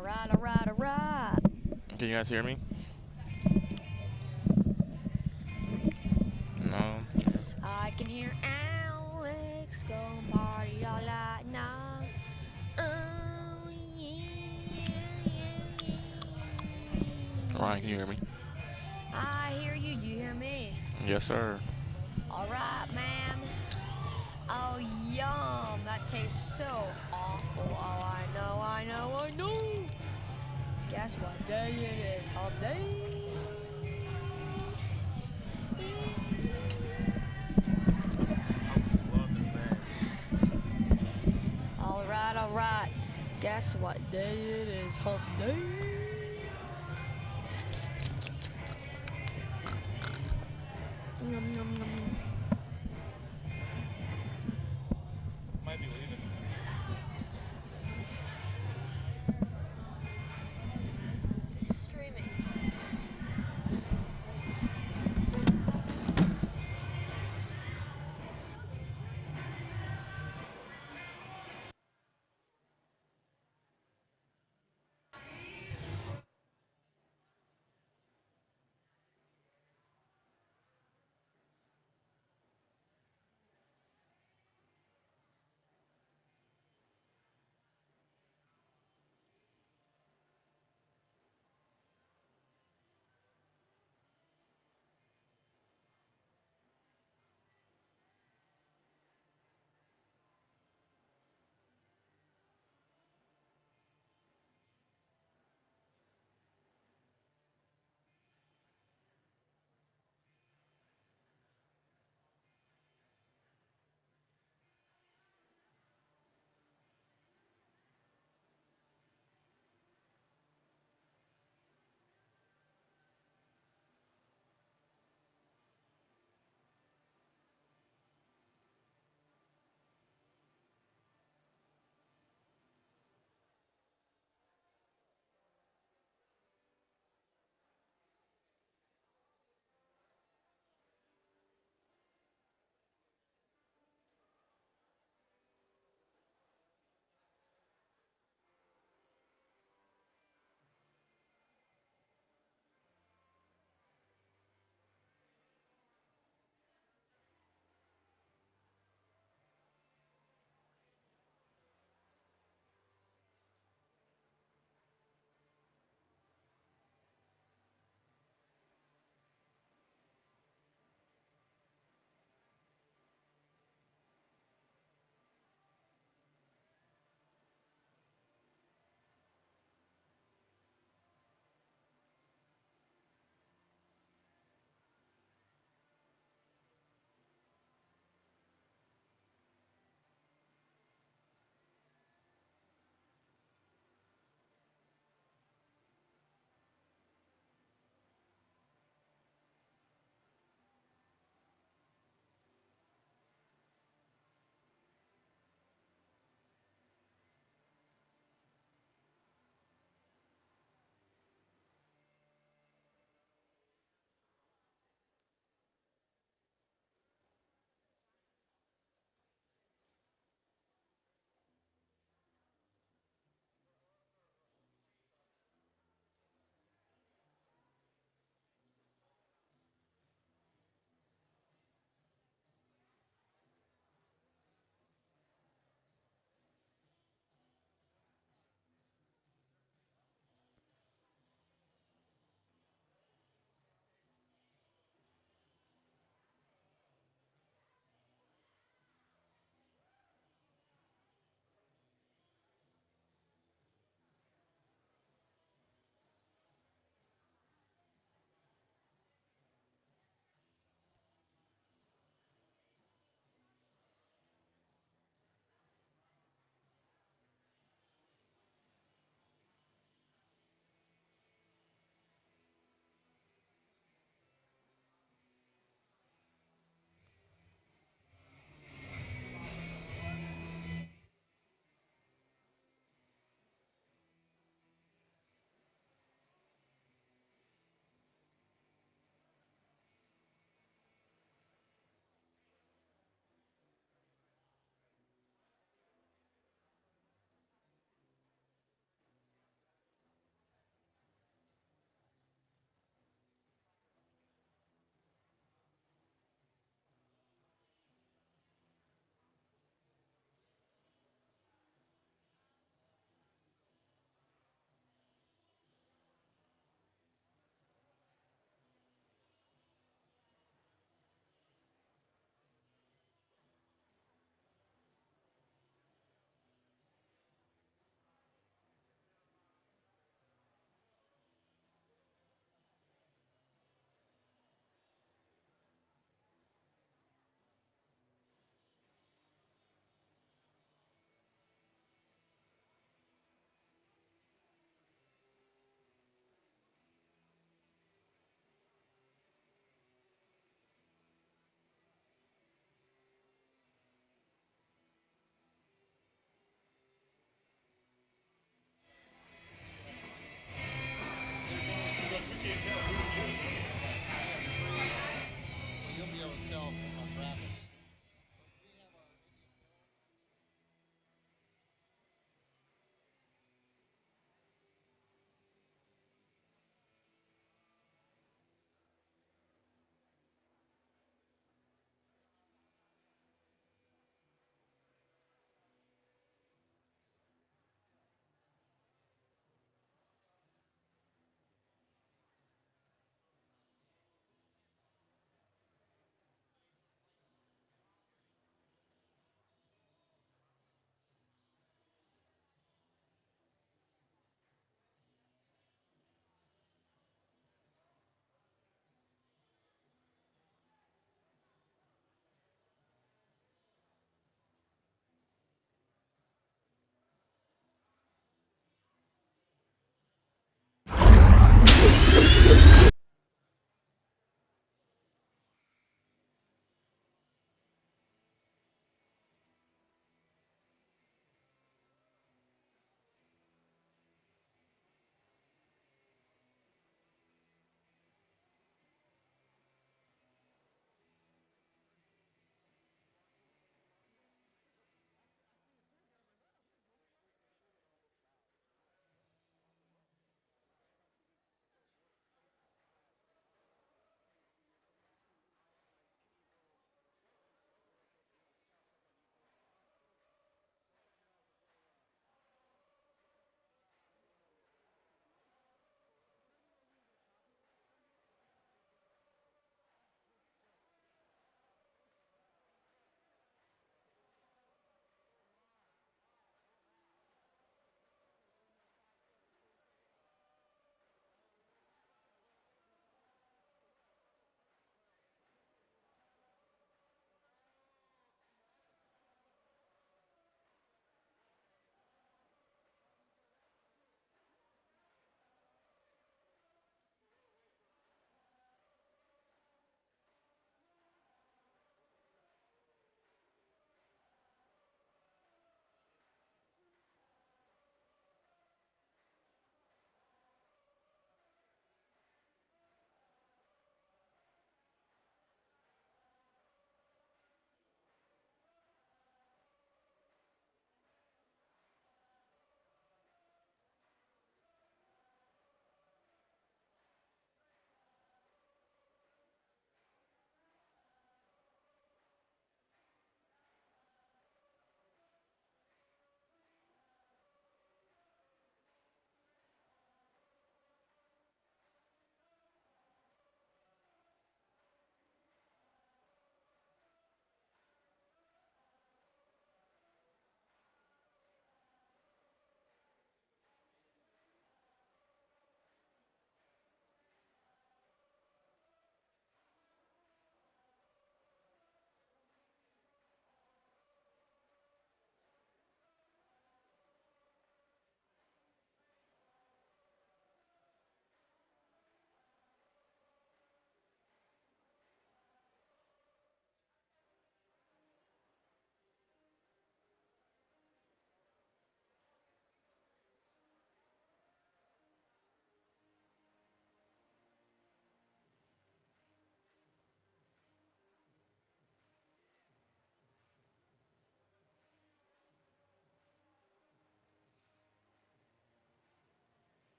Alright, alright, alright. Can you guys hear me? No. I can hear Alex go party all night now. Oh, yeah, yeah, Ryan, can you hear me? I hear you. Do you hear me? Yes, sir. Alright, man. Oh, yum. That tastes so awful. Oh, I know, I know, I know. Guess what day it is? Hump day. Alright, alright. Guess what day it is? Hump day. Nom, nom, nom. Might be leaving. This is streaming.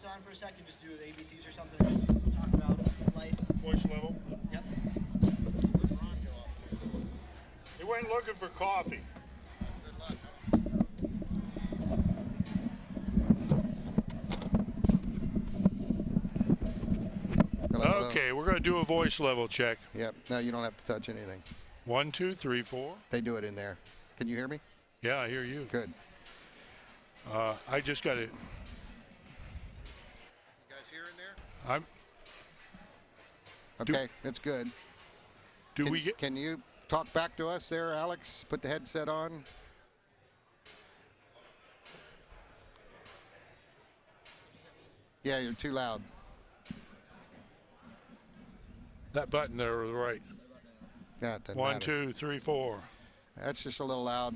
headset on for a second, just do ABCs or something, just talk about life. Voice level. Yep. He went looking for coffee. Hello, Okay, hello. we're going to do a voice level check. Yep. No, you don't have to touch anything. 1, 2, 3, 4. They do it in there. Can you hear me? Yeah, I hear you. Good. I just got to. You guys hear in there? I'm. Okay, it's good. Do we get? Can you talk back to us there, Alex? Put the headset on. Yeah, you're too loud. That button there to the right. Yeah, it doesn't 1, matter. 2, 3, 4. That's just a little loud.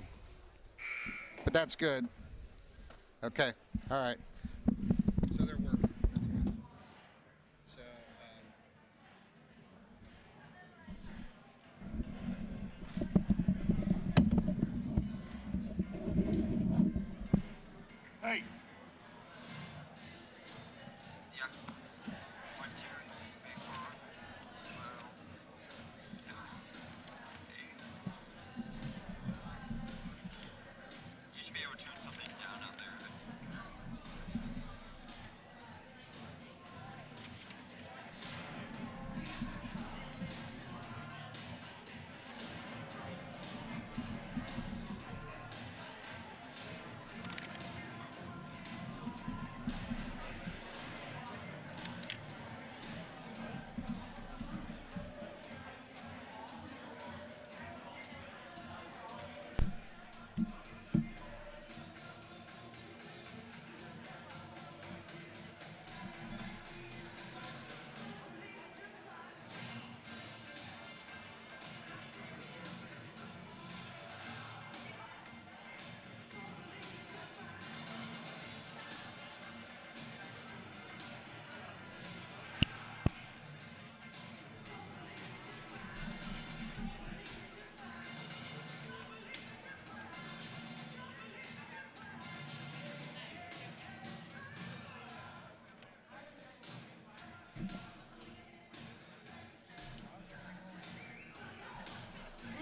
But that's good. Okay. All right. So they're working. That's good. So, Hey.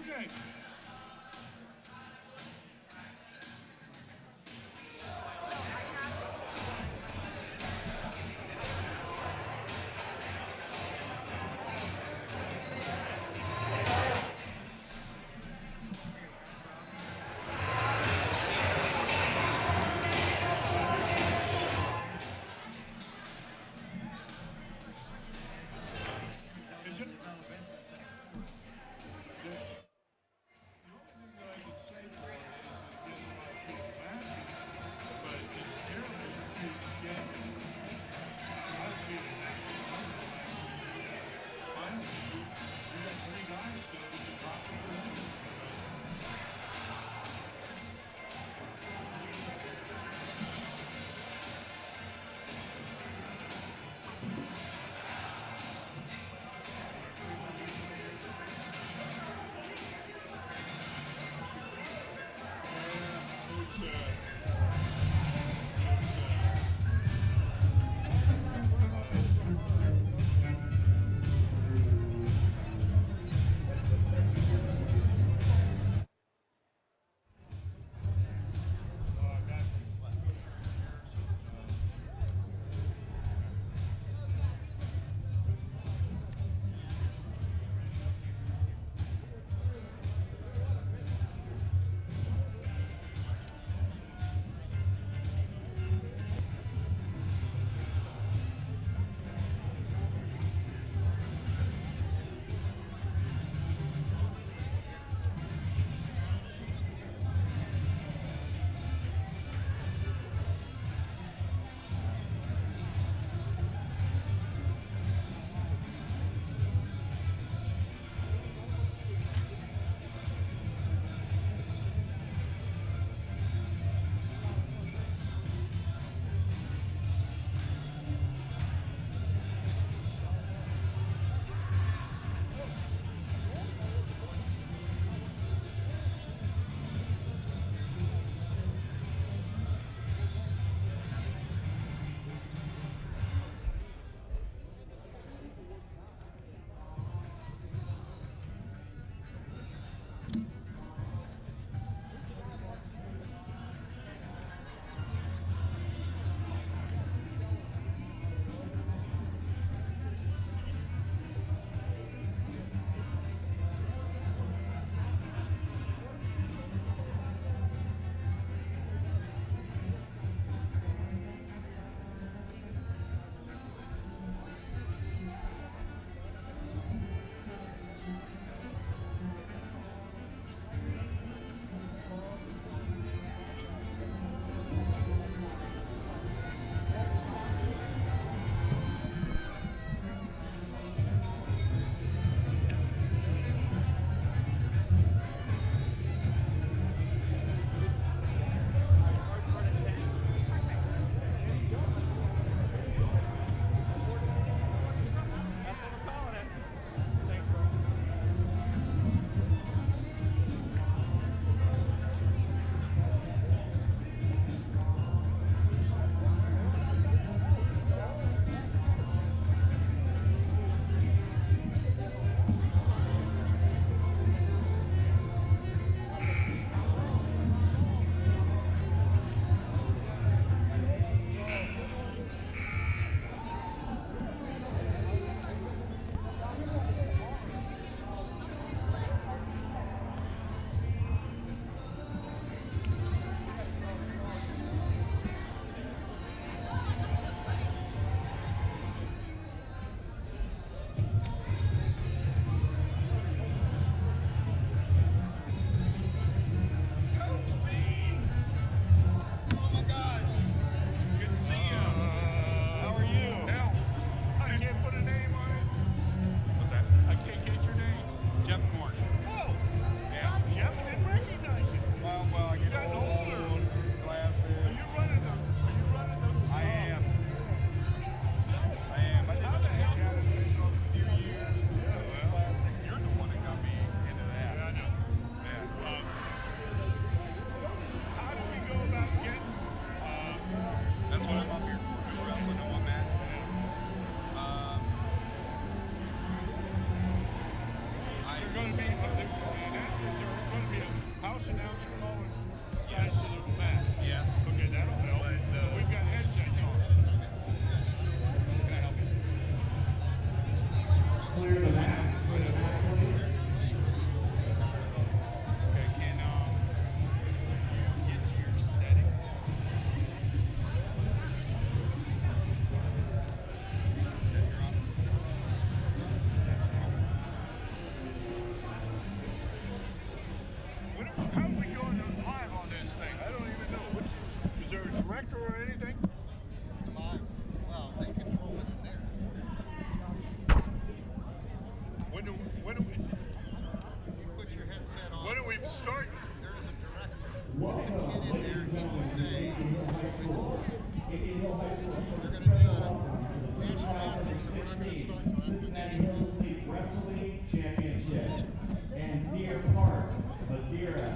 Okay. Is it? It's starting. There is a director. There's a kid in there, he will say, Indian Hill High School. they're going to do a national anthem, so we're not going to start until after the Cincinnati national Hills anthem. League Wrestling Championship. And Deer Park, Madeira,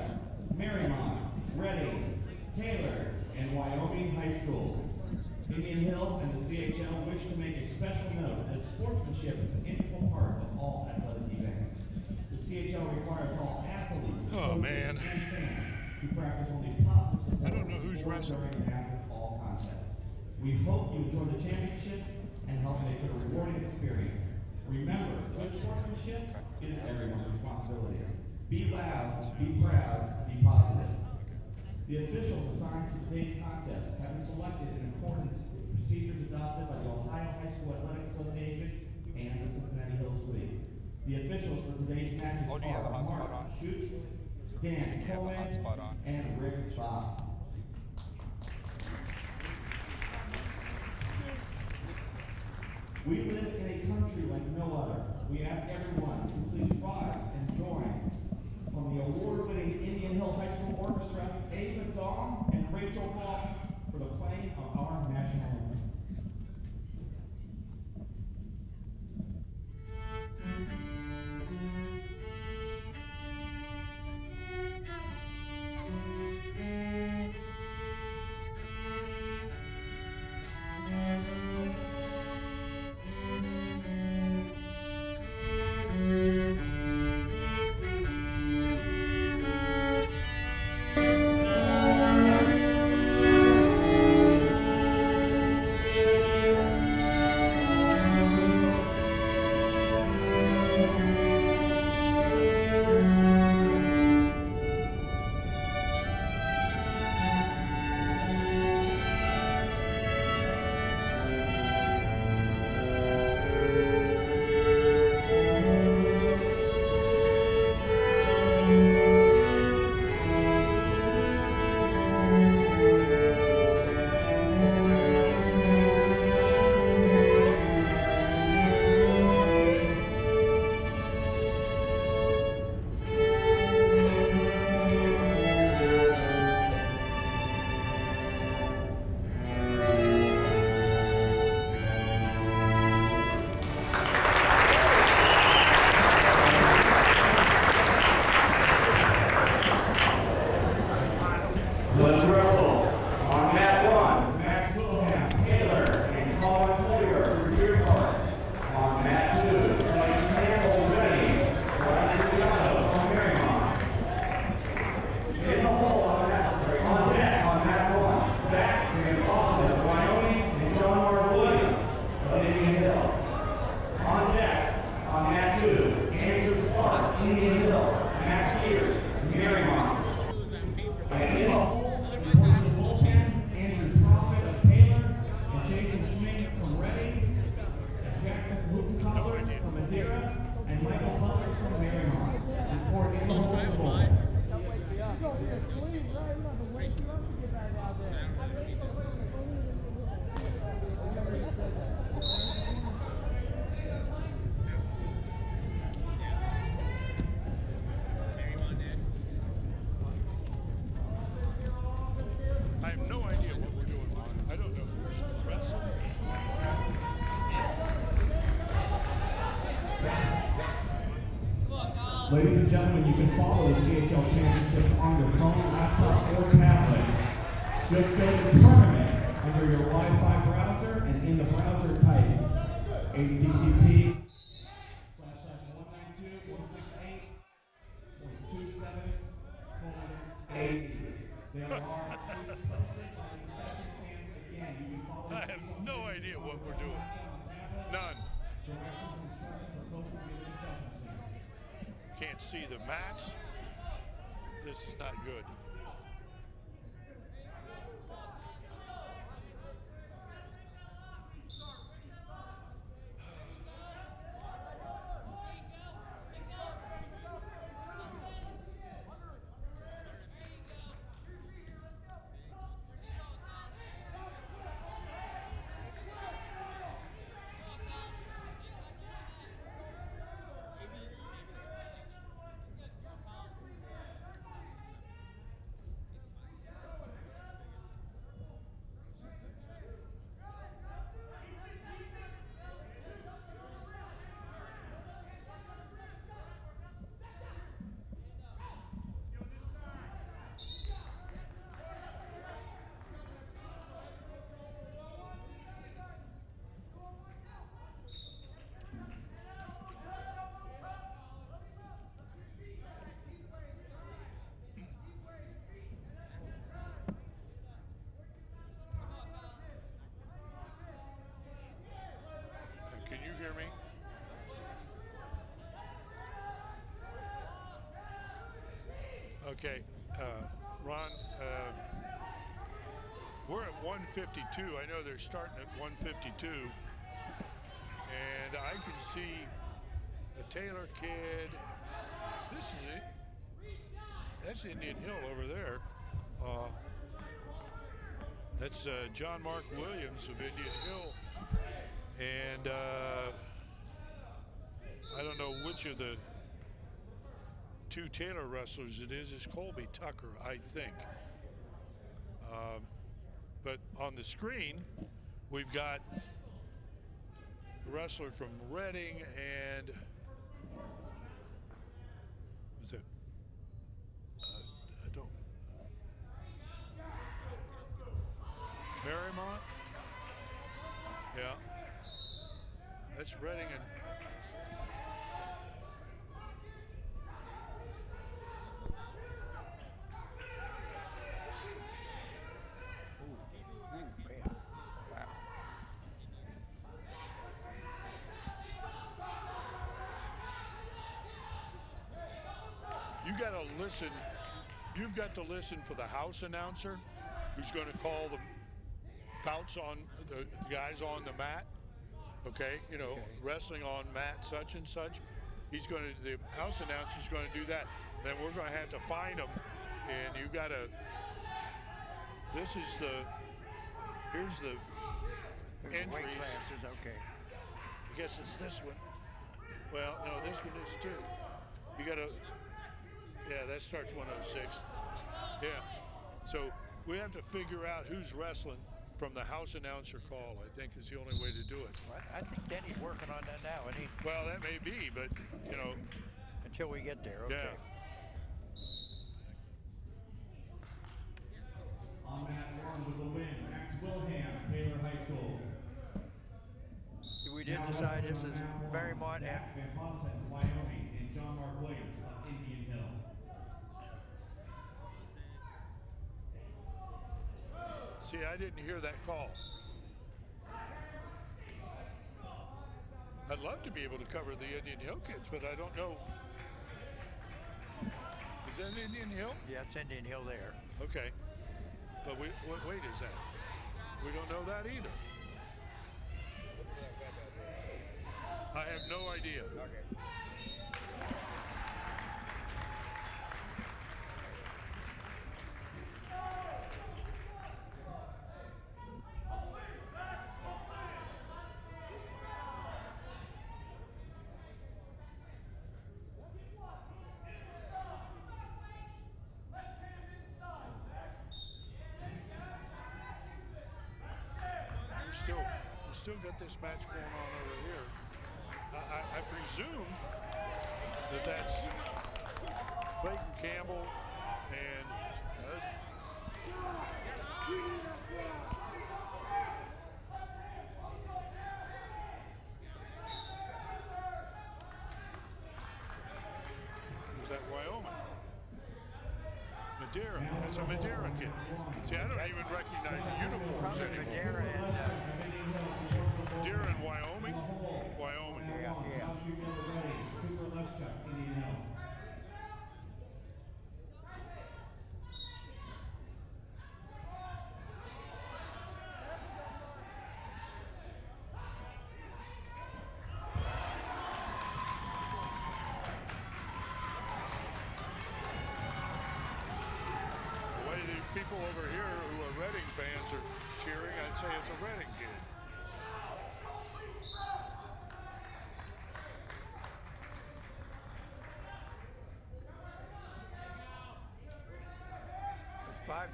Marymount, Reading, Taylor, and Wyoming high schools. Indian Hill and the CHL wish to make a special note that sportsmanship is an integral part of all athletic events. The CHL requires all athletes, Oh, coaches, man. and fans to practice only positive support I don't know who's before, wrestling. during, and after all contests. We hope you enjoy the championship and help make it a rewarding experience. Remember, good sportsmanship is everyone's responsibility. Be loud, be proud, be positive. The officials assigned to today's contest have been selected in accordance with the procedures adopted by the Ohio High School Athletic Association and the Cincinnati Hills League. The officials for today's matches Oh, do you have a are hotspot Mark on? Schutz, Dan you have a Cohen, hotspot on? and Rick Bob. We live in a country like no other. We ask everyone to please rise and join from the award-winning Indian Hill High School Orchestra, Ava Dawn and Rachel Falk, for the playing of our national anthem. Let's wrestle. On mat 1, Max Wilhelm, Taylor, and Colin Collier for Deer Park. On mat 2, Clayton Campbell, Reading, Ryan Luciano from Marymount. In the hole on deck on mat 1, Zach and Austin of Wyoming, and John Mark Williams of Indian Hill. On deck on mat 2, Andrew Clark, Indian Hill, Max Peters, Marymount. And in the hole, Andrew Prophet of Taylor, and Jason Schmink from Reading, Jackson Hutenthaler from Madeira, and Michael Butler from Marymount. Report in the hole to the bowl. I have no idea what we're doing. I don't know who's wrestling. Ladies and gentlemen, you can follow the CHL Championship on your phone, laptop, or tablet. Just go to tournament under your Wi-Fi browser, and in the browser type http://192.168.27:8. There are shoes posted on the concession stands. Again, you can follow the I have no idea what we're doing. None. Directions and instructions are posted in the concession stand. Can't see the mats. This is not good. Okay, Ron, we're at 152. I know they're starting at 152. And I can see the Taylor kid. This is it. That's Indian Hill over there. That's John Mark Williams of Indian Hill. And I don't know which of the two Taylor wrestlers it is. It's Colby Tucker, I think. But on the screen, we've got the wrestler from Reading and what's it? I don't. Marymount? Yeah. That's Reading and. You got to listen. You've got to listen for the house announcer, who's going to call the bouts on the guys on the mat. Okay, you know, wrestling on mat such and such. He's going to. The house announcer's going to do that. Then we're going to have to find him, and you got to. This is the. Here's the entries. Weight classes, okay. I guess it's this one. Well, no, this one is too. You got to. Yeah, that starts 106. Yeah. So we have to figure out who's wrestling from the house announcer call, I think, is the only way to do it. Well, I think Denny's working on that now, isn't he? Well, that may be, but, you know. Until we get there, okay. Yeah. On mat 1 with the win, Max Wilhelm, Taylor High School. We did decide this is Marymount and Van Possen, Wyoming, and John Mark Williams of Indian Hill. See, I didn't hear that call. I'd love to be able to cover the Indian Hill kids, but I don't know. Is that Indian Hill? yeah, it's Indian Hill there. Okay. But what weight is that? We don't know that either. I have no idea. Okay. Still got this match going on over here. I presume that that's Clayton Campbell and is that Wyoming? Madeira. That's a Madeira kid. See, I don't even recognize the uniforms Probably anymore. Madeira and Madeira in Wyoming? Wyoming. yeah. Cooper Leschuk, Indian Hill. The way the people over here who are Reading fans are cheering, I'd say it's a Reading kid.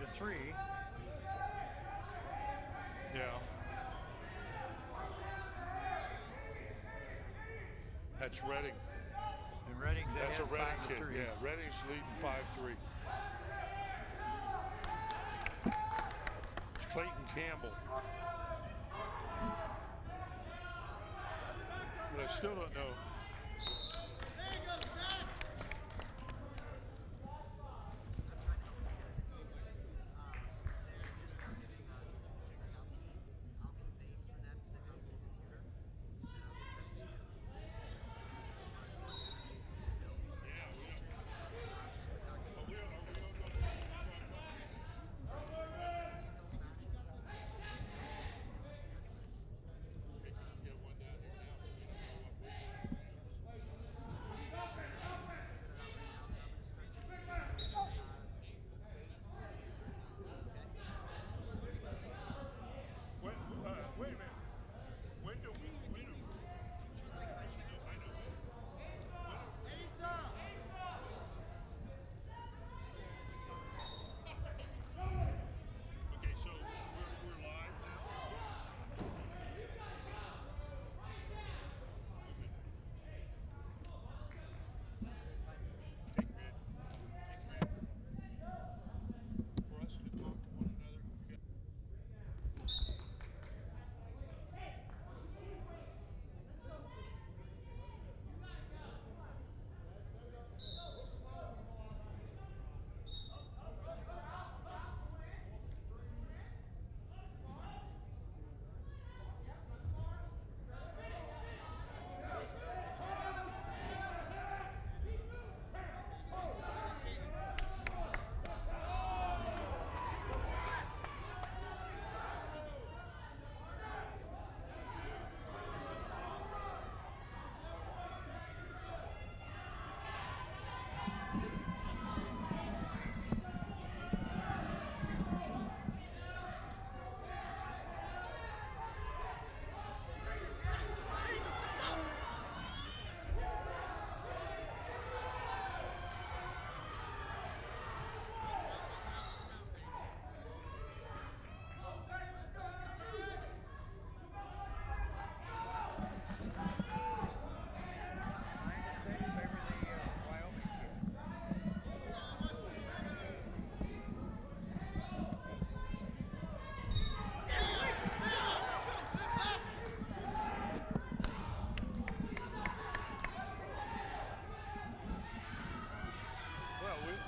It's 5-3. Yeah. That's Reading. And Reading's That's a ahead Reading 5-3. kid. Yeah, Reading's leading 5-3. It's Clayton Campbell. But I still don't know.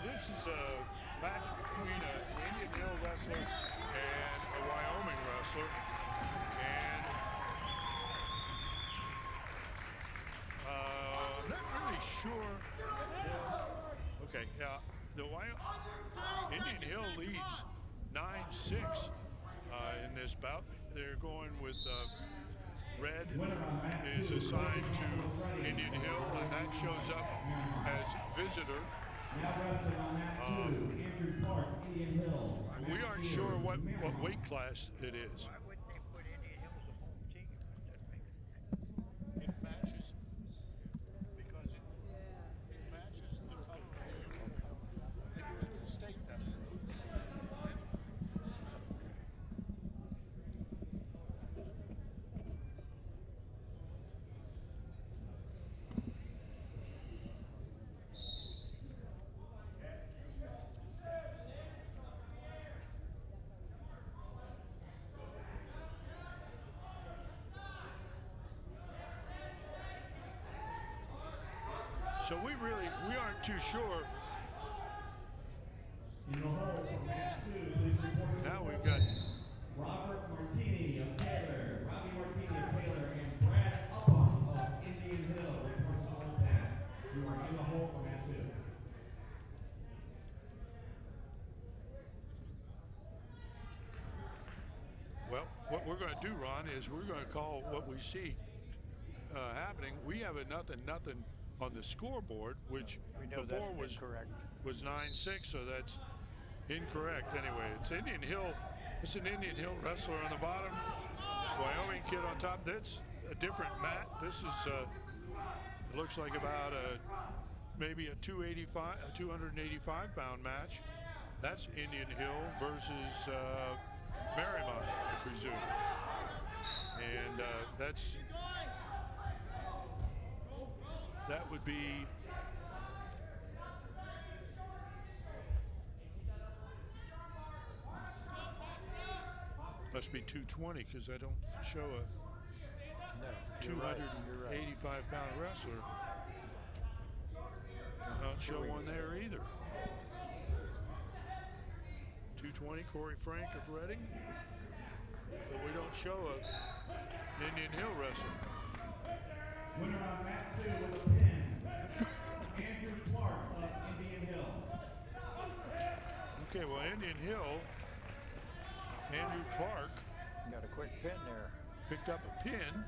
this is a match between an Indian Hill wrestler and a Wyoming wrestler. And I'm not really sure. Okay, yeah, the Indian Hill leads 9-6 in this bout. They're going with red is assigned to Indian Hill, and that shows up as visitor. Now wrestling on mat 2, Andrew Clark, Indian Hill. We aren't sure what weight class it is. Why wouldn't they put Indian Hill as a home team? It matches because it matches the color of the uniform. The state does it. So we aren't too sure. In the hole for mat 2, please report to Now the we've bullpen. got Robert Martini of Taylor, Robbie Martini of Taylor, and Brad Upham of Indian Hill report to the bullpen. You are in the hole for mat 2. Well, what we're going to do, Ron, is we're going to call what we see happening. We have a nothing on the scoreboard, which We know before that's incorrect. was 9-6, so that's incorrect anyway. It's Indian Hill. It's an Indian Hill wrestler on the bottom, Wyoming kid on top. That's a different mat. This is it looks like about maybe a 285 pound match. That's Indian Hill versus Marymount, I presume. And that would be must be 220 because I don't show a No, you're right. 285 pound wrestler. I don't show one there either. 220 Corey Frank of Reading, but we don't show a Indian Hill wrestler. Winner on mat 2 with a pin, Andrew Clark of Indian Hill. Okay, well, Indian Hill, Andrew Clark Got a quick pin there. picked up a pin.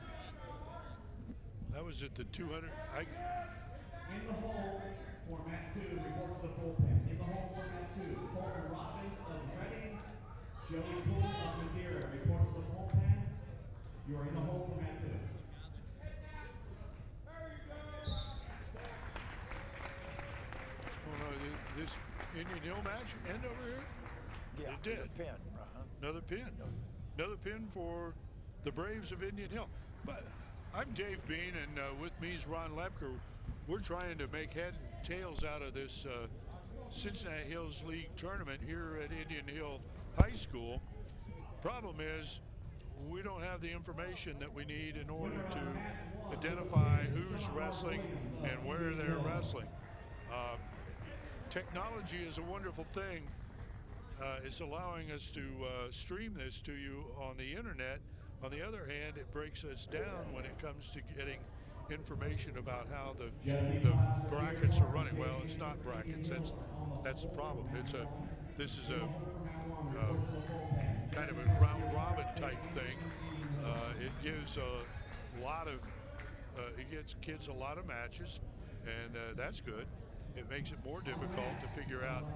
That was at the 200. In the hole for mat 2, report to the bullpen. In the hole for mat 2, Colton Robbins of Reading, Joey Poole of Madeira report to the bullpen. You are in the hole for mat 2. Oh, no, this Indian Hill match end over here? Yeah, It did. the pin. Another pin. Another pin for the Braves of Indian Hill. But I'm Dave Bean, and with me is Ron Lepker. We're trying to make head and tails out of this Cincinnati Hills League tournament here at Indian Hill High School. Problem is, we don't have the information that we need in order to identify who's wrestling and where they're wrestling. Technology is a wonderful thing. It's allowing us to stream this to you on the internet. On the other hand, it breaks us down when it comes to getting information about how the brackets are running. Well, it's not brackets. That's the problem. This is a kind of a round robin type thing. It gives a lot of it gets kids a lot of matches, and that's good. It makes it more difficult to figure out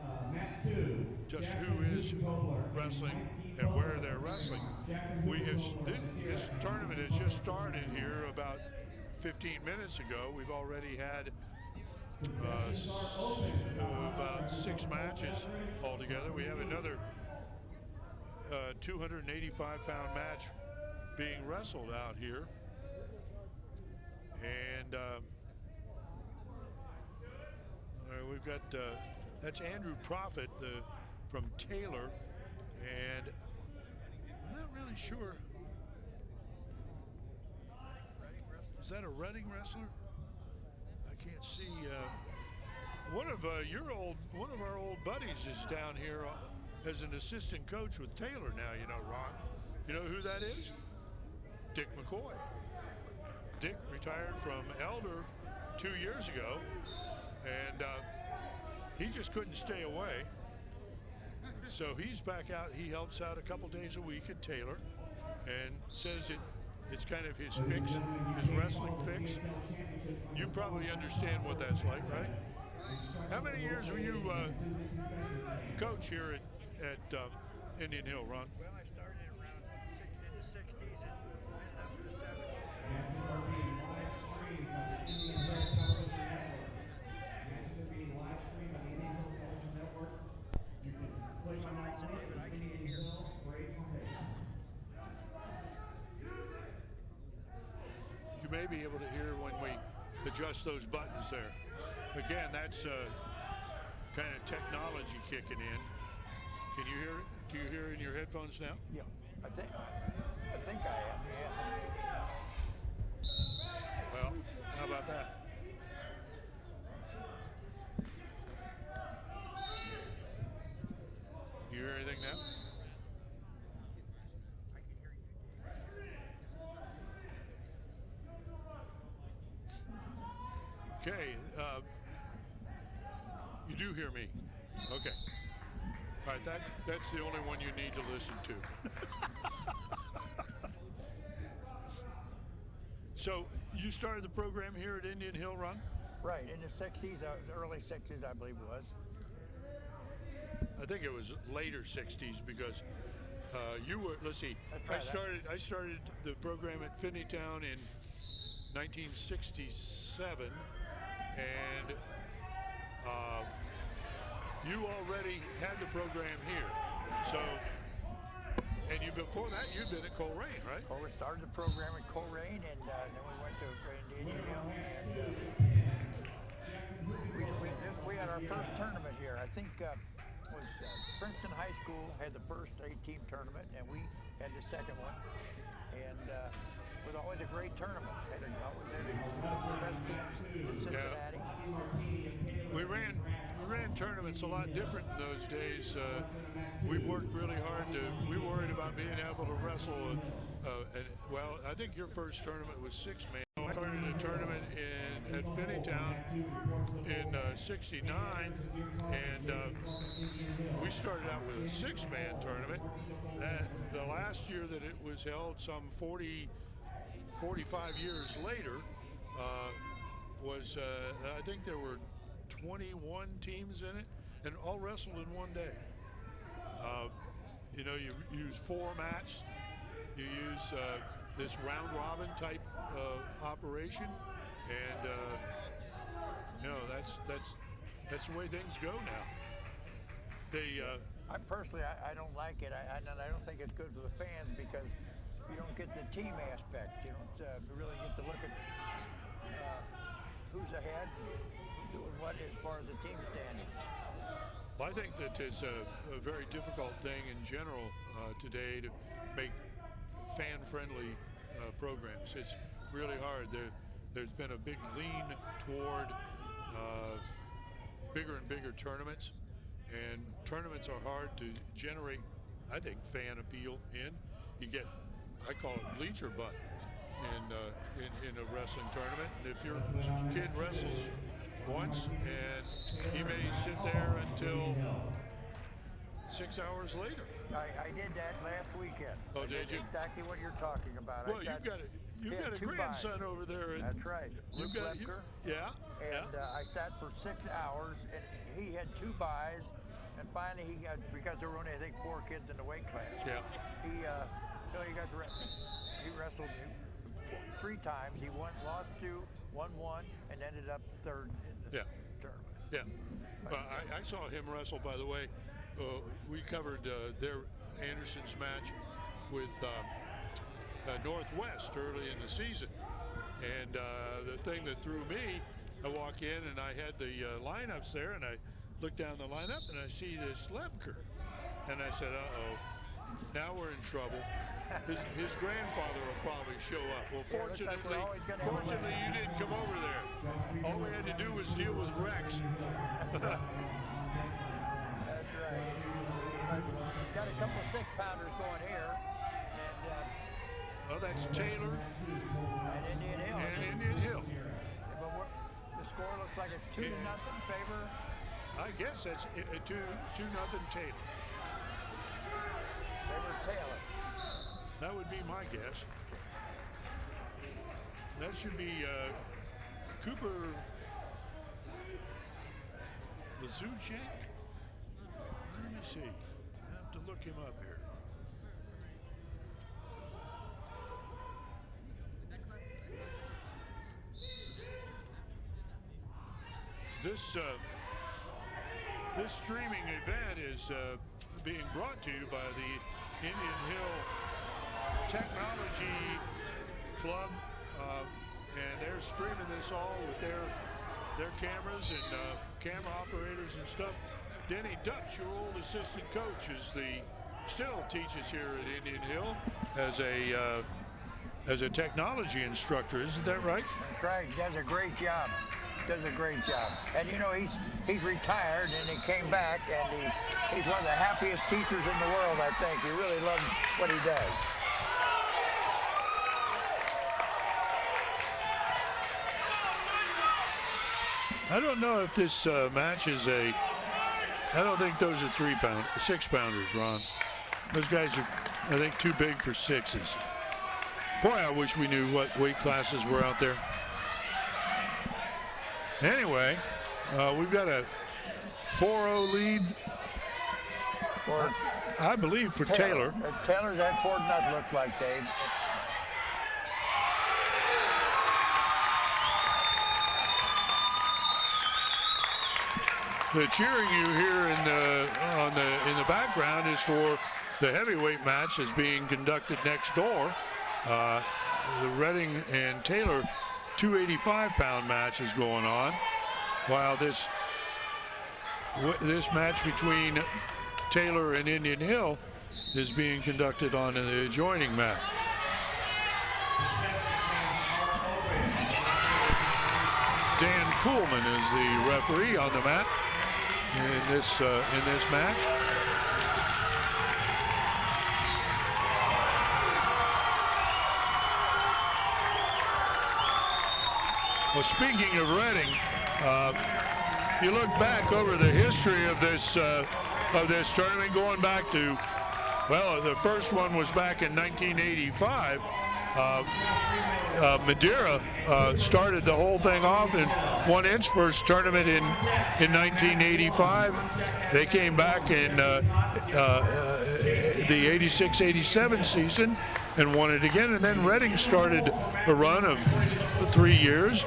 just who is wrestling and where they're wrestling. This tournament has just started here about 15 minutes ago. We've already had about 6 matches altogether. We have another 285-pound match being wrestled out here. And we've got, that's Andrew Prophet from Taylor, and I'm not really sure. Is that a Reading wrestler? I can't see one of our old buddies is down here as an assistant coach with Taylor now. You know, Ron. You know who that is? Dick McCoy. Dick retired from Elder 2 years ago, and he just couldn't stay away. So he's back out. He helps out a couple days a week at Taylor, and says it's kind of his fix, his wrestling fix. You probably understand what that's like, right? How many years were you coach here at Indian Hill, Ron? Well, I started around in the 60s and ended up in the 70s. I can't hear. You may be able to hear when we adjust those buttons there. Again, that's kind of technology kicking in. Can you hear it? Do you hear it in your headphones now? Yeah, I think I am. Yeah. Well, how about that? You hear anything now? Okay, you do hear me. Okay. All right, that's the only one you need to listen to. So you started the program here at Indian Hill, Ron? Right, in the 60s, early 60s, I believe it was. I think it was later 60s because you were, let's see, I started the program at Finneytown in 1967, and you already had the program here. So, and you before that you'd been at Coleraine, right? Well, we started the program at Coleraine, and then we went to Indian Hill, and we had our first tournament here. I think it was Princeton High School had the first 8-team tournament, and we had the second one. And it was always a great tournament. Had always had the best teams in Cincinnati. Yeah. We ran tournaments a lot different in those days. We worked really hard we worried about being able to wrestle. Well, I think your first tournament was 6-man. I started a tournament at Finneytown in '69, and we started out with a 6-man tournament. The last year that it was held, some 45 years later, was I think there were 21 teams in it, and all wrestled in one day. You know, you use 4 mats. You use this round robin type operation, and you know that's the way things go now. I personally don't like it. I don't think it's good for the fans because you don't get the team aspect. You don't really get to look at who's ahead, doing what as far as the team standing. Well, I think that it's a very difficult thing in general today to make fan-friendly programs. It's really hard. There's been a big lean toward bigger and bigger tournaments, and tournaments are hard to generate, I think, fan appeal in. You get, I call it bleacher butt in a wrestling tournament. And if your kid wrestles once and he may sit there until 6 hours later. I did that last weekend. Oh, did you? Exactly what you're talking about. Well, you've got a grandson over there. That's right. You've got yeah. And I sat for 6 hours, and he had 2 buys, and finally he got, because there were only I think 4 kids in the weight class. Yeah. He wrestled 3 times. He lost 2, won 1, and ended up 3rd in the tournament. Yeah. I saw him wrestle, by the way. We covered their Anderson's match with Northwest early in the season. And the thing that threw me, I walk in and I had the lineups there, and I look down the lineup and I see this Lebker. And I said, uh-oh, Now we're in trouble. His grandfather will probably show up. Well, Yeah, looks like we're always gonna have fortunately, you didn't come over there. All we had to do was deal with Rex. That's right. But got a couple of 6-pounders going here, and Well, that's Taylor Indian Hill. and Indian Hill. But the score looks like it's 2-0 favor. I guess that's 2-0 Taylor. Favor Taylor. That would be my guess. That should be Cooper Lazuchek. Let me see. I have to look him up here. This streaming event is being brought to you by the Indian Hill Technology Club, and they're streaming this all with their cameras and camera operators and stuff. Denny Dutch, your old assistant coach, still teaches here at Indian Hill as a technology instructor. Isn't that right? That's right. He does a great job. Does a great job. And you know, he's retired and he came back, and he's one of the happiest teachers in the world, I think. He really loves what he does. I don't know if this match is I don't think those are 6-pounders, Ron. Those guys are, I think, too big for 6s. Boy, I wish we knew what weight classes were out there. Anyway, we've got a 4-0 lead, I believe, for Taylor. Taylor's at 4-0, looks like, Dave. The cheering you hear in the background is for the heavyweight match that's being conducted next door. The Redding and Taylor 285-pound match is going on, while this match between Taylor and Indian Hill is being conducted on the adjoining mat. Dan Kuhlman is the referee on the mat in this match. Well, speaking of Redding, you look back over the history of this tournament, going back to, well, the first one was back in 1985. Madeira started the whole thing off and won its first tournament in 1985. They came back in the 86-87 season and won it again. And then Redding started a run of 3 years.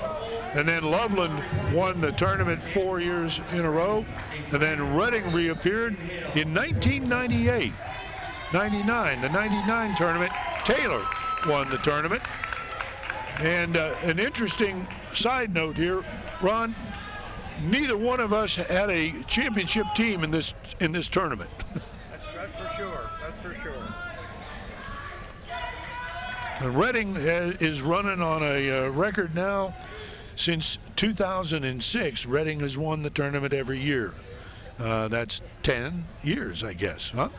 And then Loveland won the tournament 4 years in a row. And then Redding reappeared in 1998, 99, the 99 tournament. Taylor won the tournament. And an interesting side note here, Ron, neither one of us had a championship team in this tournament. That's for sure. That's for sure. And Redding is running on a record now since 2006. Redding has won the tournament every year. That's 10 years, I guess, huh?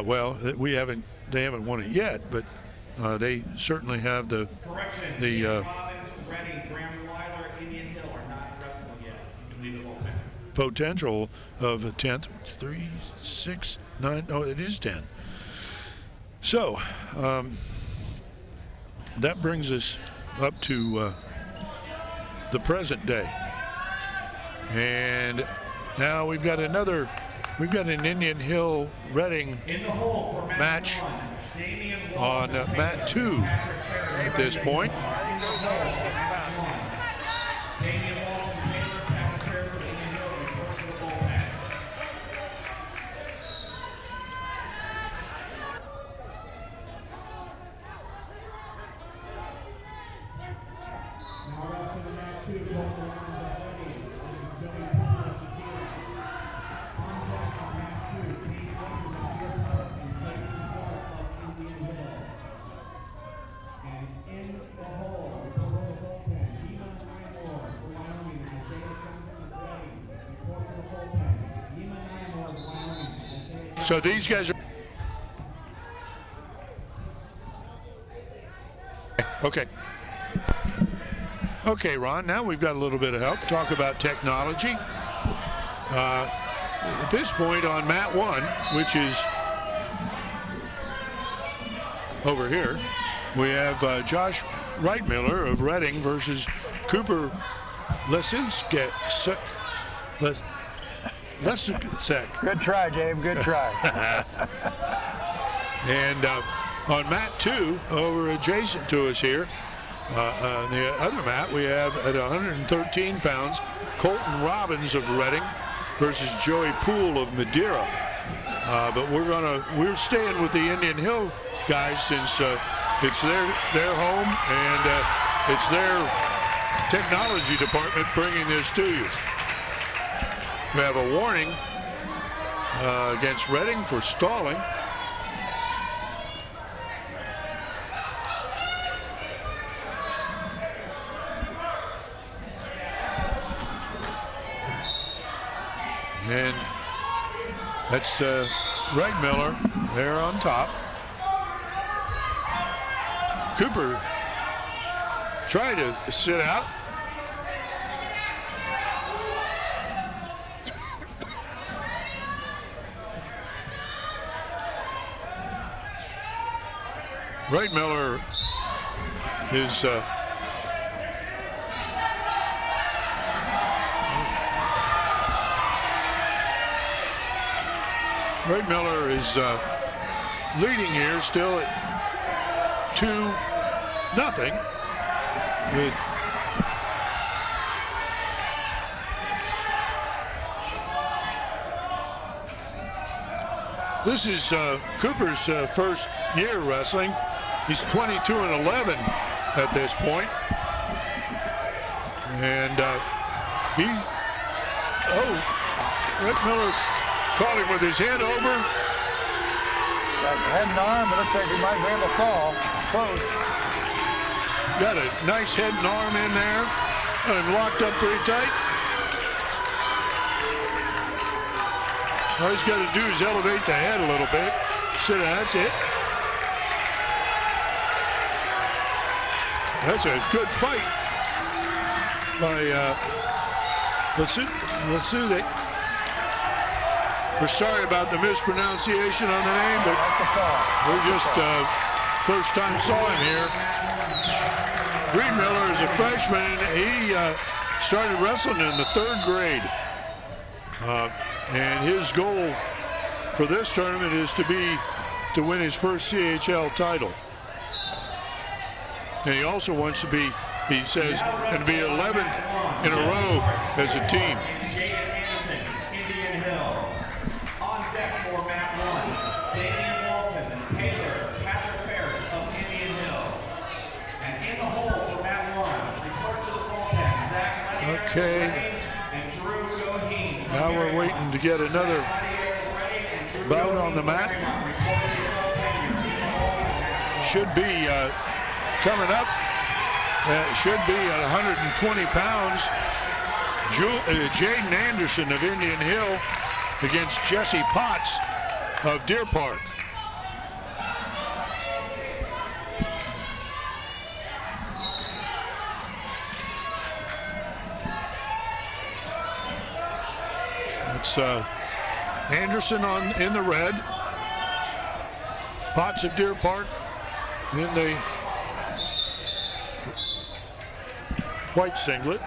Well, they haven't won it yet, but they certainly have the potential of a 10th, 3, 6, 9. Oh, it is 10. So that brings us up to the present day, and now we've got an Indian Hill Redding match on mat 2 at this point. So these guys are. Okay. Okay, Ron, now we've got a little bit of help. Talk about technology. At this point on mat 1, which is over here, we have Josh Reitmiller of Reading versus Cooper Lesinski. Good try, Dave. Good try. And on mat 2, over adjacent to us here, on the other mat, we have at 113 pounds, Colton Robbins of Reading versus Joey Poole of Madeira. But we're staying with the Indian Hill guys since it's their home and it's their technology department bringing this to you. We have a warning against Reading for stalling. And that's Reitmiller there on top. Cooper tried to sit out. Reitmiller is Reitmiller is leading here, still at 2-0. This is Cooper's first year wrestling. He's 22-11 at this point. And Reitmiller caught him with his head over. Got head and arm, it looks like he might be able to fall. Close. Got a nice head and arm in there and locked up pretty tight. All he's got to do is elevate the head a little bit. So that's it. That's a good fight by Lasude. We're sorry about the mispronunciation on the name, but we're just first time saw him here. Reitmiller is a freshman. He started wrestling in the 3rd grade. And his goal for this tournament is to win his first CHL title. And he also wants to be, he says, going to be 11th in a row as a team. Okay, now we're waiting to get another bout on the mat. Should be coming up. Should be at 120 pounds. Jaden Anderson of Indian Hill against Jesse Potts of Deer Park. It's Anderson in the red, Potts of Deer Park in the white singlet.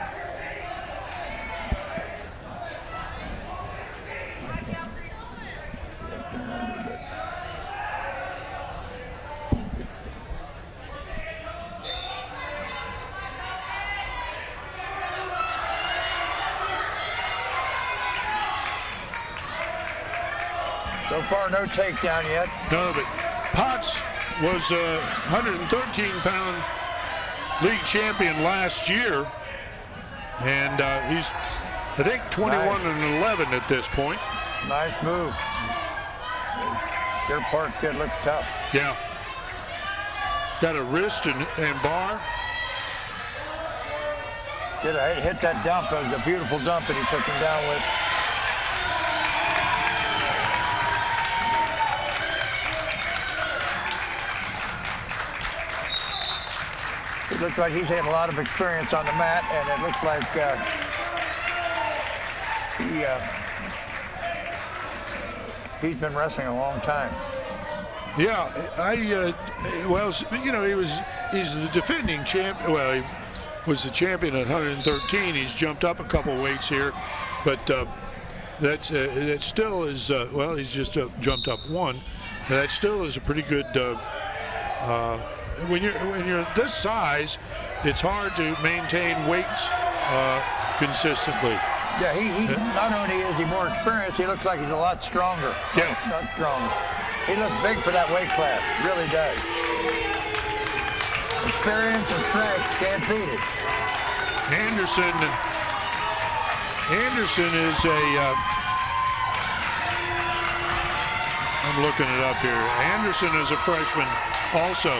So far, no takedown yet. No, but Potts was a 113-pound league champion last year, and he's, I think, 21-11 at this point. Nice move. Deer Park kid looks tough. Yeah. Got a wrist and bar. Hit that dump. It was a beautiful dump that he took him down with. looks like he's had a lot of experience on the mat, and it looks like he's been wrestling a long time. Yeah, well, you know, he's the defending champ. Well, he was the champion at 113. He's jumped up a couple weights here, but that still is well, he's just jumped up one. That still is a pretty good. When you're this size, it's hard to maintain weights consistently. Yeah, he not only is he more experienced, he looks like he's a lot stronger. Yeah, not stronger. He looks big for that weight class. Really does. Experience and strength can't beat it. Anderson is a. I'm looking it up here. Anderson is a freshman also,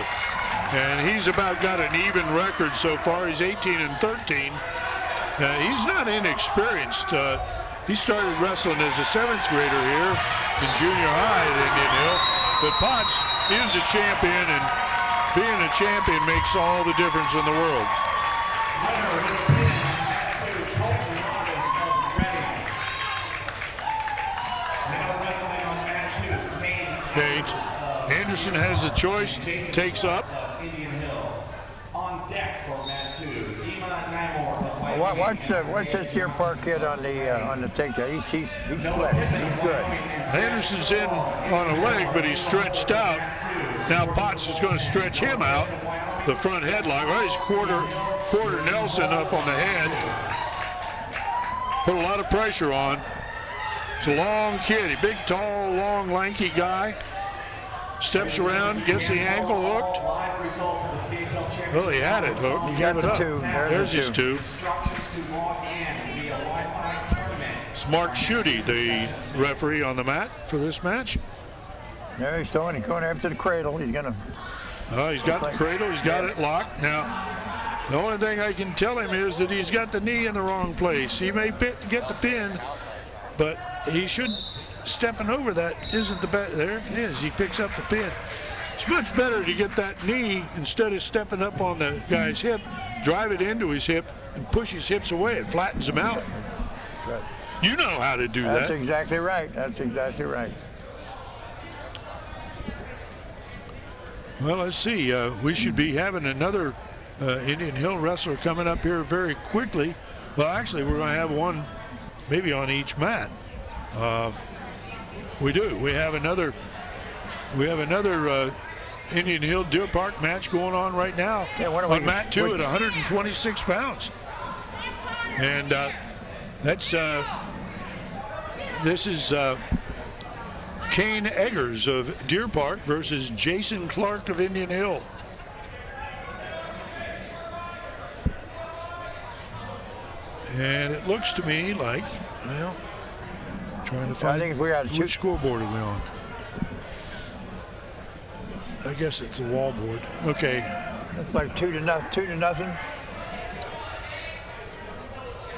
and he's about got an even record so far. He's 18-13. He's not inexperienced. He started wrestling as a 7th grader here in junior high at Indian Hill. But Potts is a champion, and being a champion makes all the difference in the world. Okay, Anderson has a choice, takes up. On deck for mat 2, What's this Deer Park kid on the takedown? He's slick. He's good. Anderson's in on a leg, but he's stretched out. Now Potts is going to stretch him out. The front headlock. Well, he's quarter Nelson up on the head. Put a lot of pressure on. It's a long kid. A big, tall, long, lanky guy. Steps around, gets the ankle hooked. Well, he had it hooked. He got the two. There's his two. It's Mark Schutte, the referee on the mat for this match. There he's throwing. He's going after the cradle. He's gonna. He's got the cradle. He's got it locked. Now, the only thing I can tell him is that he's got the knee in the wrong place. He may get the pin, but he should. Stepping over that isn't the best. There it is. He picks up the pin. It's much better to get that knee instead of stepping up on the guy's hip, drive it into his hip, and push his hips away. It flattens him out. Right. You know how to do that. That's exactly right. That's exactly right. Well, let's see. We should be having another Indian Hill wrestler coming up here very quickly. Well, actually, we're going to have one maybe on each mat. We do. We have another Indian Hill Deer Park match going on right now on mat 2 at 126 pounds. And this is Kane Eggers of Deer Park versus Jason Clark of Indian Hill. And it looks to me like, well, trying to find which scoreboard are we on. I guess it's the wall board. Okay. It's like 2-0.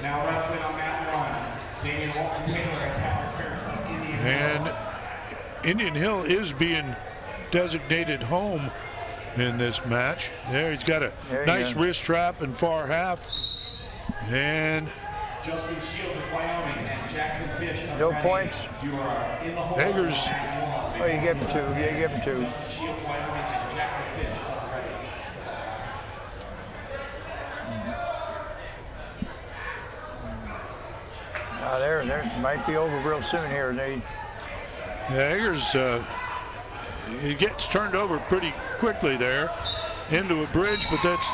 Now wrestling on mat 1, Damian Walton Taylor and Patrick Harris from Indian Hill. And Indian Hill is being designated home in this match. There, he's got a nice wrist trap in far half. And Justin Shields of Wyoming and Jackson Fish of no Reading. points. You are in the hole. Eggers. Oh, you give him 2. Yeah, you give him 2. Justin Shields, Wyoming, and Jackson Fish of Reading. There might be over real soon here. Eggers, he gets turned over pretty quickly there into a bridge, but that's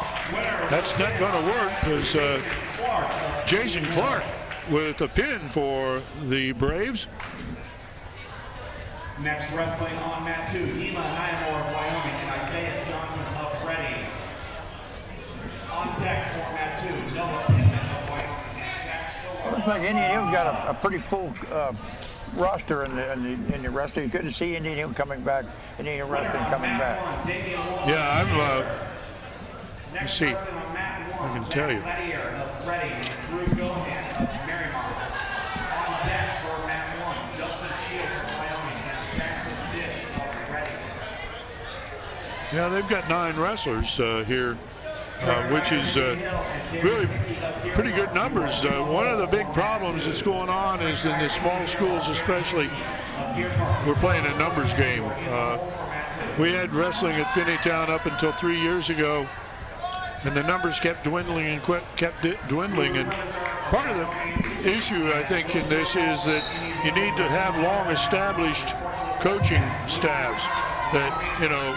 not going to work because Jason Clark with a pin for the Braves. Next wrestling on mat 2, Ema Nyamore of Wyoming and Isaiah Johnson of Reading. On deck for mat 2, Noah Pittman of Wyoming and Jack Stowell. Looks like Indian Hill's got a pretty full roster in the wrestling. It's good to see Indian Hill coming back, Indian Hill wrestling coming back. Yeah, let's see. I can tell you. Yeah, they've got 9 wrestlers here which is really pretty good numbers. One of the big problems that's going on is in the small schools especially, we're playing a numbers game. We had wrestling at Finneytown up until 3 years ago, and the numbers kept dwindling and kept dwindling. And part of the issue, I think, in this is that you need to have long-established coaching staffs that, you know,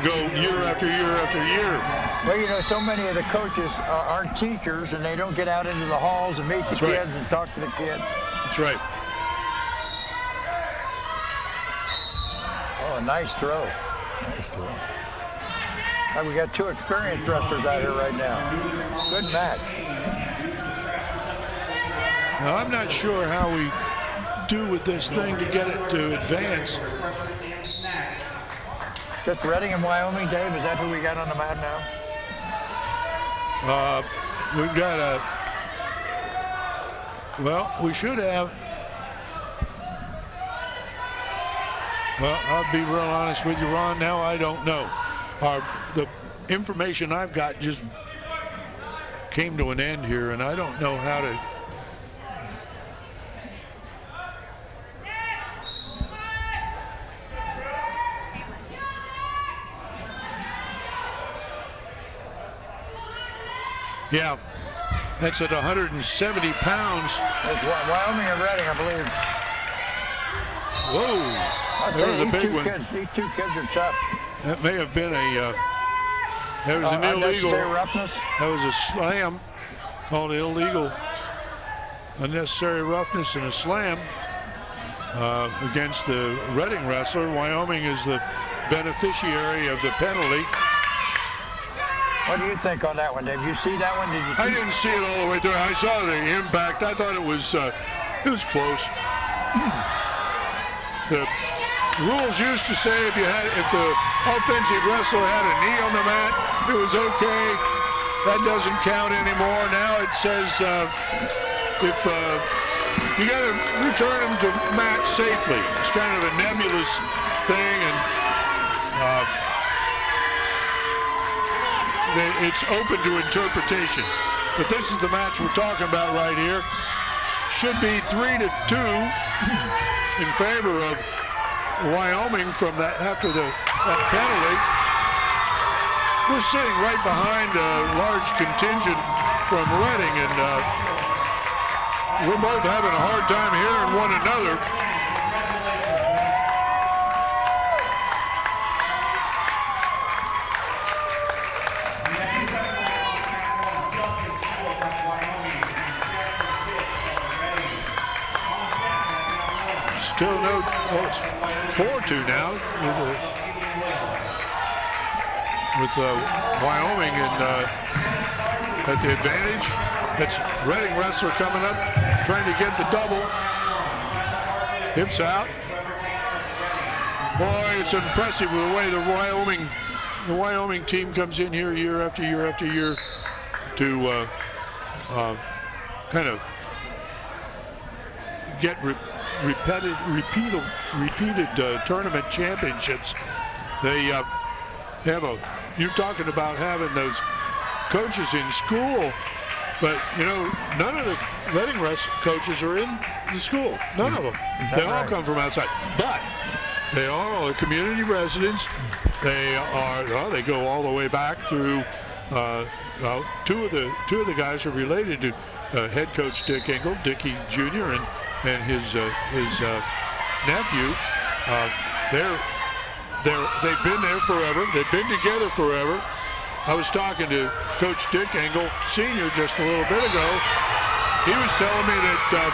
go year after year after year. Well, you know, so many of the coaches aren't teachers, and they don't get out into the halls and meet the kids and talk to the kids. That's right. Oh, nice throw. Nice throw. We got two experienced wrestlers out here right now. Good match. Now, I'm not sure how we do with this thing to get it to advance. Just Reading and Wyoming, Dave? Is that who we got on the mat now? We've got a, well, we should have, well, I'll be real honest with you, Ron, now I don't know. The information I've got just came to an end here, and I don't know how to. Yeah, that's at 170 pounds. It's Wyoming and Reading, I believe. Whoa, there was a big one. These two kids are tough. That may have been a, that was an illegal. Roughness? That was a slam, called illegal. Unnecessary roughness and a slam against the Reading wrestler. Wyoming is the beneficiary of the penalty. What do you think on that one, Dave? You see that one? I didn't see it all the way through. I saw the impact. I thought it was close. The rules used to say if the offensive wrestler had a knee on the mat, it was okay. That doesn't count anymore. Now it says if you got to return them to mat safely. It's kind of a nebulous thing, and it's open to interpretation. But this is the match we're talking about right here. Should be 3-2 in favor of Wyoming from that after that penalty. We're sitting right behind a large contingent from Reading, and we're both having a hard time hearing one another. Still no, well, it's 4-2 now with Wyoming and at the advantage. It's Reading wrestler coming up, trying to get the double. Hips out. Boy, it's impressive the way the Wyoming team comes in here year after year after year to kind of get repeated tournament championships. They have you're talking about having those coaches in school, but you know, none of the Reading coaches are in the school. None of them. They all come from outside, but they are all community residents. They are, well, they go all the way back through, two of the guys are related to head coach Dick Engel, Dickie Jr. and his nephew. They've been there forever. They've been together forever. I was talking to Coach Dick Engel Sr. just a little bit ago. He was telling me that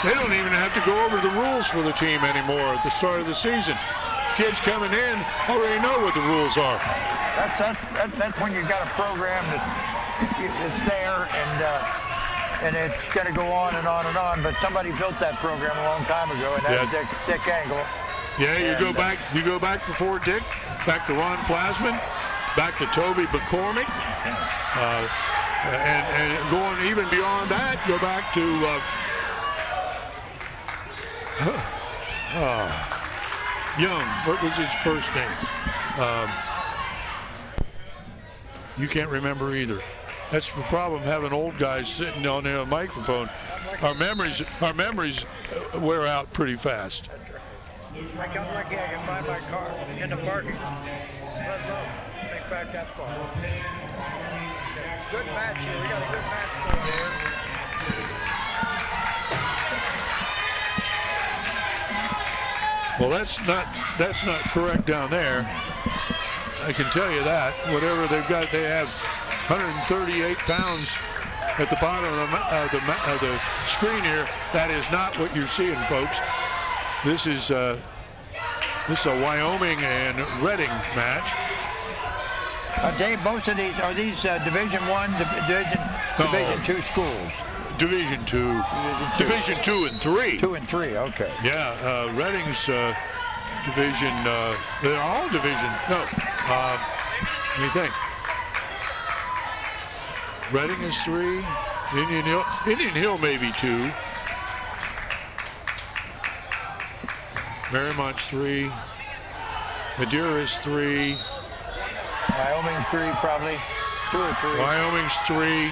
they don't even have to go over the rules for the team anymore at the start of the season. Kids coming in already know what the rules are. That's when you got a program that's there and it's going to go on and on and on. But somebody built that program a long time ago, and that's Dick Engel. Yeah, you go back before Dick, back to Ron Plasman, back to Toby McCormick, and going even beyond that, go back to Young. What was his first name? You can't remember either. That's the problem having old guys sitting on a microphone. Our memories wear out pretty fast. I got lucky I can buy my car in the parking lot, let alone make back that far. Good match here. We got a good match going here. Well, that's not correct down there. I can tell you that. Whatever they've got, they have 138 pounds at the bottom of the screen here. That is not what you're seeing, folks. This is a Wyoming and Reading match. Dave, most of these are these Division I, Division II schools. Division II. Division 2 and 3. 2 and 3, okay. Yeah, Reading's division. They're all division. No, what do you think? Reading is 3. Indian Hill maybe 2. Mariemont's 3. Madeira is 3. Wyoming 3 probably. 2 or 3. Wyoming's 3.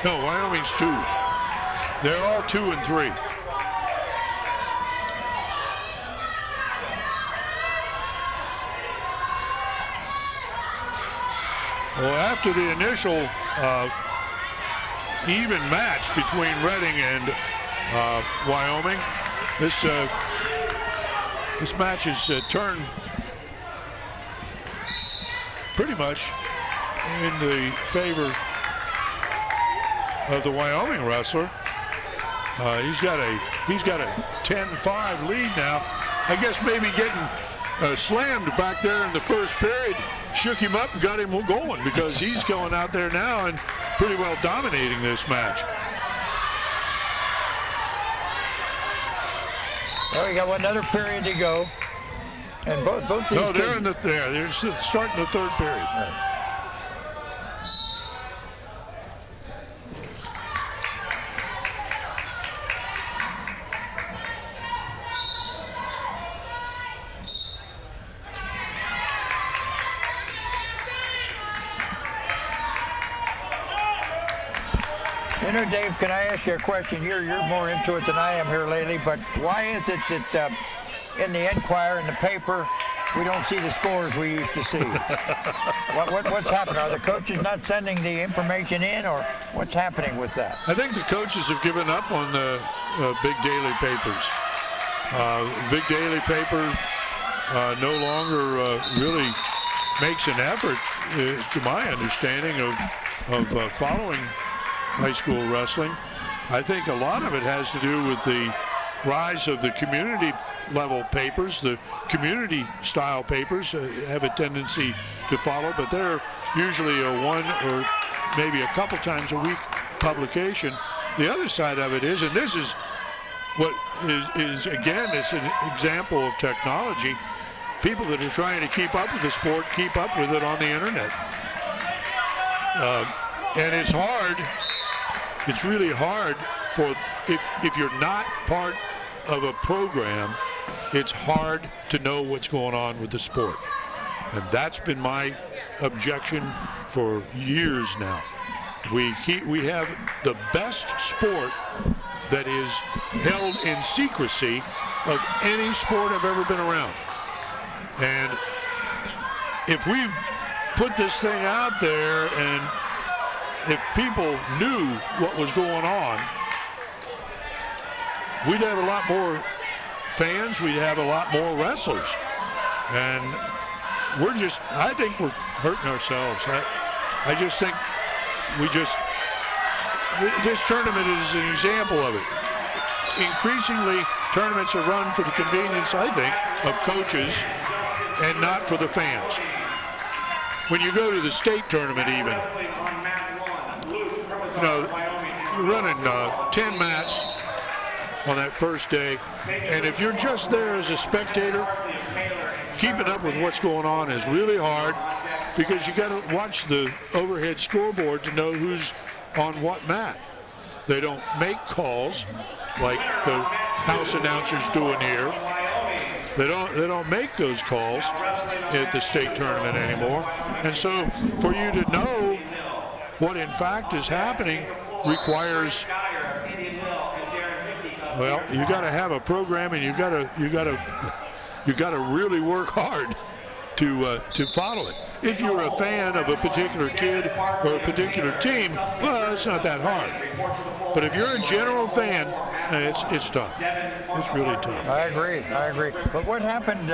No, Wyoming's 2. They're all 2 and 3. Well, after the initial even match between Reading and Wyoming, this match has turned pretty much in the favor of the Wyoming wrestler. He's got a 10-5 lead now. I guess maybe getting slammed back there in the first period shook him up and got him going, because he's going out there now and pretty well dominating this match. Well, we got another period to go, and both these No, kids, they're starting the third period. Right. You know, Dave, can I ask you a question? You're more into it than I am here lately, but why is it that in the Enquirer and the paper we don't see the scores we used to see? What's happening? Are the coaches not sending the information in, or what's happening with that? I think the coaches have given up on the big daily papers. Big daily paper no longer really makes an effort, to my understanding, of following high school wrestling. I think a lot of it has to do with the rise of the community level papers. The community style papers have a tendency to follow, but they're usually a one or maybe a couple times a week publication. The other side of it is, and this is what is again, it's an example of technology. People that are trying to keep up with the sport keep up with it on the internet. And it's hard. It's really hard for, if you're not part of a program, it's hard to know what's going on with the sport. And that's been my objection for years now. We have the best sport that is held in secrecy of any sport I've ever been around. And if we put this thing out there, and if people knew what was going on, we'd have a lot more fans, we'd have a lot more wrestlers. And I think we're hurting ourselves. I just think this tournament is an example of it. Increasingly, tournaments are run for the convenience, I think, of coaches and not for the fans. When you go to the state tournament even, you're running 10 mats on that first day, and if you're just there as a spectator, keeping up with what's going on is really hard, because you got to watch the overhead scoreboard to know who's on what mat. They don't make calls like the house announcers doing here. They don't make those calls, at the state tournament anymore. And so for you to know what in fact is happening requires, well, you got to have a program, and you got to really work hard to follow it. If you're a fan of a particular kid or a particular team, well, it's not that hard. But if you're a general fan, it's tough. It's really tough. I agree. But what happened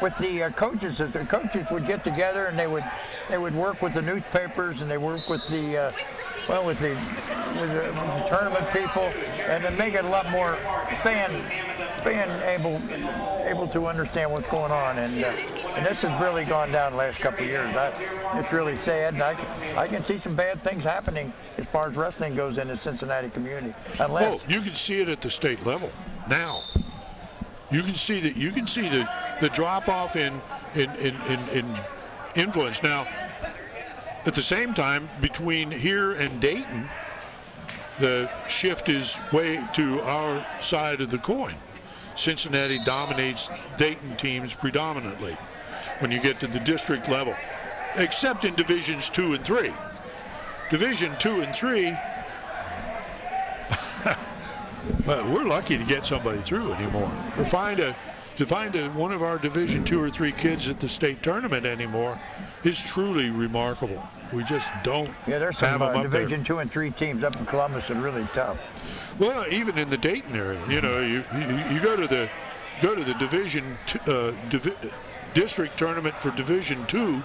with the coaches? Is the coaches would get together and they would work with the newspapers, and they work with the with the tournament people, and then make it a lot more fan able to understand what's going on, and this has really gone down the last couple of years. It's really sad, and I can see some bad things happening as far as wrestling goes in the Cincinnati community. Unless you can see it at the state level now. You can see that. You can see the drop off in influence now. At the same time, between here and Dayton, the shift is way to our side of the coin. Cincinnati dominates Dayton teams predominantly when you get to the district level, except in Divisions 2 and 3. Division 2 and 3, well, we're lucky to get somebody through anymore. To find one of our Division 2 or 3 kids at the state tournament anymore is truly remarkable. We just don't. Yeah, there's some Division 2 and 3 teams up in Columbus that are really tough. Well, even in the Dayton area, you know, you go to the Division district tournament for Division 2,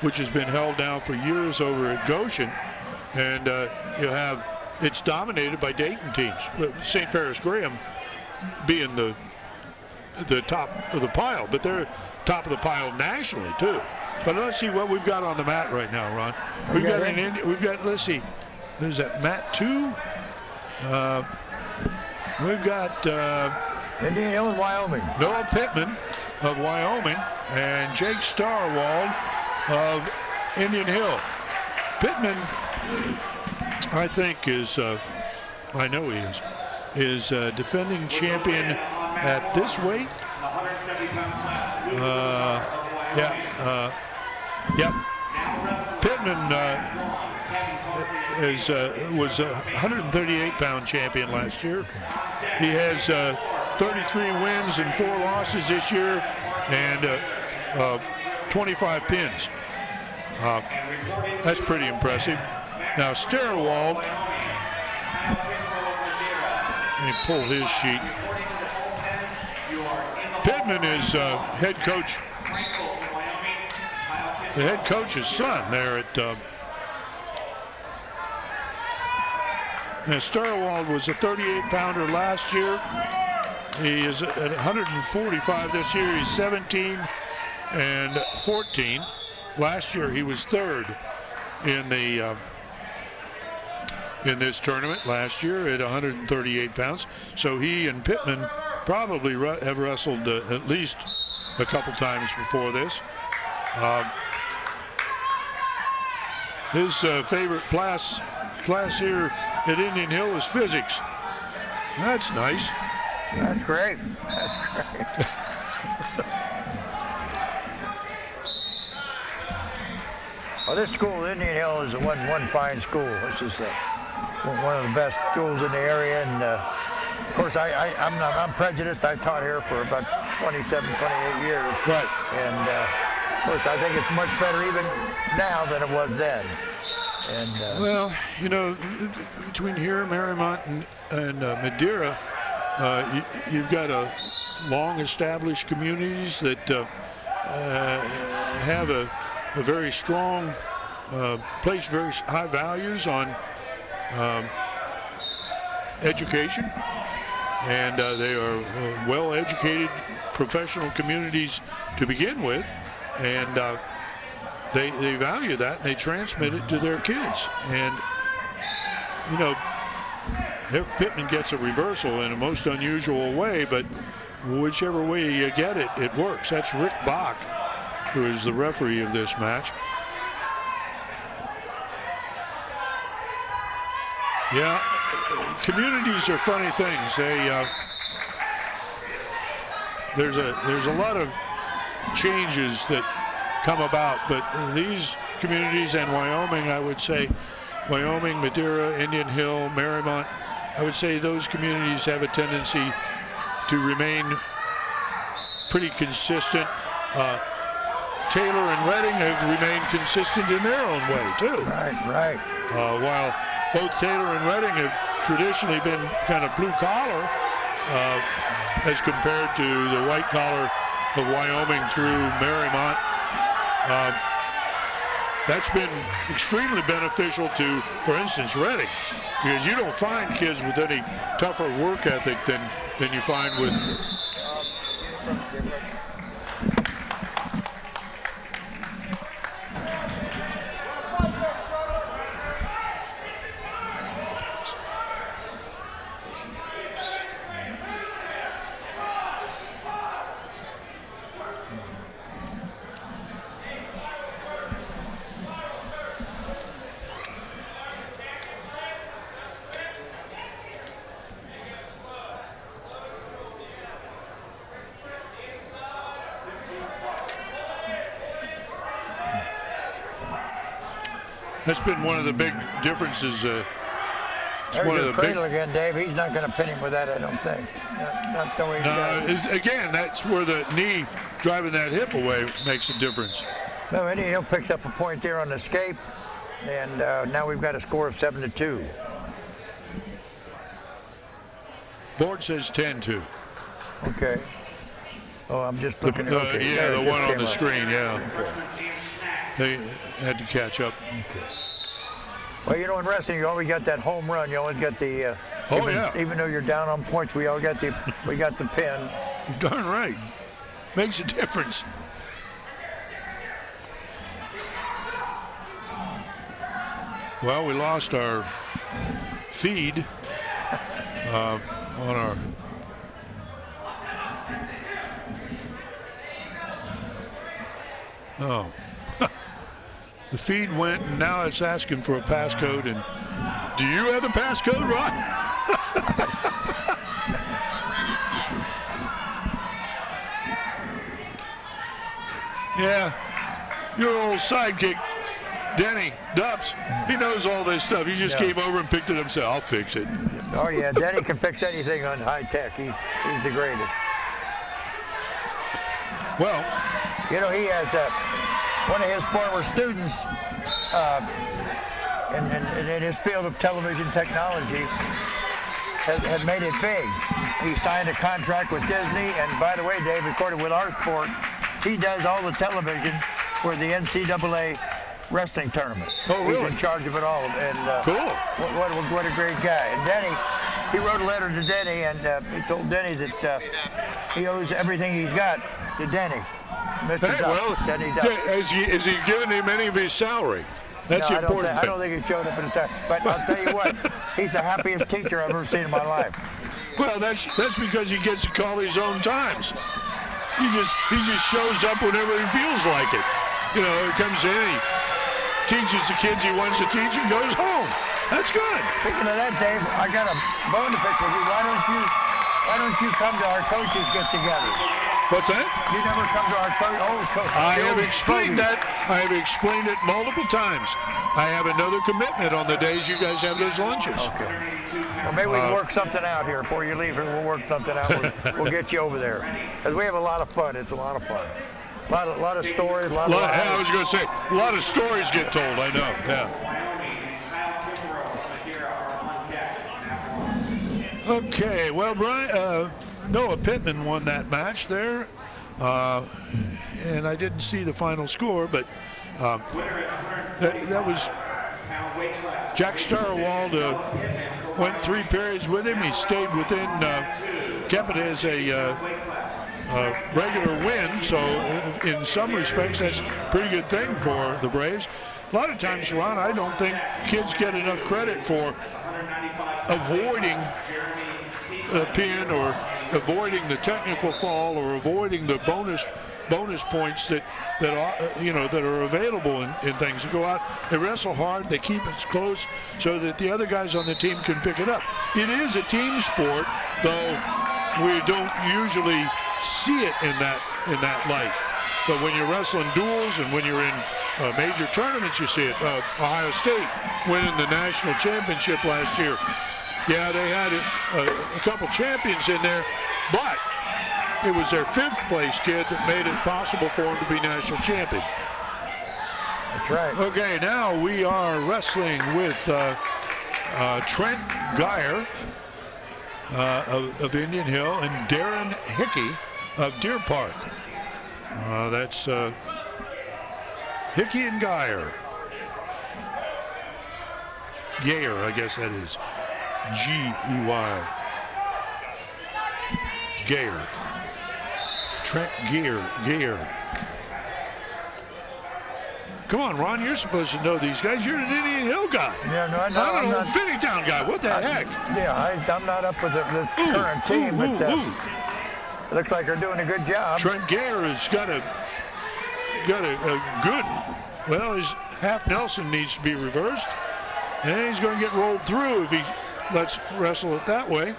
which has been held now for years over at Goshen, and it's dominated by Dayton teams. St. Paris Graham being the top of the pile, but they're top of the pile nationally too. But let's see what we've got on the mat right now, Ron. We've got let's see, there's that mat 2. We've got Indian Hill and Wyoming. Noah Pittman of Wyoming and Jake Starwald of Indian Hill. Pittman, I think, I know he is defending champion at this weight. Yep. Pittman was a 138-pound champion last year. He has 33 wins and 4 losses this year, and 25 pins. That's pretty impressive. Now Starwald, let me pull his sheet. Pittman is head coach. The head coach's son there at Starwald was a 38-pounder last year. He is at 145 this year. He's 17 and 14. Last year he was 3rd in the in this tournament last year at 138 pounds. So he and Pittman probably have wrestled at least a couple times before this. His favorite class here at Indian Hill is physics. That's nice. That's great. That's great. Well, this school, Indian Hill, is one fine school. This is one of the best schools in the area, and of course, I'm prejudiced. I taught here for about 27, 28 years. Right. And of course, I think it's much better even now than it was then. And well, you know, between here, Marymount, and Madeira, you've got long-established communities that have a very strong, place very high values on education, and they are well-educated professional communities to begin with, and they value that, and they transmit it to their kids. And you know, Pittman gets a reversal in a most unusual way, but whichever way you get it, it works. That's Rick Bach, who is the referee of this match. Yeah, communities are funny things. There's a lot of changes that come about. But these communities and Wyoming, I would say, Wyoming, Madeira, Indian Hill, Marymount, I would say those communities have a tendency to remain pretty consistent. Taylor and Reading have remained consistent in their own way, too. Right. While both Taylor and Reading have traditionally been kind of blue collar as compared to the white collar of Wyoming through Marymount. That's been extremely beneficial to, for instance, Reading, because you don't find kids with any tougher work ethic than you find with. That's been one of the big differences. There's the cradle again, Dave. He's not going to pin him with that, I don't think. Not the way again, that's where the knee driving that hip away makes a difference. No, and he picks up a point there on the escape, and now we've got a score of 7-2. Board says 10-2. Okay. Oh, I'm just looking at okay. Yeah, the one on the up. screen, yeah. Okay. They had to catch up. Okay. Well, you know, in wrestling, you always got that home run. You always got the. Even though you're down on points, we got the pin. Darn right. Makes a difference. Well, we lost our feed on our. Oh. The feed went, and now it's asking for a passcode. And do you have the passcode, Ron? Yeah, your old sidekick, Denny Dubs, he knows all this stuff. He just came over and picked it himself. I'll fix it. Oh, yeah, Denny can fix anything on high tech. He's the greatest. Well, you know, he has one of his former students in his field of television technology has made it big. He signed a contract with Disney, and by the way, Dave, according with our sport, he does all the television for the NCAA wrestling tournament. Oh, really? He's in charge of it all. And cool. What a great guy. And Denny, he wrote a letter to Denny, and he told Denny that he owes everything he's got to Denny. Mr. Hey, Duff, well, Denny Duff. is he giving him any of his salary? That's the important thing. I don't think he showed up in his salary. But I'll tell you what, he's the happiest teacher I've ever seen in my life. Well, that's because he gets to call his own times. He just shows up whenever he feels like it. You know, he comes in, he teaches the kids he wants to teach, and goes home. That's good. Speaking of that, Dave, I got a bone to pick with you. Why don't you come to our coaches get together? What's that? You never come to our coach. I have explained that. I have explained it multiple times. I have another commitment on the days you guys have those lunches. Okay. Well, maybe we can work something out here before you leave here. We'll work something out. We'll get you over there. Because we have a lot of fun. It's a lot of fun. A lot of stories. I was going to say, a lot of stories get told. I know. Yeah. Okay. Well, Brian, Noah Pittman won that match there. And I didn't see the final score, but that was Jack Starwald went 3 periods with him. He stayed within, kept it as a regular win, so in some respects that's a pretty good thing for the Braves. A lot of times, Ron, I don't think kids get enough credit for avoiding a pin or avoiding the technical fall or avoiding the bonus points that are available in things. They go out, they wrestle hard, they keep it close so that the other guys on the team can pick it up. It is a team sport, though we don't usually see it in that light. but when you're wrestling duels and when you're in major tournaments, you see it. Ohio State winning the national championship last year. Yeah, they had a couple champions in there, but it was their 5th place kid that made it possible for him to be national champion. That's right. Okay, now we are wrestling with Trent Geyer of Indian Hill and Darren Hickey of Deer Park. That's Hickey and Geyer. Geyer, I guess that is. G-E-Y. Geyer. Trent Geyer. Come on, Ron, you're supposed to know these guys. You're an Indian Hill guy. Yeah, no, I'm an not. old Finneytown guy. What the heck? Yeah, I'm not up with the current team, but it looks like they're doing a good job. Trent Geyer has got a good, well, his half Nelson needs to be reversed, and he's going to get rolled through if he lets wrestle it that way.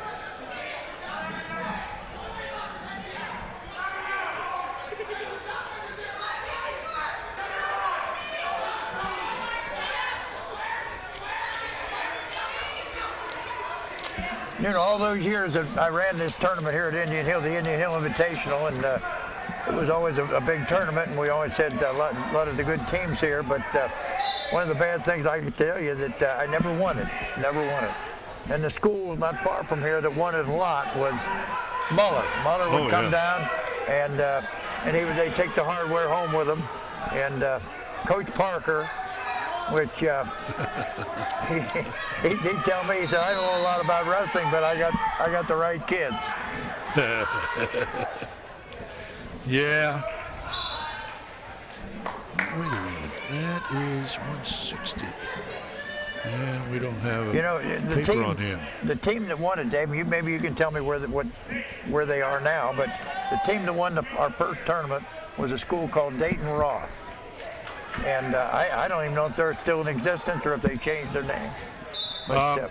You know, all those years that I ran this tournament here at Indian Hill, the Indian Hill Invitational, and it was always a big tournament, and we always had a lot of the good teams here, but one of the bad things I can tell you that I never won it. And the school not far from here that won it a lot was Muller. Muller would come down, and they'd take the hardware home with them, and Coach Parker, which he'd tell me, he said, I don't know a lot about wrestling, but I got the right kids. Yeah. Wait a minute, that is 160. Yeah, we don't have a paper on him. The team that won it, Dave, maybe you can tell me where they are now, but the team that won our first tournament was a school called Dayton Roth. And I don't even know if they're still in existence or if they changed their name. But,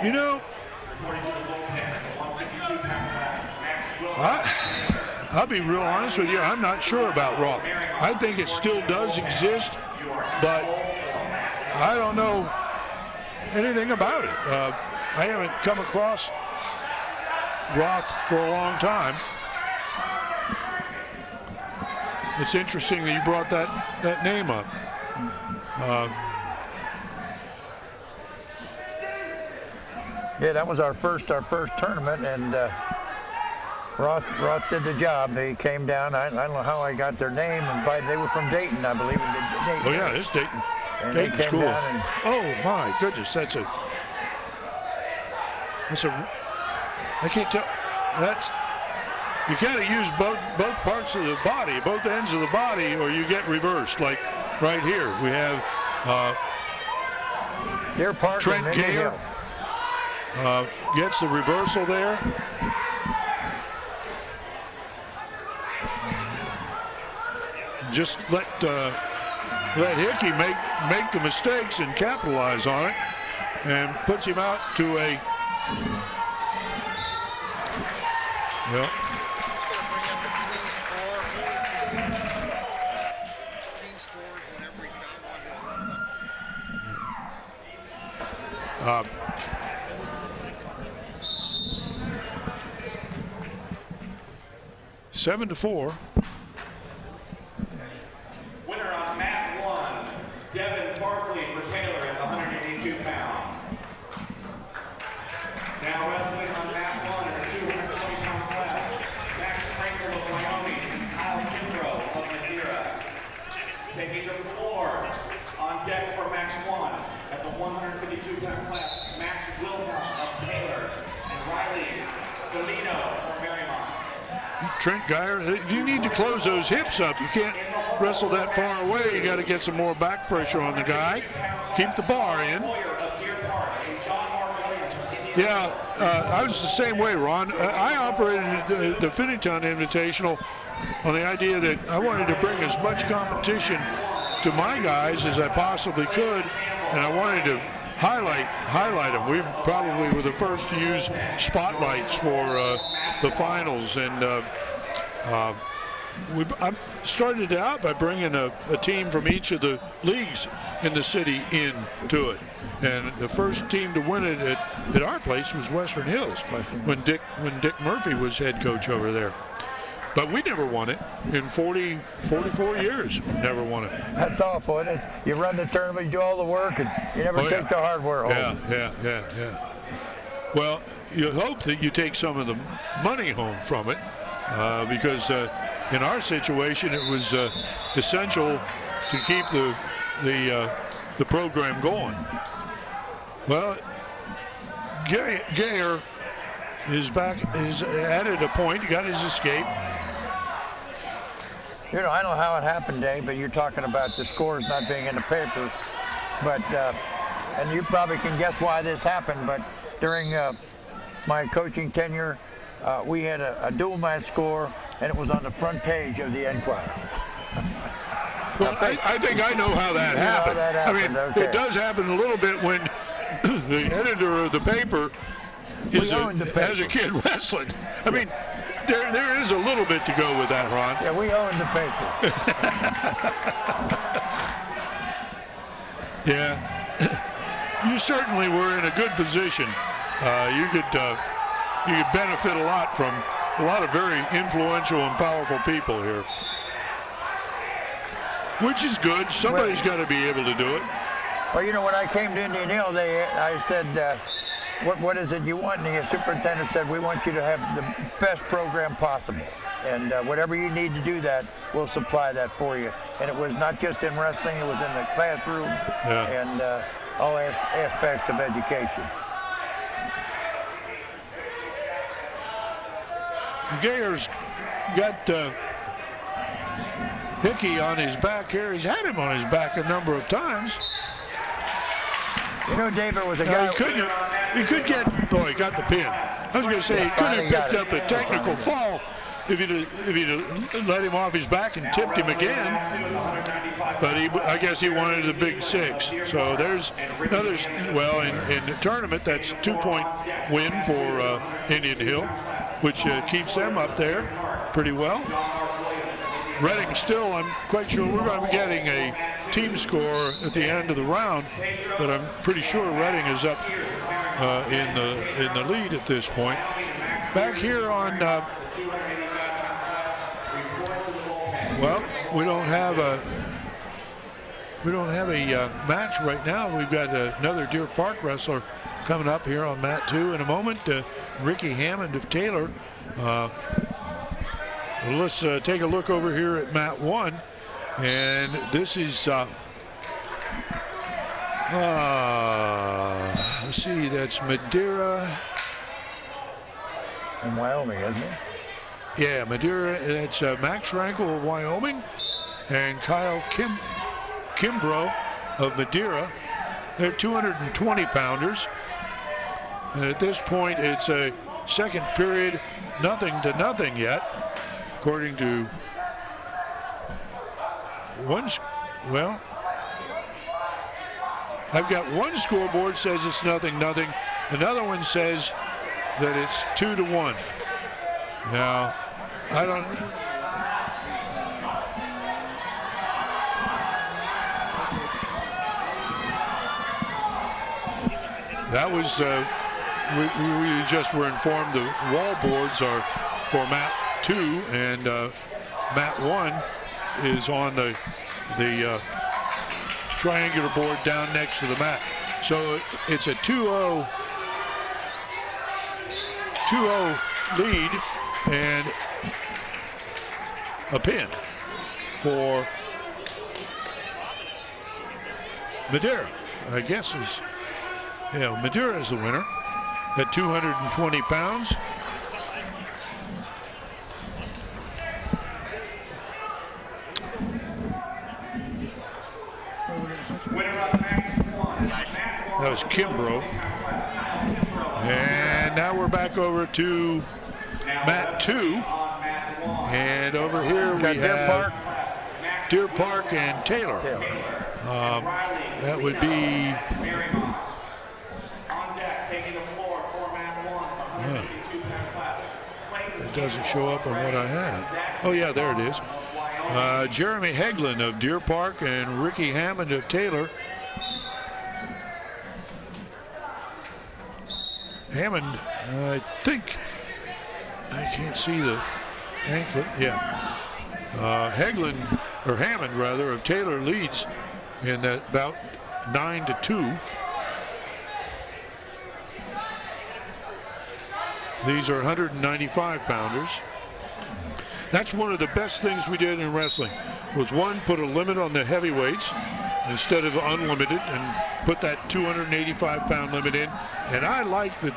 you know, I'll be real honest with you. I'm not sure about Roth. I think it still does exist, but I don't know anything about it. I haven't come across Roth for a long time. It's interesting that you brought that name up. Yeah, that was our first tournament, and Roth did the job. He came down. I don't know how I got their name. And they were from Dayton, I believe. Oh yeah, it's Dayton. And Dayton they came school. down and, oh my goodness, that's a. I can't tell. You got to use both parts of the body, both ends of the body, or you get reversed. Like right here, we have Trent Geyer gets the reversal there. Just let Hickey make the mistakes and capitalize on it, and puts him out to a. Well. Seven to 4. Winner on mat 1, Devin Barkley for Taylor at the 182-pound. Now wrestling on mat 1 in the 220-pound class, Max Frankel of Wyoming and Kyle Kimbrough of Madeira. Taking the floor on deck for match 1 at the 152-pound class, Max Wilhelm of Taylor and Riley Dolino from Marymount. Trent Geyer, you need to close those hips up. You can't wrestle that far away. You got to get some more back pressure on the guy. Keep the bar in. Yeah, I was the same way, Ron. I operated the Finneytown Invitational on the idea that I wanted to bring as much competition to my guys as I possibly could, and I wanted to highlight them. We probably were the first to use spotlights for the finals, and I started out by bringing a team from each of the leagues in the city into it. And the first team to win it at our place was Western Hills when Dick Murphy was head coach over there. But we never won it in 44 years. Never won it. That's awful. You run the tournament, you do all the work, and you never take the hardware home. Yeah. Well, you hope that you take some of the money home from it, because in our situation, it was essential to keep the program going. Well, Gayer is back. Is added a point. He got his escape. You know, I don't know how it happened, Dave, but you're talking about the scores not being in the paper. But and you probably can guess why this happened. But during my coaching tenure, we had a dual match score, and it was on the front page of the Enquirer. Well, I think I know how that happened. I mean, it does happen a little bit when the editor of the paper has a kid wrestling. I mean, there is a little bit to go with that, Ron. Yeah, we own the paper. Yeah, you certainly were in a good position. You could benefit a lot from a lot of very influential and powerful people here, which is good. Somebody's got to be able to do it. Well, you know, when I came to Indian Hill, I said, what is it you want? And the superintendent said, we want you to have the best program possible. And whatever you need to do that, we'll supply that for you. And it was not just in wrestling, it was in the classroom and all aspects of education. Gayer's got Hickey on his back here. He's had him on his back a number of times. You know, David was a guy. He could get. Oh, he got the pin. I was going to say he could have picked up a technical fall if he'd let him off his back and tipped him again. But I guess he wanted the big 6. So there's another. Well, in the tournament, that's a 2-point win for Indian Hill, which keeps them up there pretty well. Reading still, I'm quite sure we're going to be getting a team score at the end of the round, but I'm pretty sure Reading is up in the lead at this point. Back here on, well, we don't have a match right now. We've got another Deer Park wrestler coming up here on mat 2 in a moment. Ricky Hammond of Taylor. Let's take a look over here at mat 1, and this is let's see, that's Madeira in Wyoming, isn't it? Yeah, Madeira. That's Max Rankel of Wyoming and Kyle Kimbrough of Madeira. They're 220 pounders, and at this point it's a second period, 0-0 yet. According to well, I've got one scoreboard says it's 0-0. Another one says that it's 2-1. Now, I don't. That was we just were informed the wall boards are for mat 2, and mat 1 is on the triangular board down next to the mat. So it's a 2-0 lead and a pin for Madeira. I guess Madeira is the winner at 220 pounds. That was Kimbrough. And now we're back over to mat 2. And over here we have Deer Park and Taylor. That would be doesn't show up on what I have. Oh, yeah, there it is. Jeremy Heglin of Deer Park and Ricky Hammond of Taylor. Hammond, I think, I can't see the anklet. Yeah. Heglin, or Hammond rather, of Taylor leads in that bout 9-2. These are 195 pounders. That's one of the best things we did in wrestling, was one, put a limit on the heavyweights instead of unlimited, and put that 285 pound limit in. And I like the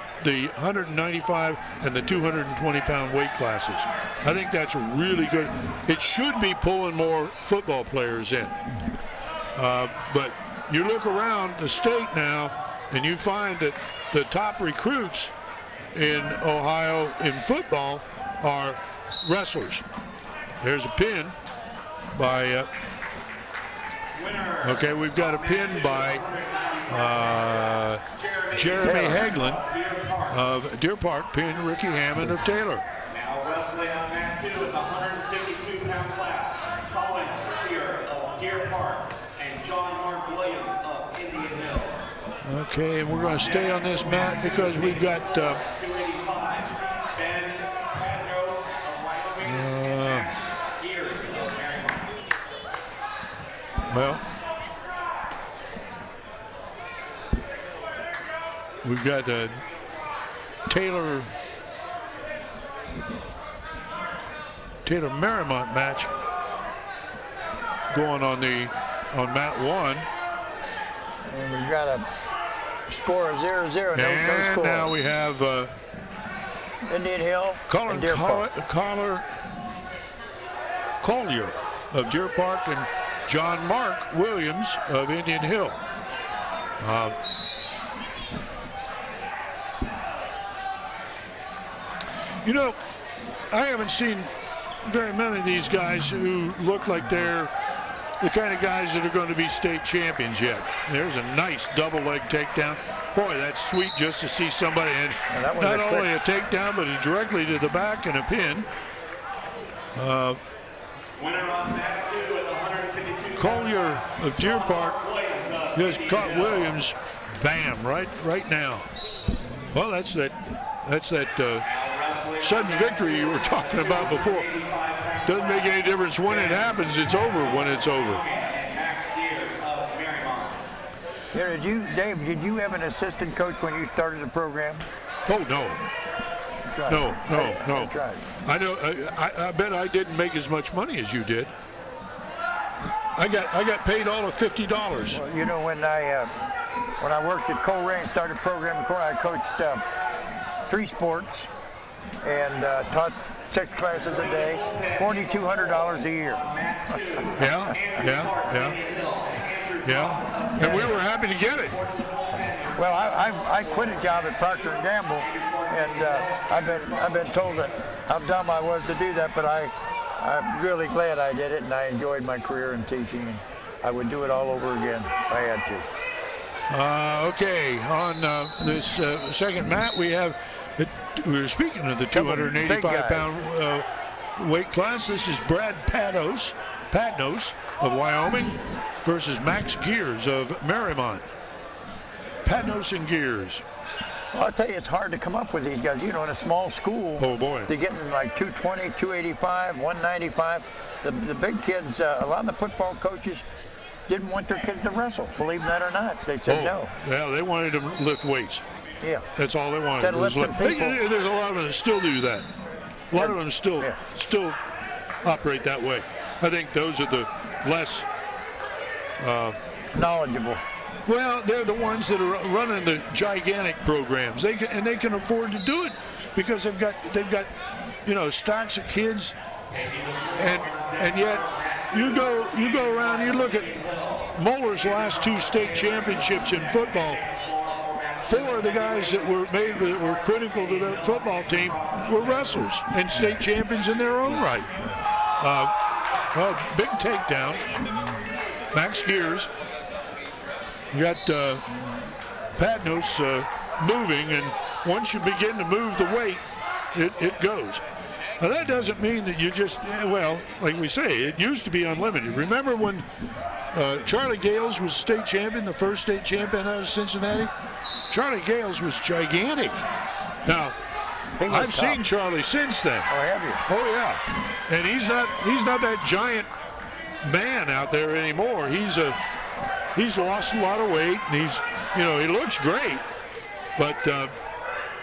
195 and the 220 pound weight classes. I think that's really good. It should be pulling more football players in. But you look around the state now and you find that the top recruits in Ohio in football are wrestlers. There's a pin by, okay, we've got a pin by Jeremy Heglin of Deer Park, pin Ricky Hammond of Taylor. Now wrestling on mat 2 with the 152 pound class, Colin Hillier of Deer Park and John Mark Williams of Indian Hill. Okay, and we're going to stay on this mat because we've got 285, Ben Padros of Wyoming and Max Gears of Marymount. well, we've got Taylor Marymount match going on mat 1. And we've got a score of 0-0. No And score. now we have Indian Hill and Deer Park. Collier of Deer Park and John Mark Williams of Indian Hill. You know, I haven't seen very many of these guys who look like they're the kind of guys that are going to be state champions yet. There's a nice double leg takedown. Boy, that's sweet just to see somebody, and not only a takedown, but directly to the back and a pin. Winner on mat 2 with 152 Collier of Deer Park just caught Williams, bam, right now. Well, that's that sudden victory you were talking about before. Doesn't make any difference when it happens. It's over when it's over. Yeah, Dave, did you have an assistant coach when you started the program? Oh, no. No. That's right. I know. I bet I didn't make as much money as you did. I got paid all of $50. Well, you know, when I worked at Coleraine, started program, I coached 3 sports and taught 6 classes a day, $4,200 a year. Yeah. And we were happy to get it. Well, I quit a job at Procter & Gamble, and I've been told that how dumb I was to do that, but I'm really glad I did it, and I enjoyed my career in teaching. And I would do it all over again if I had to. Okay, on this second mat, we were speaking of the 285-pound weight class. This is Brad Padnos of Wyoming versus Max Gears of Marymount. Padnos and Gears. Well, I'll tell you, it's hard to come up with these guys. You know, in a small school, oh boy, they're getting like 220, 285, 195. The big kids, a lot of the football coaches didn't want their kids to wrestle, believe that or not. They said no. Yeah, they wanted to lift weights. Yeah. That's all they wanted. Instead of lifting people. There's a lot of them that still do that. A lot of them still operate that way. I think those are the less knowledgeable. Well, they're the ones that are running the gigantic programs. They can afford to do it because they've got stacks of kids, and yet you go around, you look at Moeller's last 2 state championships in football. 4 of the guys that were critical to the football team were wrestlers and state champions in their own right. Well, big takedown. Max Gears. You got Padnos moving, and once you begin to move the weight, it goes. Now, that doesn't mean that you just, well, like we say, it used to be unlimited. Remember when Charlie Gales was state champion, the first state champion out of Cincinnati? Charlie Gales was gigantic. Now, I've seen Charlie since then. Oh, have you? Oh, yeah. And he's not that giant man out there anymore. He's lost a lot of weight, and he looks great. But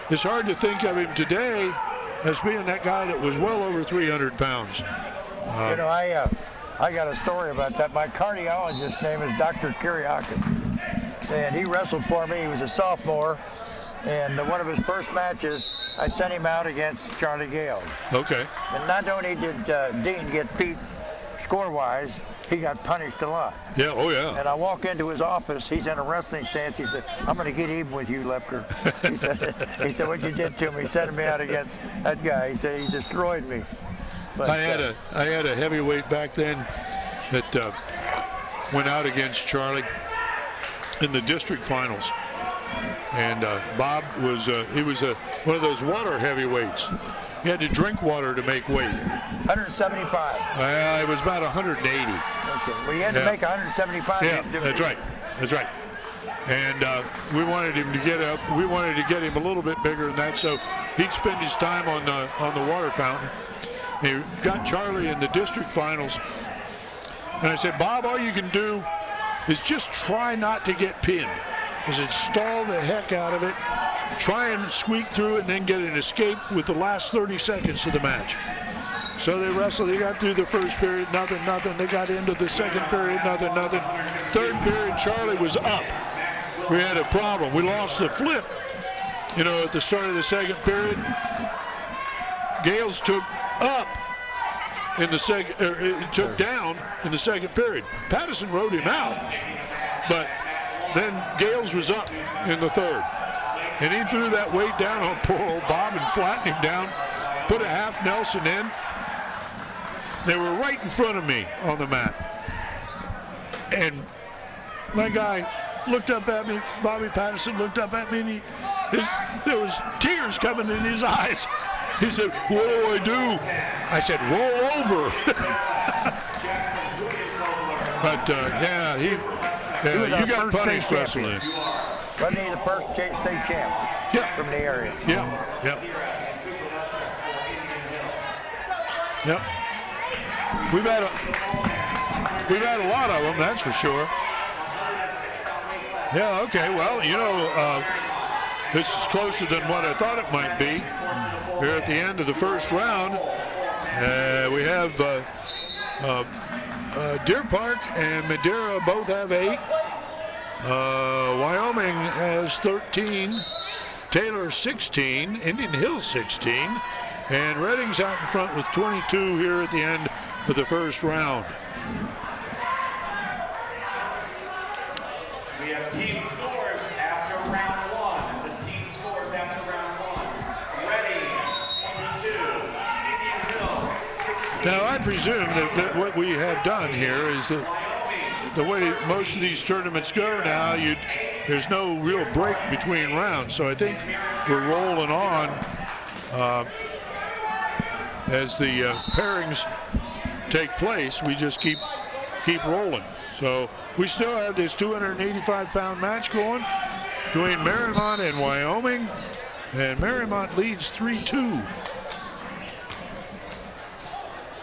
it's hard to think of him today as being that guy that was well over 300 pounds. I got a story about that. My cardiologist's name is Dr. Kiriakis, and he wrestled for me. He was a sophomore, and one of his first matches, I sent him out against Charlie Gales. Okay. And not only did Dean get beat score-wise, he got punished a lot. Yeah, oh yeah. And I walk into his office, he's in a wrestling stance, he said, "I'm gonna get even with you, Lepker." he said, "What you did to me," he sent me out against that guy. He said, "He destroyed me." But, I had a heavyweight back then that went out against Charlie in the district finals. And Bob was, he was one of those water heavyweights. He had to drink water to make weight. 175. It was about 180. Okay. Well, you had to make 175. Yeah, that's right. That's right. And we wanted him to get up. We wanted to get him a little bit bigger than that, so he'd spend his time on the water fountain. He got Charlie in the district finals, and I said, "Bob, all you can do is just try not to get pinned. I said, stall the heck out of it. Try and squeak through it and then get an escape with the last 30 seconds of the match." So they wrestled. They got through the first period, nothing. They got into the second period, nothing. Third period, Charlie was up. We had a problem. We lost the flip, at the start of the second period. Gales took up in the second, took down in the second period. Patterson rode him out, but then Gales was up in the third. And he threw that weight down on poor old Bob and flattened him down, put a half Nelson in. They were right in front of me on the mat. And my guy looked up at me, Bobby Patterson looked up at me, and there was tears coming in his eyes. He said, "What do I do?" I said, "Roll over." But you got punished wrestling. Wasn't he the first state champ from the area? Yeah. We've had a lot of them, that's for sure. Yeah, okay, well, this is closer than what I thought it might be. Here at the end of the first round, we have Deer Park and Madeira both have 8. Wyoming has 13, Taylor 16, Indian Hill 16, and Redding's out in front with 22 here at the end of the first round. We have team scores after round 1. The team scores after round 1. Reading, 22. Indian Hill, 16. Now, I presume that what we have done here is that the way most of these tournaments go now, there's no real break between rounds. So I think we're rolling on as the pairings take place. We just keep rolling. So we still have this 285-pound match going between Marymount and Wyoming, and Marymount leads 3-2.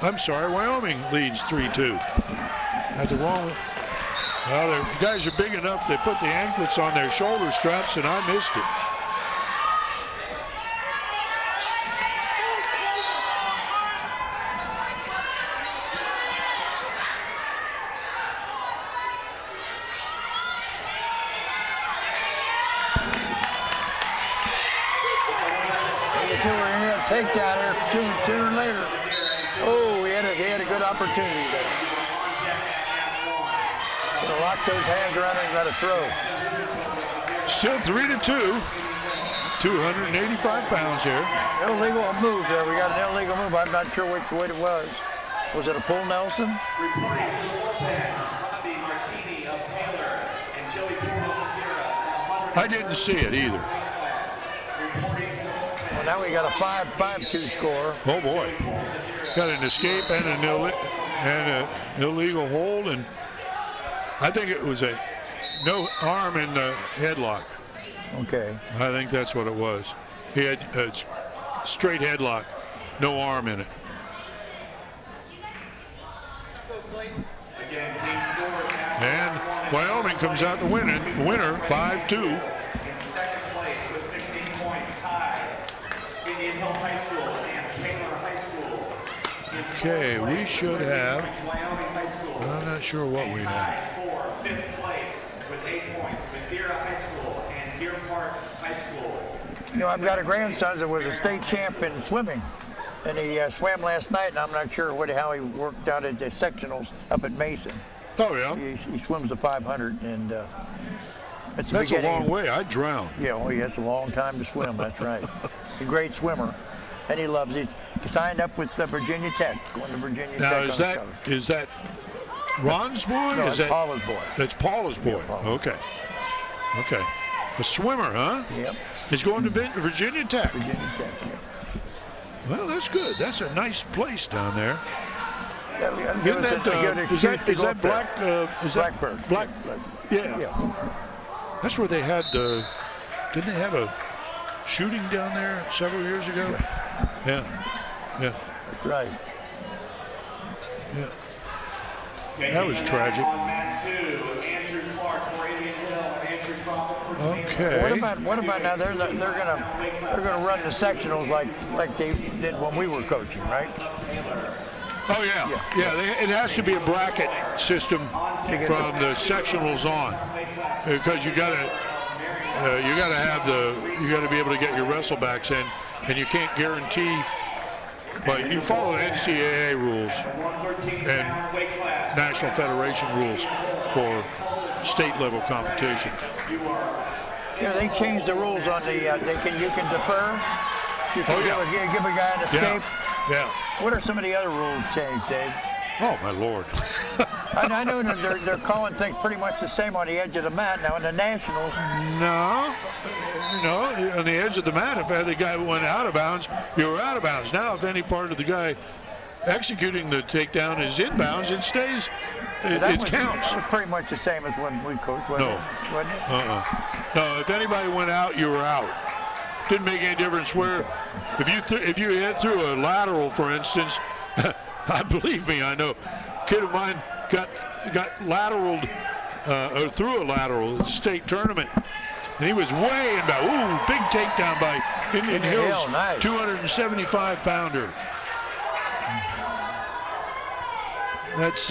I'm sorry, Wyoming leads 3-2. Had the wrong. Well, the guys are big enough. They put the anklets on their shoulder straps, and I missed it. Takedown there sooner or later. Oh, he had a good opportunity there. Gonna lock those hands around him and let it throw. Still 3-2. 285 pounds here. Illegal move there. We got an illegal move. I'm not sure which way it was. Was it a pull Nelson? Reporting to the bullpen, Bobby Martini of Taylor and Joey Puro of Madeira. I didn't see it either. Well, now we got a 5-2 score. Oh boy, got an escape and an illegal hold, and I think it was a no arm in the headlock. Okay. I think that's what it was. He had a straight headlock, no arm in it. And Wyoming comes out the winner 5-2. In second place with 16 points, tied Indian Hill High School and Taylor High School. Okay, we should have. Wyoming High School. I'm not sure what we have. Tied for fifth place with 8 points, Madeira High School and Deer Park High School. You know, I've got a grandson that was a state champ in swimming, and he swam last night, and I'm not sure how he worked out at the sectionals up at Mason. Oh yeah. He swims the 500, and That's a long way. I'd drown. Yeah, well, that's a long time to swim. That's right. A great swimmer, and he loves it. He signed up with Virginia Tech, going to Virginia Now Tech. is that Ron's boy? No, is that's that Paula's boy. That's Paula's boy. Yeah, Paula. Okay. A swimmer, huh? Yep. He's going to Virginia Tech. Virginia Tech. Yeah. Well, that's good. That's a nice place down there. Isn't Is that Black? Is Blackbird? That Black? Yeah. Yeah. That's where they had. Didn't they have a shooting down there several years ago? Yeah. That's right. Yeah. That was tragic. On mat 2, Andrew Clark for Indian Hill and Andrew Crawford for Taylor. Okay. What about now? They're gonna run the sectionals like they did when we were coaching, right? Oh yeah. It has to be a bracket system from the sectionals on, because you gotta be able to get your wrestlebacks in, and you can't guarantee. But you follow the NCAA rules and National Federation rules for state level competition. Yeah, they changed the rules on the. You can defer. You can give a guy an escape. Yeah. What are some of the other rules changed, Dave? Oh my Lord. I know they're calling things pretty much the same on the edge of the mat now in the Nationals. No, on the edge of the mat, if the guy went out of bounds, you were out of bounds. Now, if any part of the guy executing the takedown is inbounds, it stays, it counts. Pretty much the same as when we coached, wasn't it? No, if anybody went out, you were out. Didn't make any difference where, if you hit through a lateral, for instance, believe me, I know, a kid of mine got lateraled, or through a lateral state tournament, and he was way in back. Ooh, big takedown by Indian Hills, nice. 275-pounder. That's,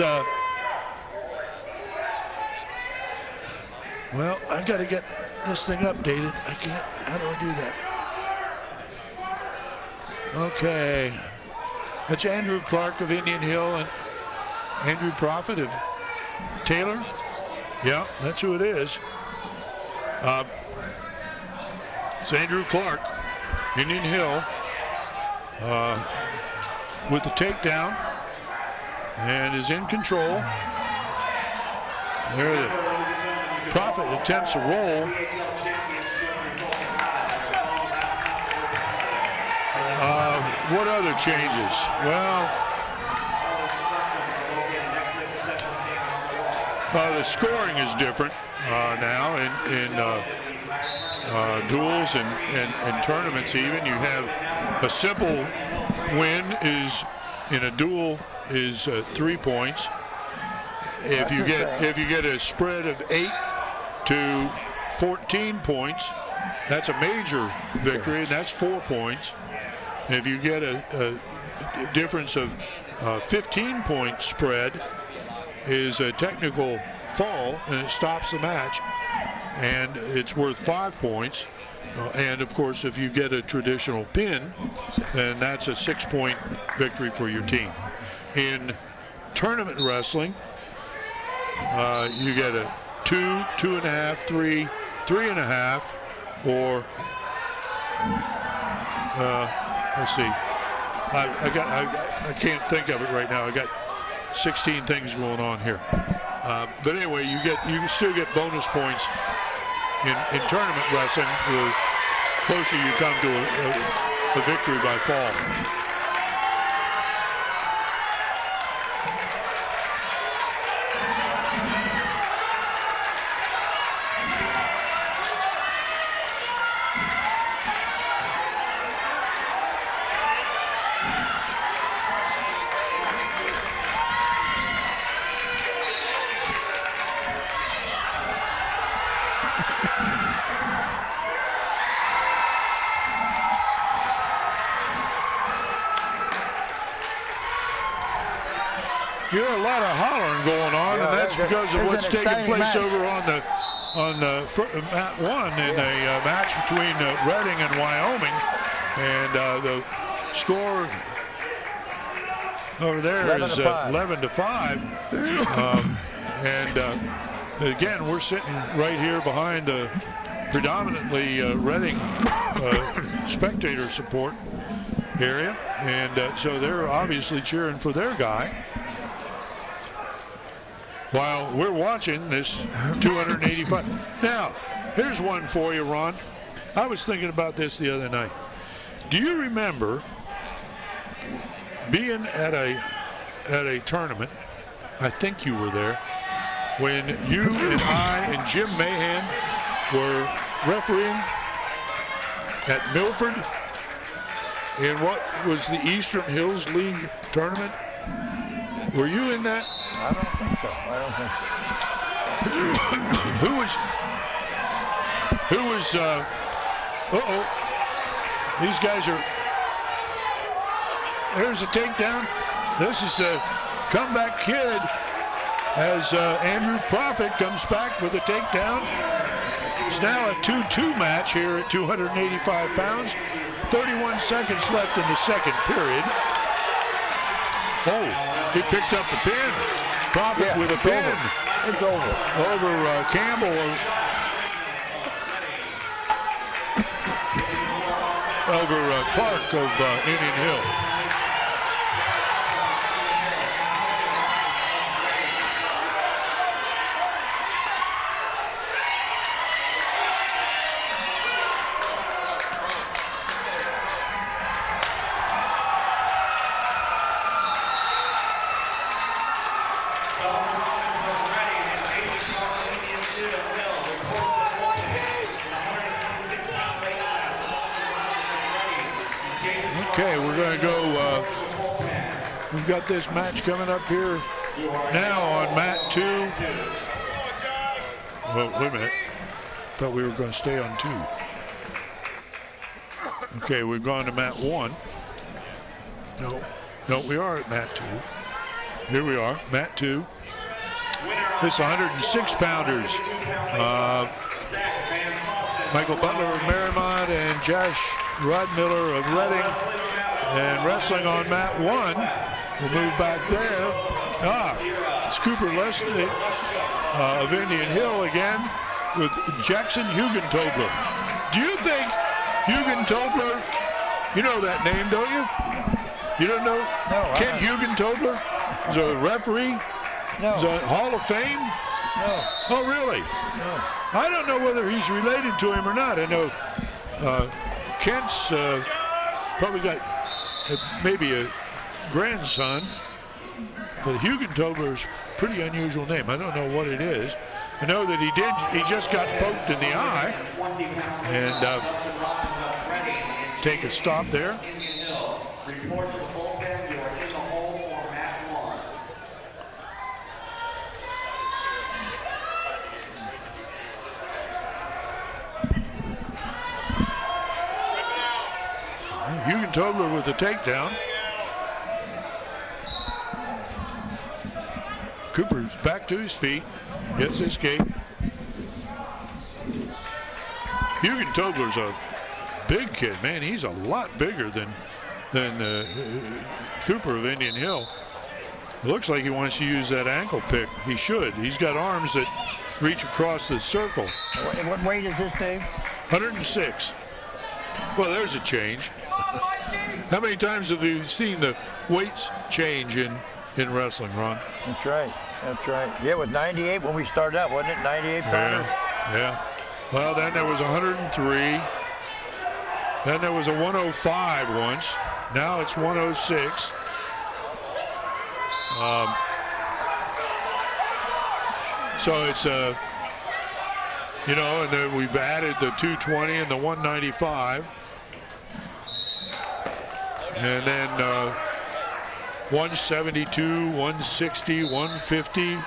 well, I got to get this thing updated. I can't, how do I do that? Okay. That's Andrew Clark of Indian Hill and Andrew Prophet of Taylor. Yeah, that's who it is. It's Andrew Clark, Indian Hill, with the takedown, and is in control. There the Prophet attempts a roll. What other changes? Well, the scoring is different now in duels and tournaments. Even you have a simple win is in a duel is 3 points. If you get a spread of 8 to 14 points, that's a major victory, and that's 4 points. If you get a difference of 15-point spread, is a technical fall, and it stops the match, and it's worth 5 points. And of course, if you get a traditional pin, then that's a 6-point victory for your team. In tournament wrestling, you get a 2, 2.5, 3, 3.5, or let's see. I can't think of it right now. I got 16 things going on here. But anyway, you still get bonus points in tournament wrestling the closer you come to the victory by fall. You hear a lot of hollering going on, Yeah, and that's because of what's taking place match. over on mat 1 in a match between Reading and Wyoming, and the score over there 11 is to 5. 11 to 5. Again, we're sitting right here behind the predominantly Reading spectator support area, and so they're obviously cheering for their guy. While we're watching this 285. Now, here's one for you, Ron. I was thinking about this the other night. Do you remember being at a tournament? I think you were there when you and I and Jim Mahan were refereeing at Milford in what was the Eastern Hills League tournament. Were you in that? I don't think so. I don't think so. Who was, these guys are, there's a takedown. This is a comeback kid as Andrew Profit comes back with a takedown. It's now a 2-2 match here at 285 pounds. 31 seconds left in the second period. Oh, he picked up the pin. Profit with a pin. It's over. Over Campbell. Over Clark of Indian Hill. Okay, we're going to go, we've got this match coming up here now on mat 2. Well, wait a minute. Thought we were going to stay on 2. Okay, we've gone to mat 1. No, we are at mat 2. Here we are, mat 2. This 106-pounders. Michael Butler of Marymount and Josh Rodmiller of Reading, and wrestling on mat 1. We'll move back there. It's Cooper Leslie of Indian Hill again with Jackson Hugentobler. Do you think Hugentobler, you know that name, don't you? You don't know? No. Ken Hugentobler is a referee? No. Is a Hall of Fame? No. Oh, really? No. I don't know whether he's related to him or not. I know Kent's probably got maybe a grandson, but Hugentobler's a pretty unusual name. I don't know what it is. I know that he just got poked in the eye, and take a stop there. Report to the bullpen. You are in the hole for mat 1. Hugentobler with the takedown. Cooper's back to his feet, gets his escape. Hugentobler's a big kid, man. He's a lot bigger than Cooper of Indian Hill. It looks like he wants to use that ankle pick. He should. He's got arms that reach across the circle. And what weight is this, Dave? 106. Well, there's a change. How many times have you seen the weights change in wrestling, Ron? That's right. That's right. Yeah, it was 98 when we started out, wasn't it? 98 pounders. Yeah. Well, then there was 103. Then there was a 105 once. Now it's 106. So it's you know, and then we've added the 220 and the 195. And then 172, 160, 150.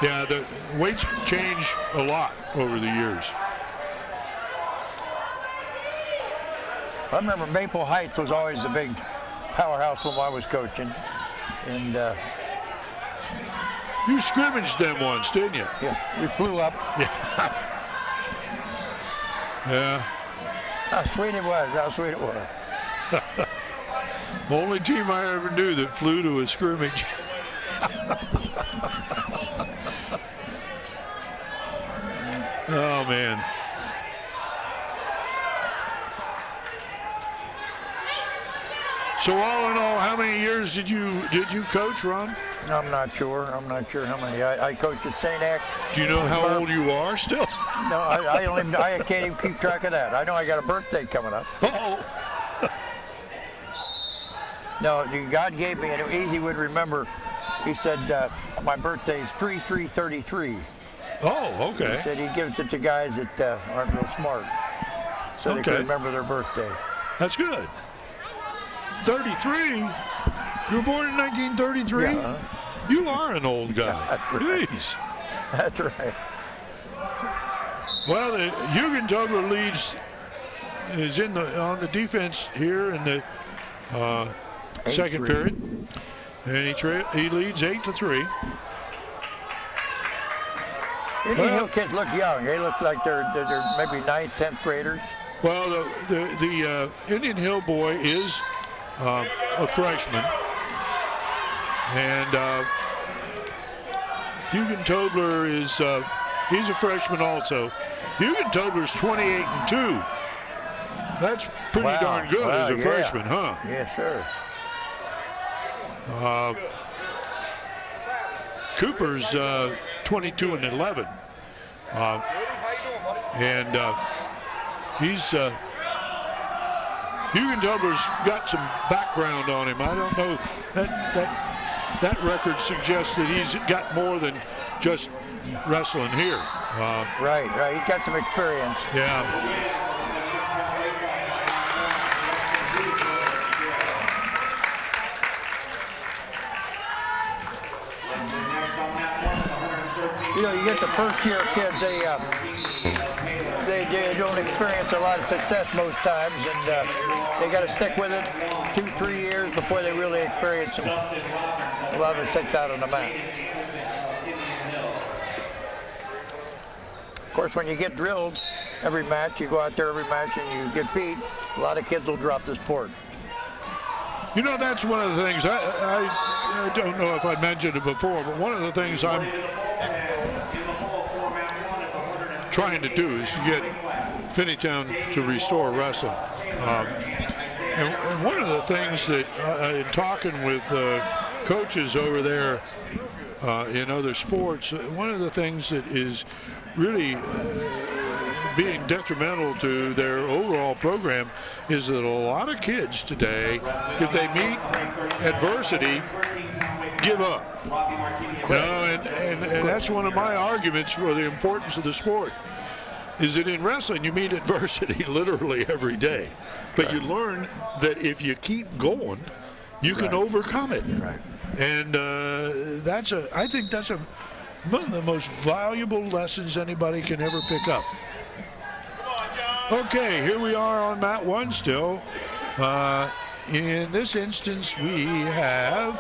Yeah, the weights change a lot over the years. I remember Maple Heights was always the big powerhouse when I was coaching. And you scrimmaged them once, didn't you? yeah, we flew up. Yeah. Yeah. How sweet it was, how sweet it was. Only team I ever knew that flew to a scrimmage. Oh, man. So all in all, how many years did you coach, Ron? I'm not sure. I'm not sure how many. I coached at St. X. Do you know how old you are still? No, I can't even keep track of that. I know I got a birthday coming up. Uh-oh. No, God gave me, and Easy would remember, he said, my birthday is 3/3/33. Oh, okay. He said he gives it to guys that aren't real smart, so they Okay. can remember their birthday. That's good. 33? You were born in 1933? Yeah. You are an old guy. That's right. Jeez. That's right. Well, the Jugendtobler leads is on the defense here in the second 8-3. period, and he leads 8-3. Indian Hill kids look young. They look like they're maybe 9th, 10th graders. Well, the Indian Hill boy is a freshman, and Jugendtobler is he's a freshman also. Jugendtobler's 28-2. That's pretty Wow. darn good Wow, as a yeah. freshman, huh? Yes, sir. Cooper's 22-11, and he's Jugendtobler's got some background on him. I don't know that record suggests that he's got more than just wrestling here. Right. He's got some experience. Yeah. You know, you get the first-year kids, they don't experience a lot of success most times, and they got to stick with it 2-3 years before they really experience a lot of success out on the mat. Of course, when you get drilled every match, you go out there every match and you get beat, a lot of kids will drop the sport. You know, that's one of the things, I don't know if I mentioned it before, but one of the things I'm trying to do is to get Finneytown to restore wrestling. And one of the things that in talking with coaches over there in other sports, one of the things that is really being detrimental to their overall program is that a lot of kids today, if they meet adversity, give up. You know, and that's one of my arguments for the importance of the sport, is that in wrestling you meet adversity literally every day, but you learn that if you keep going, you can overcome it. Right. And I think that's one of the most valuable lessons anybody can ever pick up. Okay, here we are on mat 1 still. In this instance, we have,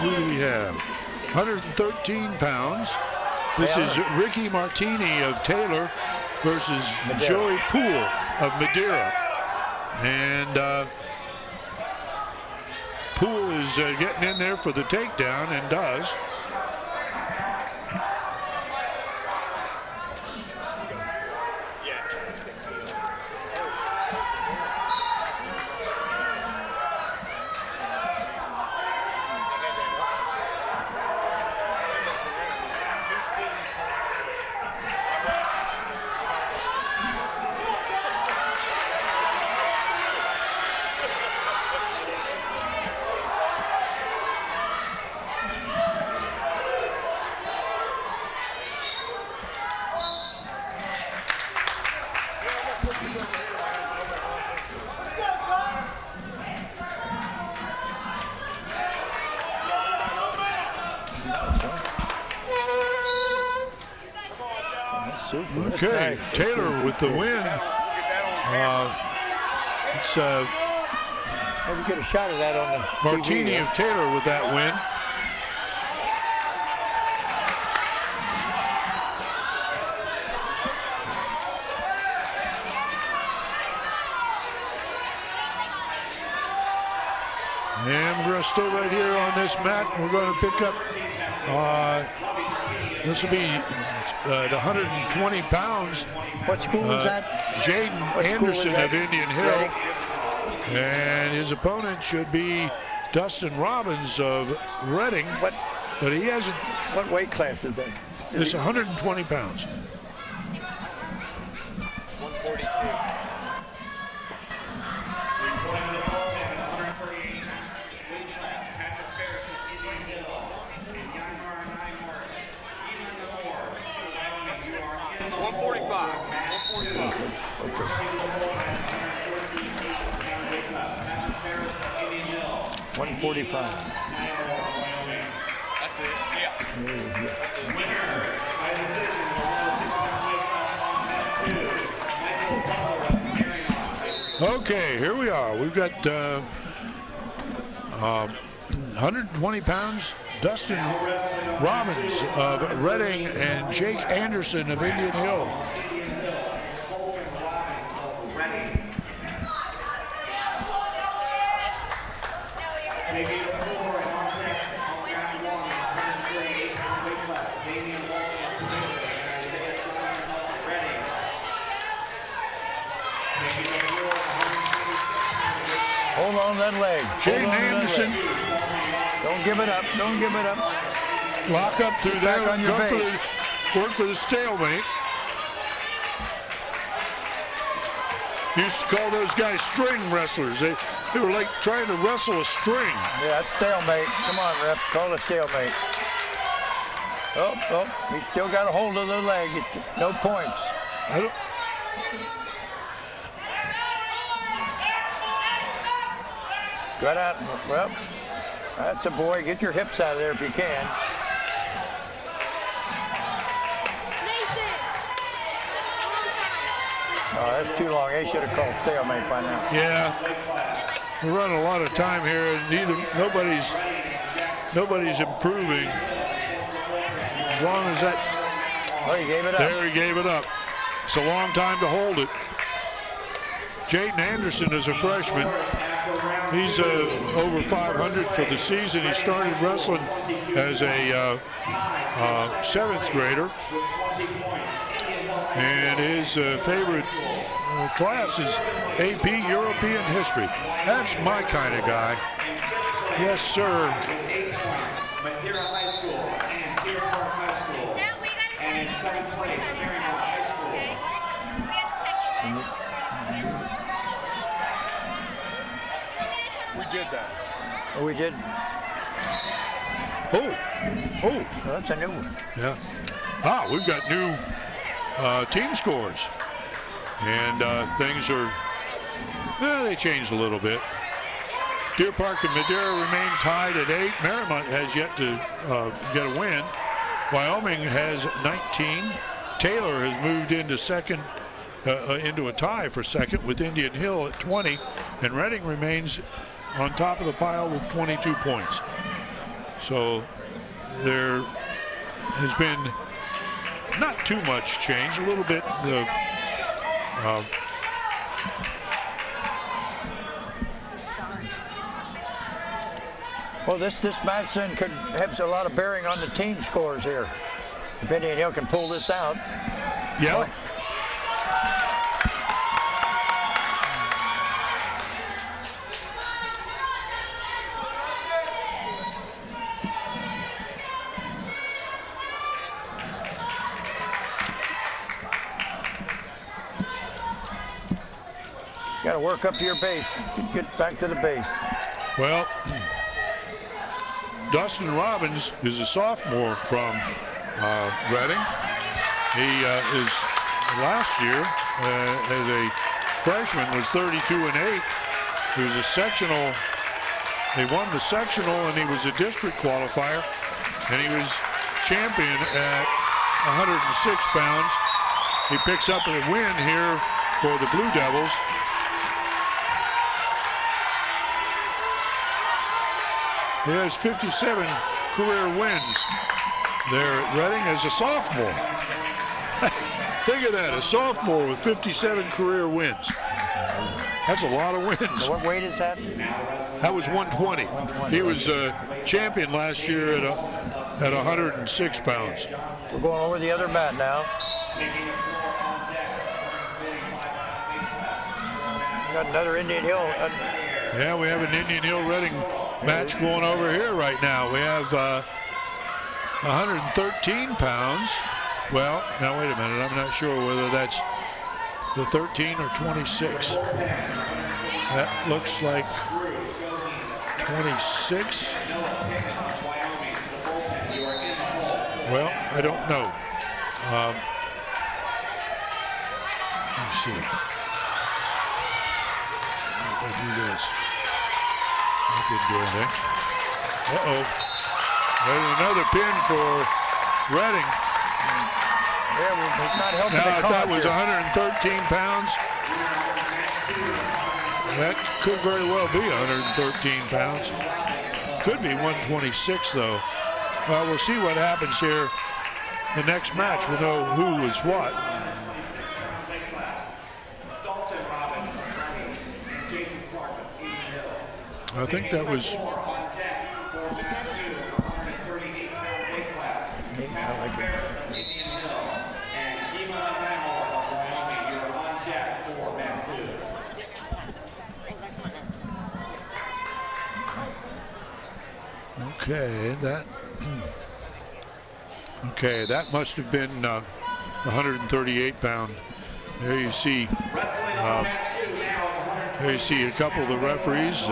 who do we have? 113 pounds. This is Ricky Martini of Taylor versus Madeira. Joey Poole of Madeira. And Poole is getting in there for the takedown and does. That's Okay, nice. Taylor That's with the good. win. It's Maybe get a shot of that on the Martini TV. of Taylor with that win. And we're going to stay right here on this mat. We're going to pick up, this will be at 120 pounds. What school is that? Jaden What school is Anderson that? of Indian Hill. Reading? And his opponent should be Dustin Robbins of Reading. What? But he hasn't. What weight class is that? It's 120 pounds. 142. Reporting to the pulpit in the 138 weight class, Patrick Ferris of Indian Hill, and Yanmar Naimor, Keelan Namor, you are in the 145. 145. Reporting to the pulpit in the 114 weight class, Patrick Ferris of Indian Hill, 145. Naimor, Wyoming. That's it. Yeah. Winner by decision in the 106-pound weight class on mat 2, Michael Butler of Marion. Okay, here we are. We've got 120 pounds. Dustin Robbins of Reading and Jake Anderson of Indian Hill. Taking the floor and on deck on round 1, 138-pound weight class, Damian Walton of Cleveland and Isaiah Johnson of Reading. Taking the floor, 126-pound weight class. Hold on to that leg. Jake Hold on to that Anderson, leg. Don't give it up. Don't give it up. lock up through Back there. on your Go for base. work for the stalemate. Used to call those guys string wrestlers. They were like trying to wrestle a string. Yeah, that's stalemate. Come on, ref. Call it stalemate. Oh, he still got a hold of the leg. No points. I don't, Got out. Well, that's a boy. Get your hips out of there if you can. Oh, that's too long. They should have called stalemate by now. yeah, we're running a lot of time here, and nobody's improving. As long as that, Oh, he gave it up. there he gave it up. It's a long time to hold it. Jaden Anderson is a freshman. He's over 500 for the season. He started wrestling as a 7th grader. And his favorite class is AP European History. That's my kind of guy. Yes, sir. Madeira High School and Deer Park High School. And in 7th place, Marymount High School. We did that. Oh, we did. Oh, Oh, that's a new one. yeah. We've got new team scores. And things are, they changed a little bit. Deer Park and Madeira remain tied at 8. Marymount has yet to get a win. Wyoming has 19. Taylor has moved into second, into a tie for second with Indian Hill at 20. And Reading remains on top of the pile with 22 points. So there has been not too much change, a little bit. Well, this match then could have a lot of bearing on the team scores here. If Indian Hill can pull this out. Yeah. Got to work up to your base. Get back to the base. Well, Dustin Robbins is a sophomore from Reading. He is last year as a freshman was 32-8. He was a sectional. He won the sectional and he was a district qualifier, and he was champion at 106 pounds. he picks up a win here for the Blue Devils. He has 57 career wins there at Reading as a sophomore. Think of that, a sophomore with 57 career wins. That's a lot of wins. What weight is that? That was 120. He was champion last year at 106 pounds. We're going over the other mat now. Got another Indian Hill. Yeah, we have an Indian Hill Reading match going over here right now. We have 113 pounds. Well, now wait a minute. I'm not sure whether that's the 13 or 26. That looks like 26. Well, I don't know. Let me see. If I do this, I could do anything. Uh-oh. There's another pin for Reading. Yeah, we're not helping Now, the cause that was here. 113 pounds. That could very well be 113 pounds. Could be 126, though. Well, we'll see what happens here. The next match, we'll know who was what. I think that was... Okay, that must have been 138 pound. There you see a couple of the referees.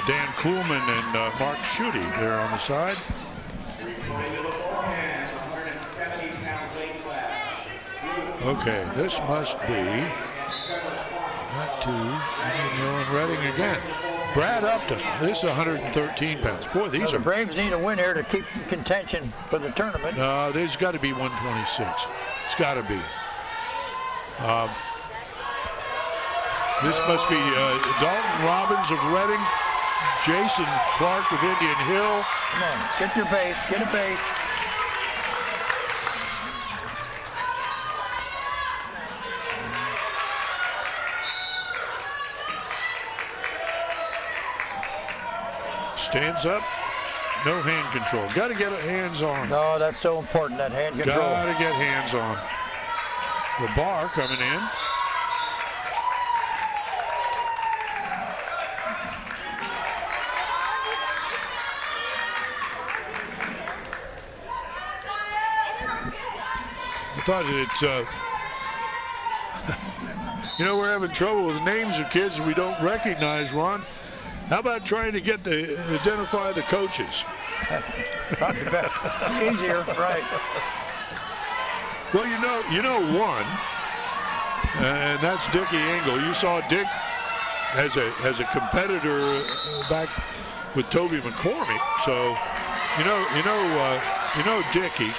Dan Kuhlman and Mark Schutte there on the side. Okay, this must be that two, and Reading again. Brad Upton, this is 113 pounds. Boy, these The are... Braves need a win here to keep contention for the tournament. There's got to be 126. It's got to be. This must be Dalton Robbins of Reading, Jason Clark of Indian Hill. Come on, get your base, get a base. Stands up, no hand control. Got to get hands on. No, that's so important, that hand control. Got to get hands on. The bar coming in. I thought it's, you know, we're having trouble with names of kids we don't recognize, Ron. How about trying to identify the coaches? Easier, right. Well, you know one, and that's Dickie Engel. You saw Dick as a competitor back with Toby McCormick. So, you know Dickie.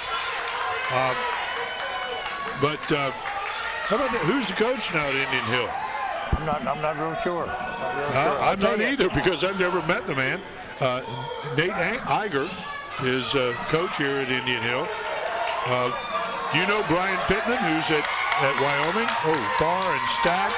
But how about that? Who's the coach now at Indian Hill? I'm not real sure. I'm not either, because I've never met the man. Nate Iger is coach here at Indian Hill. Do you know Brian Pittman, who's at Wyoming? Oh, bar and stack.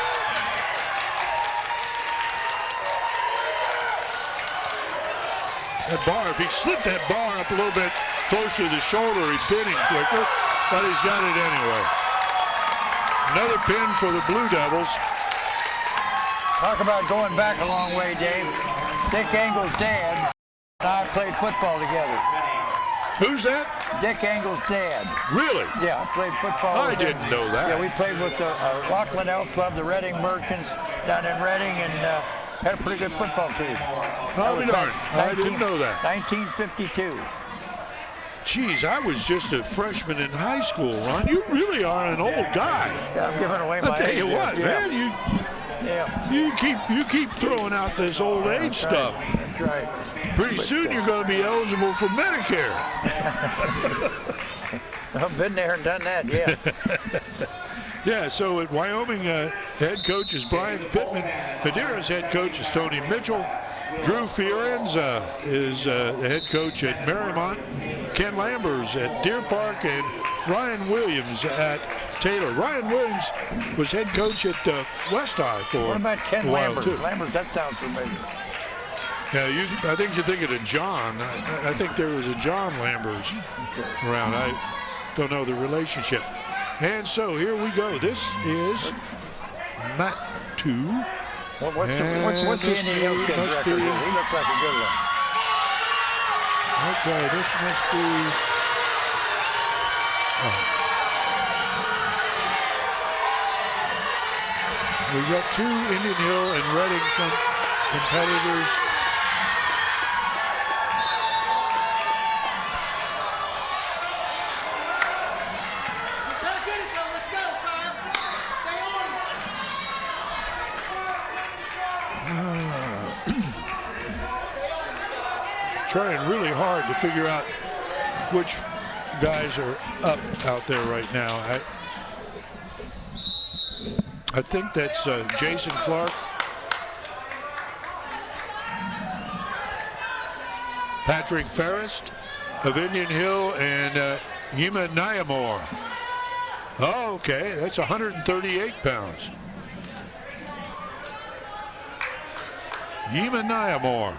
That bar, if he slipped that bar up a little bit closer to the shoulder, he'd pin him quicker, but he's got it anyway. Another pin for the Blue Devils. Talk about going back a long way, Dave. Dick Engel's dad and I played football together. Who's that? Dick Engel's dad. Really? Yeah, played football. I with him. didn't know that. Yeah, we played with the Rockland Elk Club, the Reading Merchants down in Reading, and had a pretty good football team. I'll be darned. I didn't know that. 1952. Geez, I was just a freshman in high school, Ron. You really are an old guy. Yeah, I'm giving away my I'll tell age you there. what, Yeah. man. Yeah. You keep throwing out this old age stuff. That's right. Pretty soon you're going to be eligible for Medicare. I've been there and done that, yeah. Yeah, so at Wyoming, head coach is Brian Pittman. Madeira's head coach is Tony Mitchell. Drew Fiorenza is the head coach at Marymount. Ken Lambers at Deer Park, and Ryan Williams at Taylor. Ryan Williams was head coach at West High for What about Ken a while, Lambers? too. Lambers, that sounds familiar. Yeah, I think you're thinking of John. I think there was a John Lambers around. I don't know the relationship. And so here we go. This is Mat 2. Well, what's the Indian Hills kid's must record? be- He looks like a good one. Okay, this must be. We've got 2 Indian Hill and Reading competitors. Trying really hard to figure out which guys are up out there right now. I think that's Jason Clark, Patrick Ferris of Indian Hill, and Yima Nyamor. Oh, okay, that's 138 pounds. Yima Nyamor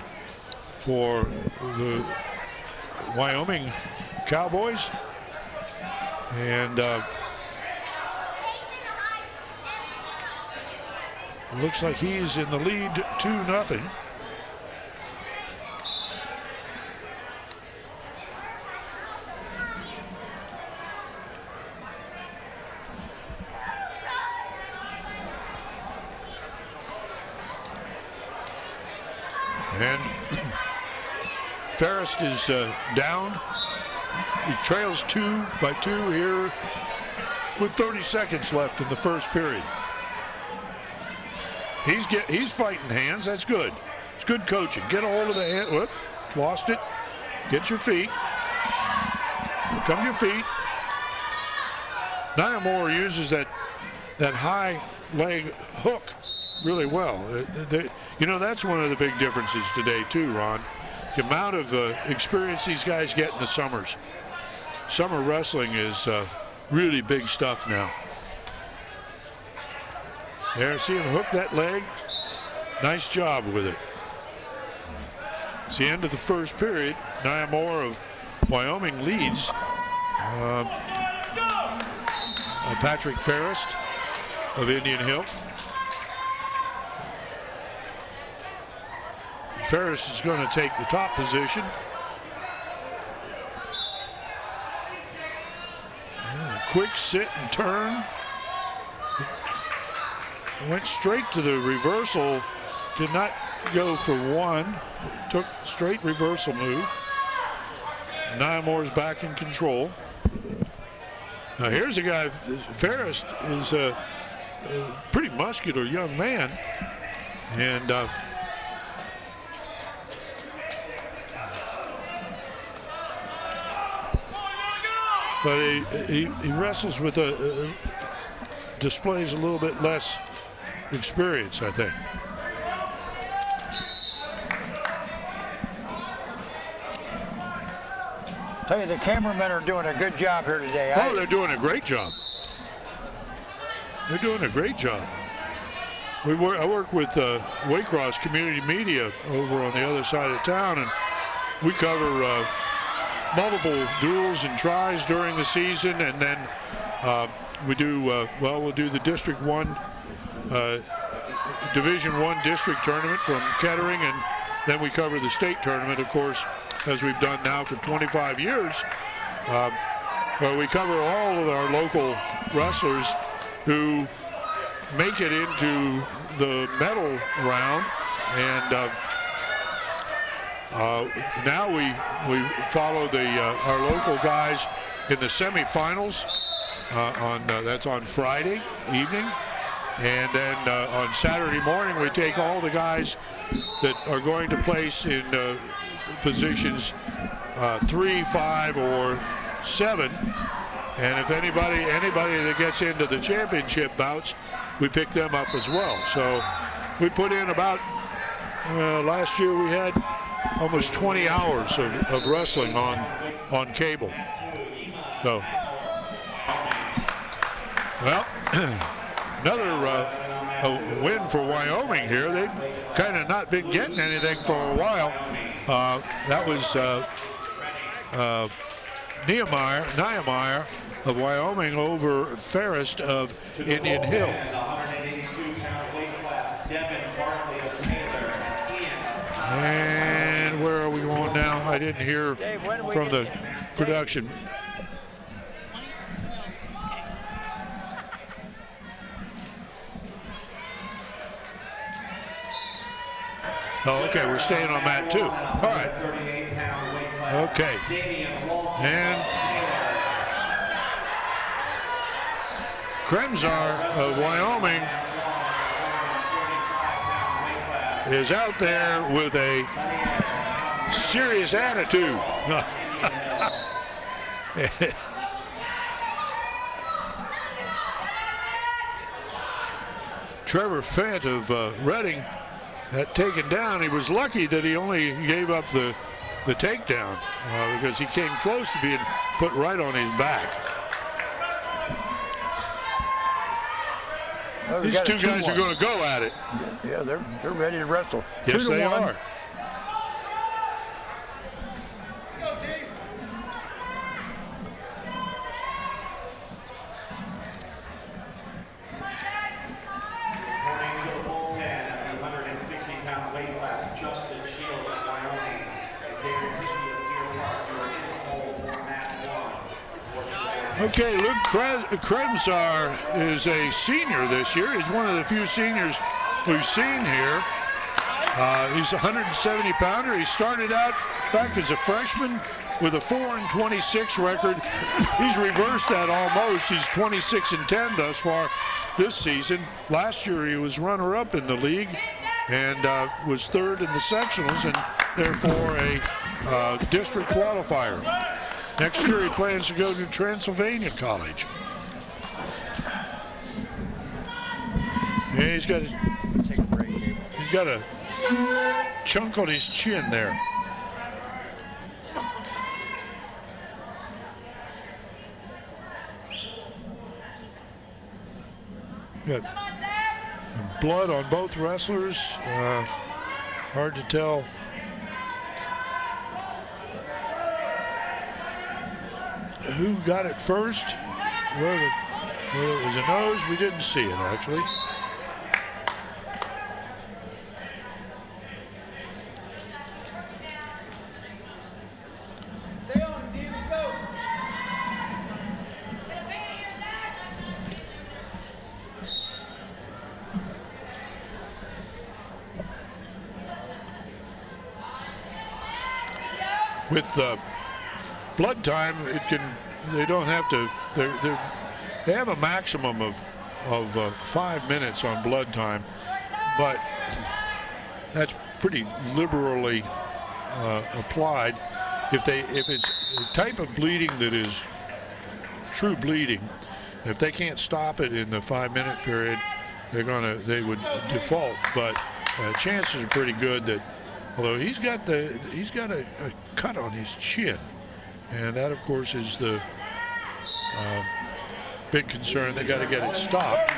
for the Wyoming Cowboys. And looks like he's in the lead 2-0. And Ferris is down. He trails 2 by 2 here with 30 seconds left in the first period. He's fighting hands. That's good. It's good coaching. Get a hold of the hand. Whoop, lost it. Get your feet. Come to your feet. Nyamor uses that high leg hook really well. You know, that's one of the big differences today too, Ron. The amount of experience these guys get in the summers. Summer wrestling is really big stuff now. There, see him hook that leg. Nice job with it. It's the end of the first period. Nyamor of Wyoming leads. Patrick Ferris of Indian Hill. Ferris is going to take the top position. Quick sit and turn. Went straight to the reversal. Did not go for one. Took straight reversal move. Nyamor's back in control. Now here's a guy. Ferris is a pretty muscular young man. And but he wrestles with displays a little bit less experience, I think. Tell you, the cameramen are doing a good job here today. Oh, they're doing a great job. They're doing a great job. I work with Waycross Community Media over on the other side of town, and we cover multiple duels and tries during the season, and then we do we'll do the District 1 Division 1 district tournament from Kettering, and then we cover the state tournament, of course, as we've done now for 25 years. We cover all of our local wrestlers who make it into the medal round, and now we follow our local guys in the semifinals. That's on Friday evening, And then on Saturday morning, we take all the guys that are going to place in positions 3, 5, or 7. And if anybody that gets into the championship bouts, we pick them up as well. So we put in about, last year we had almost 20 hours of wrestling on cable. So, well, another win for Wyoming here. They've kind of not been getting anything for a while. That was Niemeyer of Wyoming over Ferris of Indian Hill. And where are we going now? I didn't hear from the production. Oh, okay, we're staying on mat 2. All right. Okay. And Kremzar of Wyoming is out there with a serious attitude. Trevor Fent of Reading got taken down. He was lucky that he only gave up the takedown because he came close to being put right on his back. Well, these two guys are going to go at it. Yeah, they're ready to wrestle. Yes, they are. Okay, Luke Kremzar is a senior this year. He's one of the few seniors we've seen here. He's a 170-pounder. He started out back as a freshman with a 4-26 record. He's reversed that almost. He's 26-10 thus far this season. Last year he was runner-up in the league and was third in the sectionals and therefore a district qualifier. Next year he plans to go to Transylvania College. And he's got a chunk on his chin there. Got blood on both wrestlers. Hard to tell. Who got it first? Whether it was a nose, we didn't see it actually. Stay on, Dean, let's go. With blood time, they don't have to, they have a maximum of 5 minutes on blood time, but that's pretty liberally applied. If it's a type of bleeding that is true bleeding, if they can't stop it in the 5-minute period, they would default. But chances are pretty good that, although he's got a cut on his chin. And that, of course, is the big concern. They got to get it stopped.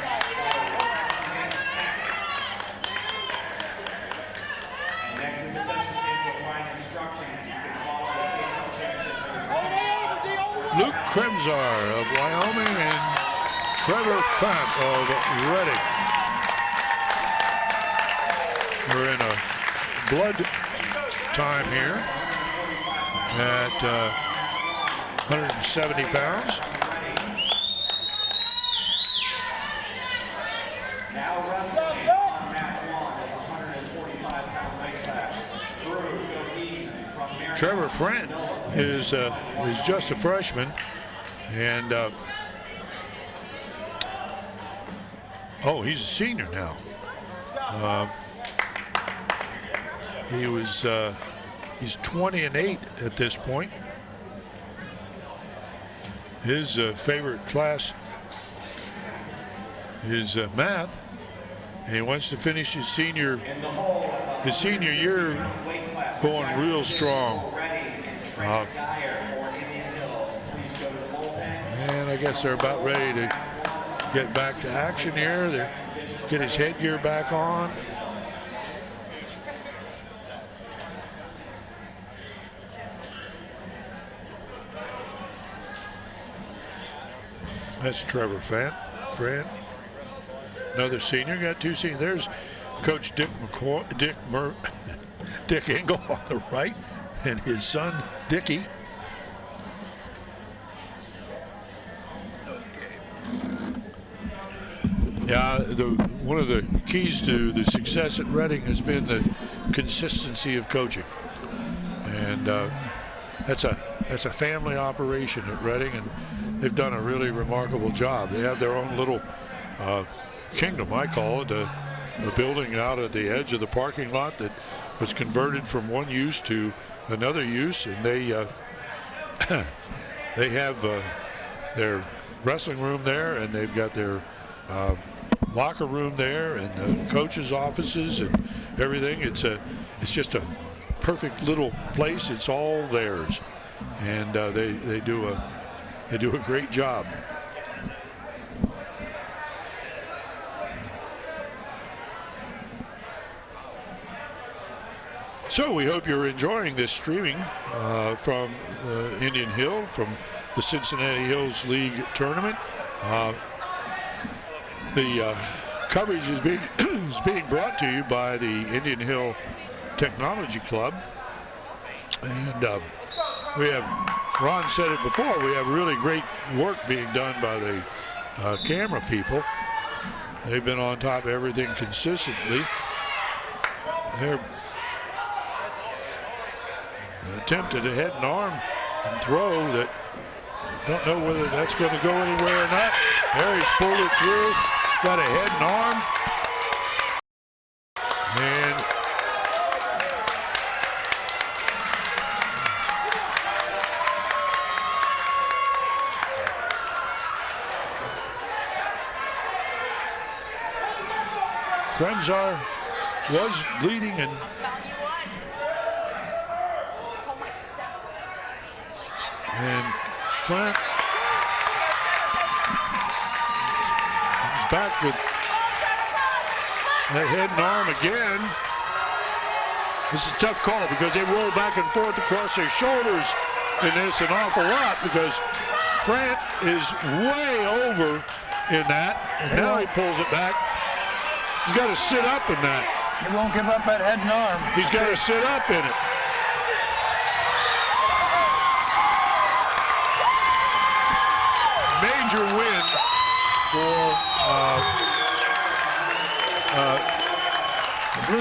Luke Kremzar of Wyoming and Trevor Fant of Reading. We're in a blood time here at 170 pounds. Now wrestling on mat 1 at the 145-pound weight class. Trevor Fant is just a freshman, and Oh, he's a senior now. He's 20-8 at this point. His favorite class is math, and he wants to finish his senior year going real strong. And I guess they're about ready to get back to action here. They get his headgear back on. That's Trevor Fran. Another senior. Got two seniors. There's Coach Dick Engel on the right, and his son Dickie. Yeah, one of the keys to the success at Reading has been the consistency of coaching, and that's a family operation at Reading, and they've done a really remarkable job. They have their own little kingdom, I call it, a building out at the edge of the parking lot that was converted from one use to another use, and they they have their wrestling room there, and they've got their locker room there, and the coaches' offices and everything. It's just a perfect little place. It's all theirs, and they do a great job. So we hope you're enjoying this streaming from Indian Hill, from the Cincinnati Hills League tournament. The coverage is being brought to you by the Indian Hill Technology Club, and we have, Ron said it before, we have really great work being done by the camera people. They've been on top of everything consistently. They're attempted a head and arm and throw that don't know whether that's going to go anywhere or not. There, he's pulled it through, got a head and arm, and Kremzar was leading, and Frank is back with that head and arm again. This is a tough call because they roll back and forth across their shoulders in this an awful lot, because Frant is way over in that, and now he pulls it back. He's got to sit up in that. He won't give up that head and arm. He's got to sit up in it. Major win for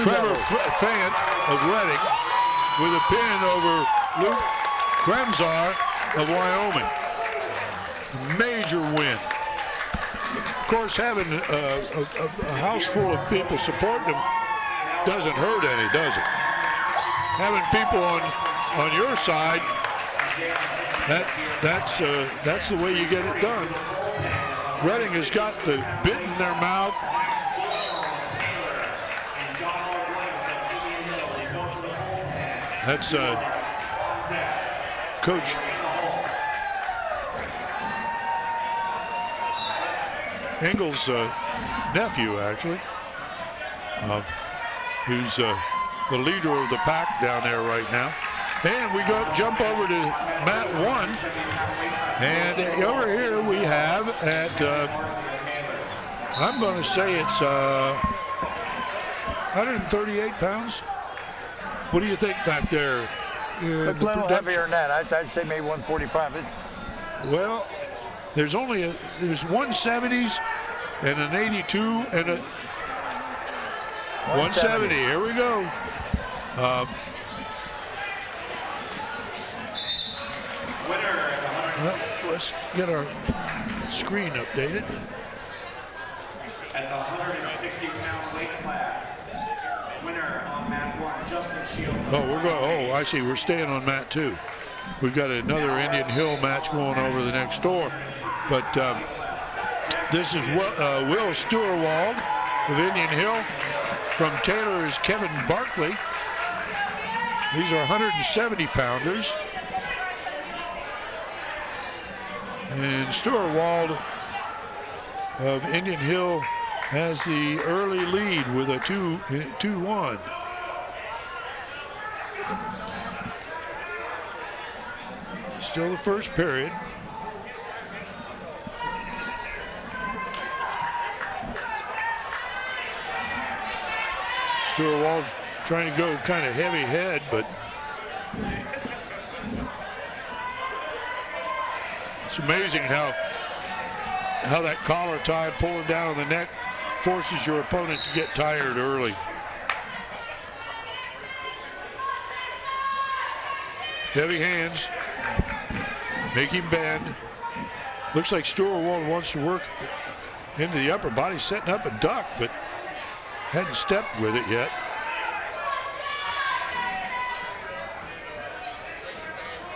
Trevor Fant of Reading with a pin over Luke Kremzar of Wyoming. Major win. Of course, having a house full of people supporting him doesn't hurt any, does it? Having people on your side, that's the way you get it done. Reading has got the bit in their mouth. That's Coach Engel's nephew, actually, who's the leader of the pack down there right now. And we jump over to mat 1, and over here we have at, I'm going to say it's 138 pounds. What do you think back there? It's a little heavier than that. I'd say maybe 145. Well, there's 170s and an 82 and a 170. Here we go. Well, let's get our screen updated. at the 160-pound weight class. Winner on mat 1, Justin Shields. Oh, we're going. Oh, I see. We're staying on mat 2. We've got another Indian Hill match going over the next door, but this is Will Stewart of Indian Hill. From Taylor is Kevin Barkley. These are 170-pounders. And Stewart of Indian Hill has the early lead with a 2-1. Still the first period. Stewart Wall's trying to go kind of heavy head, but it's amazing how that collar tie pulling down on the neck forces your opponent to get tired early. Heavy hands, make him bend. Looks like Stewart Wall wants to work into the upper body, setting up a duck, but hadn't stepped with it yet.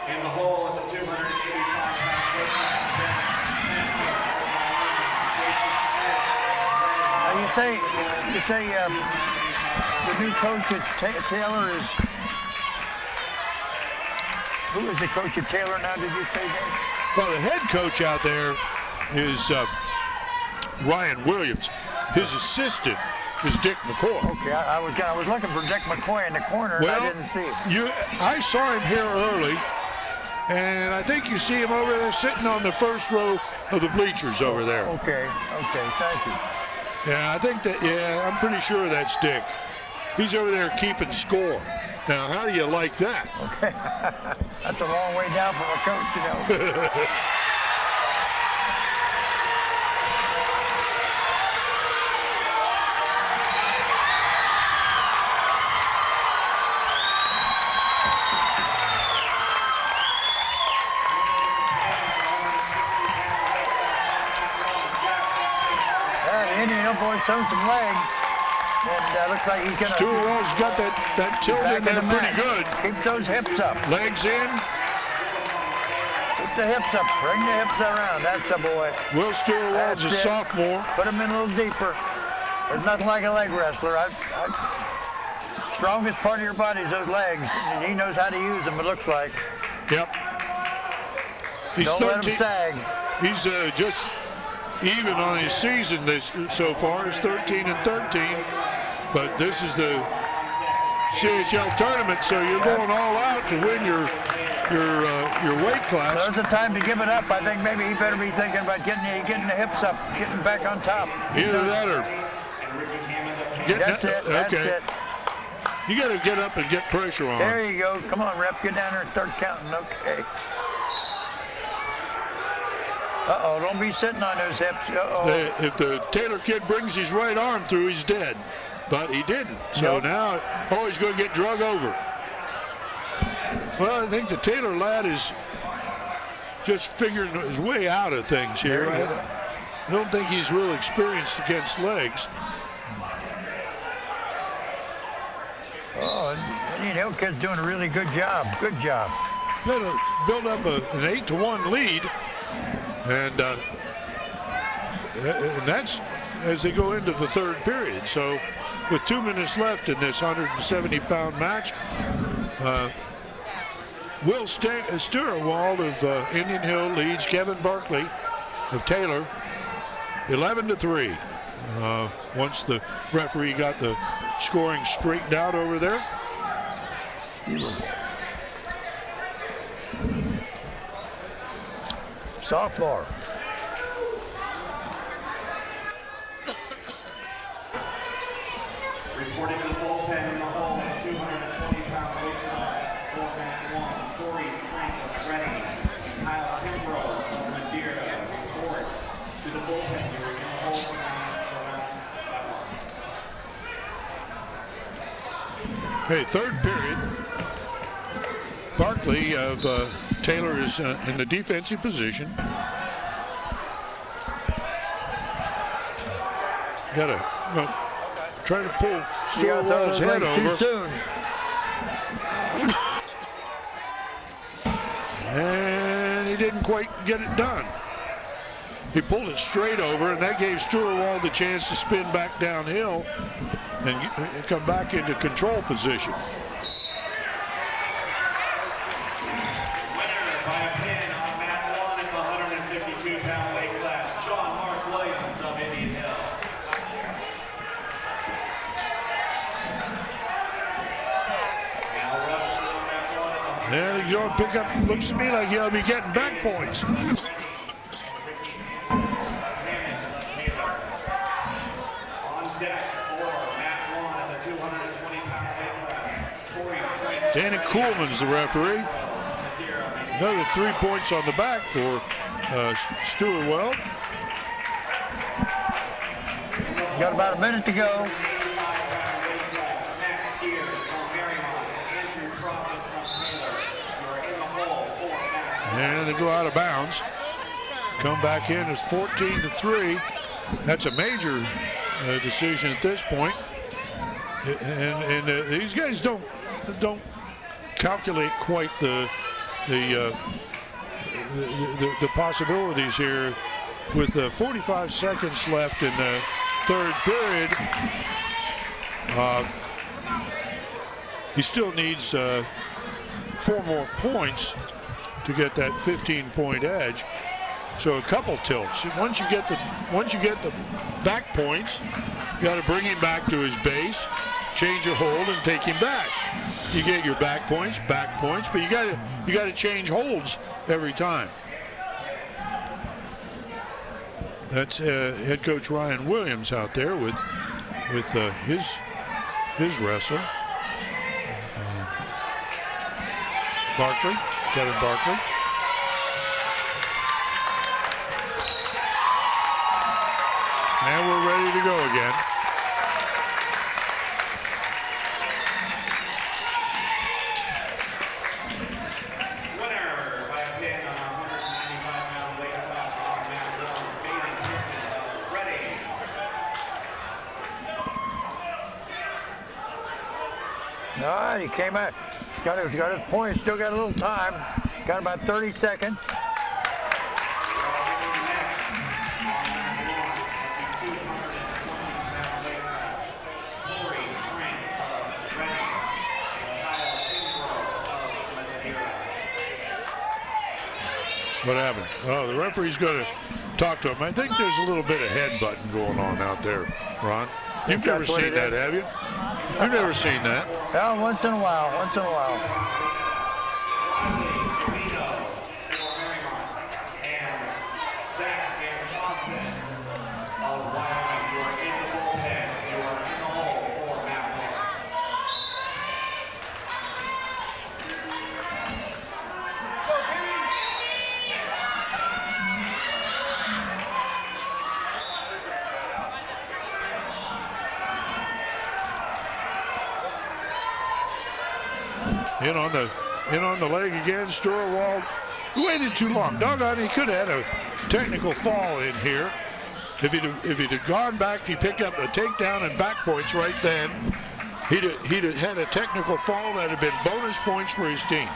In the hole is a 285-pound weight class. You say the new coach at Taylor is, who is the coach at Taylor now, did you say that? Well, the head coach out there is Ryan Williams. His assistant is Dick McCoy. Okay, I was looking for Dick McCoy in the corner, and I didn't see him. I saw him here early, and I think you see him over there sitting on the first row of the bleachers over there. Okay, thank you. Yeah, I think that, I'm pretty sure that's Dick. He's over there keeping score. Now, how do you like that? Okay, that's a long way down from a coach, you know. The Indian Hill boy shows some legs, and looks like he's gonna. Stewart Wall's got that tilt in there pretty good. Keep those hips up. Legs in. Keep the hips up. Bring the hips around. That's the boy. Will Stewart Wall's a sophomore. Put him in a little deeper. There's nothing like a leg wrestler. Strongest part of your body is those legs, and he knows how to use them, it looks like. Yep. He's Don't 13. let him sag. He's just even on his season so far. Is 13-13, but this is the CHL tournament, so you're going all out to win your weight class. There's a time to give it up. I think maybe he better be thinking about getting the hips up, getting back on top. Either that or that's it. That's it. You got to get up and get pressure on. There you go. Come on, rep. Get down there and start counting. Okay. Uh-oh, don't be sitting on those hips. Uh-oh. If the Taylor kid brings his right arm through, he's dead. But he didn't. So now, he's going to get drug over. Well, I think the Taylor lad is just figuring his way out of things here. I don't think he's real experienced against legs. Oh, Indian Hill kid's doing a really good job. Good job. Got to build up an 8-1 lead. And that's as they go into the third period. So with 2 minutes left in this 170-pound match, Will Stewart of Indian Hill leads Kevin Barkley of Taylor 11-3. Once the referee got the scoring straightened out over there. Sophomore. Reporting to the bullpen in the hole, 220-pound weight class, format 1, Corey Frank of Reading, Kyle Timbrow of Madeira. Report to the bullpen here in the hole tonight. Okay, third period. Barkley of Taylor is in the defensive position. got to try to pull Storwell's head over. Too soon. And he didn't quite get it done. He pulled it straight over, and that gave Storwell the chance to spin back downhill and come back into control position. Winner by a pin on mat 1 in the 152-pound weight class, John Mark Williams of Indian Hill. Now wrestling on mat 1 in the There he's going to pick up, looks to me like he'll be getting back points. Danny Kuhlman's the referee. Another 3 points on the back for Storwell. Got about a minute to go. And they go out of bounds. Come back in as 14-3. That's a major decision at this point. And these guys don't calculate quite the possibilities here. With 45 seconds left in the third period, he still needs 4 more points to get that 15-point edge. So a couple tilts. Once you get the back points, you got to bring him back to his base, change your hold, and take him back. You get your back points, but you got to change holds every time. That's head coach Ryan Williams out there with his wrestler. Kevin Barkley. And we're ready to go again. winner by a pin on 195-pound weight class on mat 1, Baden Gibson of Reading. All right, he came out. Got his point. Still got a little time. Got about 30 seconds. What happened? Oh, the referee's going to talk to him. I think there's a little bit of headbutting going on out there, Ron. You've never seen that, have you? You've never seen that. Yeah, once in a while. In on the leg again. Storwell waited too long. Doggone, he could have had a technical fall in here. If he'd have gone back, he picked up a takedown and back points right then. He'd have had a technical fall that had been bonus points for his team.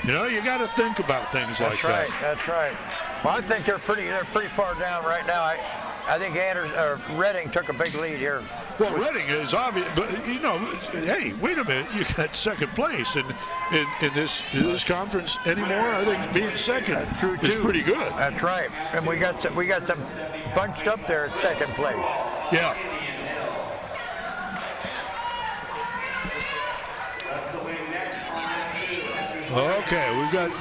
You know, you got to think about things like that. That's right. Well, I think they're pretty far down right now. I think Reading took a big lead here. Well, Reading is obvious, but you know, hey, wait a minute, you got second place in this conference anymore. I think being second is pretty good. That's right, and we got some bunched up there at second place. Yeah. Okay, we've got.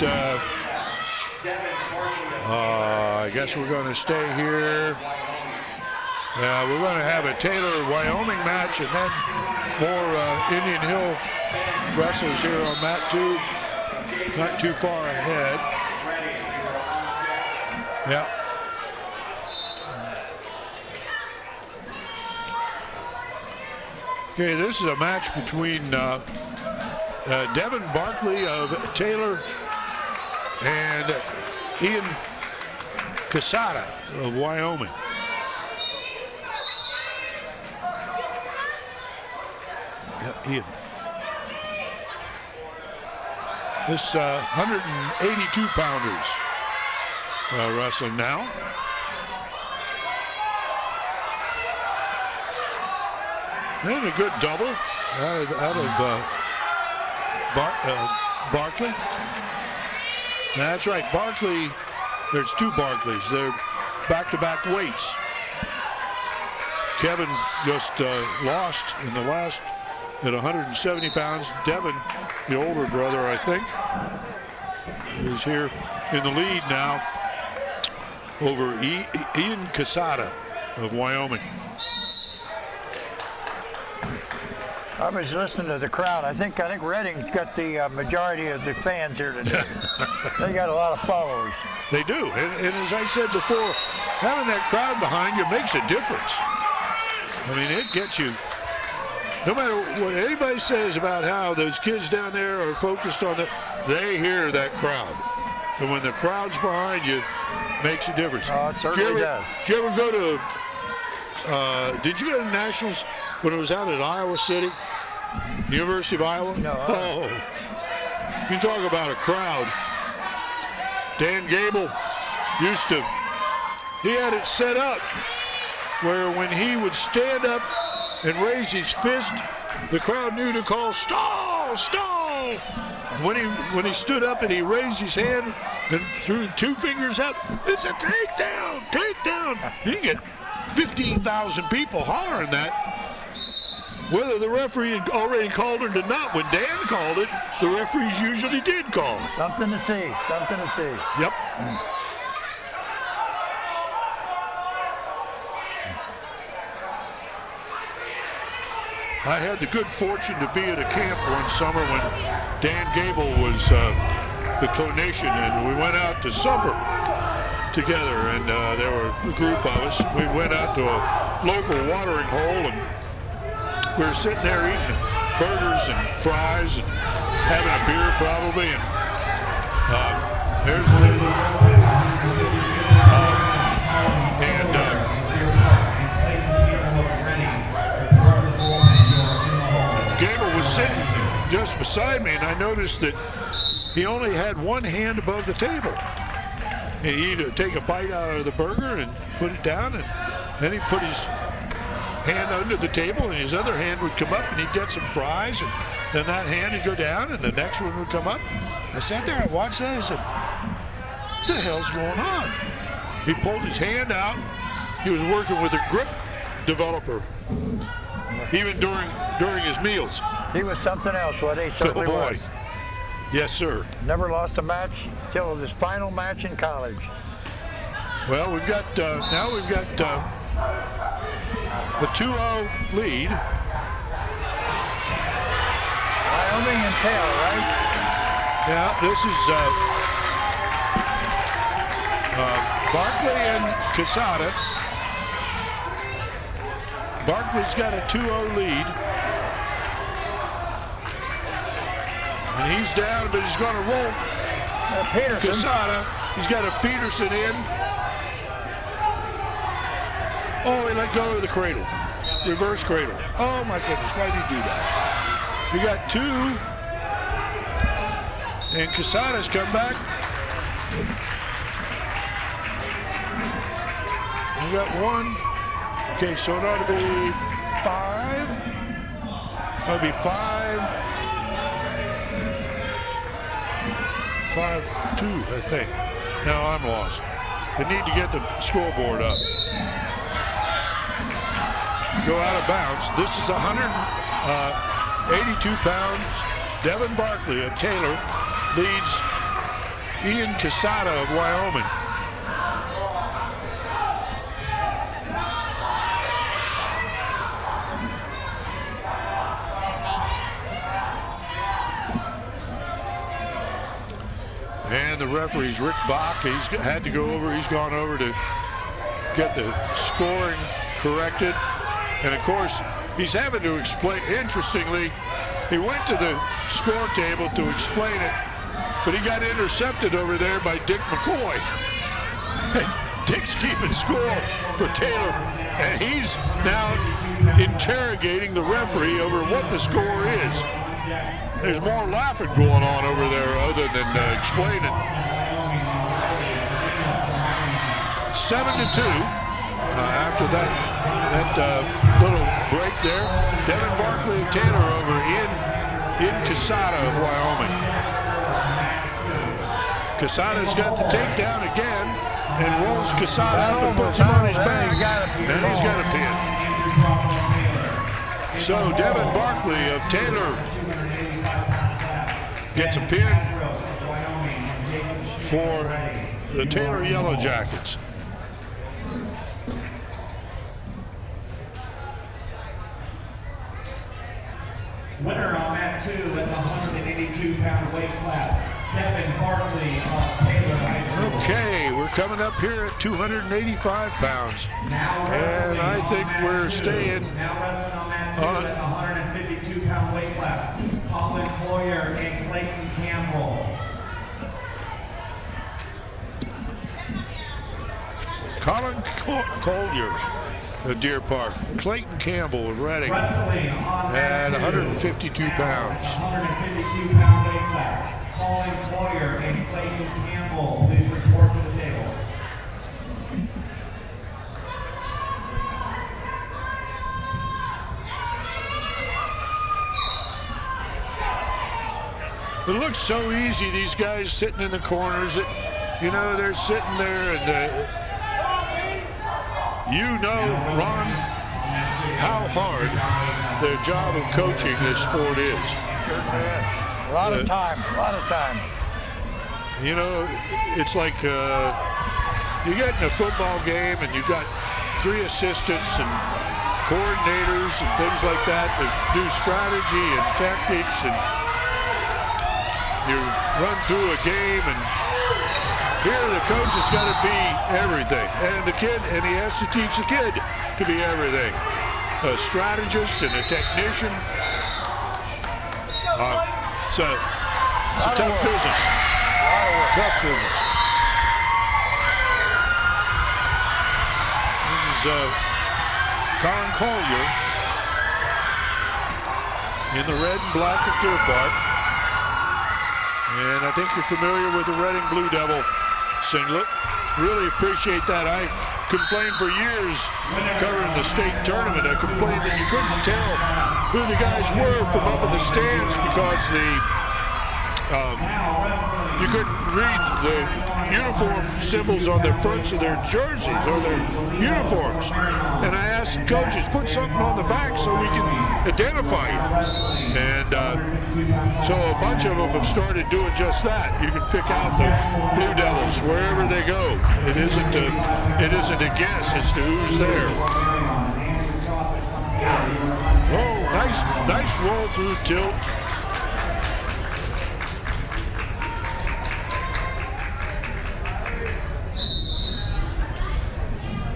I guess we're going to stay here. We're going to have a Taylor-Wyoming match, and then more Indian Hill wrestlers here on mat 2. Not too far ahead. Yeah. Okay, this is a match between Devin Barkley of Taylor and Ian Casada of Wyoming. Ian. This 182 pounders wrestling now. And a good double out of Barkley. That's right, Barkley. There's two Barkleys. They're back-to-back weights. Kevin just lost in the last at 170 pounds. Devin, the older brother, I think, is here in the lead now over Ian Casada of Wyoming. I was listening to the crowd. I think Redding's got the majority of the fans here today. They got a lot of followers. They do, and as I said before, having that crowd behind you makes a difference. I mean, it gets you. No matter what anybody says about how those kids down there are focused on it, they hear that crowd. And when the crowd's behind you, it makes a difference. Oh, it certainly does. Did you ever go to, did you go to Nationals when it was out at Iowa City? University of Iowa? No. Oh, you talk about a crowd. Dan Gable used to, he had it set up where when he would stand up and raise his fist, the crowd knew to call stall, stall. When he stood up and he raised his hand and threw 2 fingers up, it's a takedown, takedown. You can get 15,000 people hollering that. Whether the referee had already called it or not, when Dan called it, the referees usually did call it. Something to see, something to see. Yep. I had the good fortune to be at a camp one summer when Dan Gable was the clinician, and we went out to supper together, and there were a group of us. We went out to a local watering hole, and we were sitting there eating burgers and fries and having a beer probably, and there's Gable was sitting just beside me, and I noticed that he only had one hand above the table. And he'd take a bite out of the burger and put it down, and then he'd put his hand under the table, and his other hand would come up, and he'd get some fries, and then that hand would go down, and the next one would come up. I sat there and watched that. I said, what the hell's going on? He pulled his hand out. He was working with a grip developer, even during his meals. He was something else, what he certainly was. Yes, sir. Never lost a match till his final match in college. Well, we've got now we've got the 2-0 lead. Wyoming and Taylor, right? Yeah, this is Barkley and Casada. Barkley's got a 2-0 lead. And he's down, but he's going to roll. Peterson. Casada, he's got a Peterson in. Oh, he let go of the cradle. Reverse cradle. Oh, my goodness, why did he do that? We got 2. And Casada's come back. We got 1. Okay, so it ought to be 5. That'll be 5. 5-2, I think. Now I'm lost. They need to get the scoreboard up. Go out of bounds. This is 182 pounds. Devin Barkley of Taylor leads Ian Casada of Wyoming. And the referee's Rick Bach. He's had to go over. He's gone over to get the scoring corrected. And of course, he's having to explain. Interestingly, he went to the score table to explain it, but he got intercepted over there by Dick McCoy. Dick's keeping score for Taylor, and he's now interrogating the referee over what the score is. There's more laughing going on over there other than explaining. 7-2. After that little break there, Devin Barkley and Taylor over in Quesada of Wyoming. Quesada's got the takedown again and rolls Quesada up and puts him on his back. And he's got a pin. So Devin Barkley of Taylor gets a pin for the Taylor Yellow Jackets. Winner on mat 2 at the 182-pound weight class, Devin Barkley of Taylor High School. Okay, we're coming up here at 285 pounds. And I think we're staying Now wrestling on mat 2 at the 152-pound weight class, Colin Cloyer and Clayton Campbell. Colin Collier of Deer Park, Clayton Campbell of Reading at 152 pounds. 152-pound weight class, Colin Cloyer and Clayton Campbell. Please report to the table. It looks so easy, these guys sitting in the corners. You know, they're sitting there and you know, Ron, how hard the job of coaching this sport is. A lot of time, a lot of time. You know, it's like you get in a football game and you've got 3 assistants and coordinators and things like that to do strategy and tactics, and you run through a game, and here the coach has got to be everything, and he has to teach the kid to be everything. A strategist and a technician. It's a tough business. Tough business. This is Colin Collier in the red and black of Deer Park. And I think you're familiar with the Reading Blue Devil singlet. Really appreciate that. I complained for years covering the state tournament. I complained that you couldn't tell who the guys were from up in the stands because you couldn't read the uniform symbols on the fronts of their jerseys or their uniforms. And I asked the coaches, put something on the back so we can identify you. And so a bunch of them have started doing just that. You can pick out the Blue Devils wherever they go. It isn't a guess as to who's there. Oh, nice roll through tilt.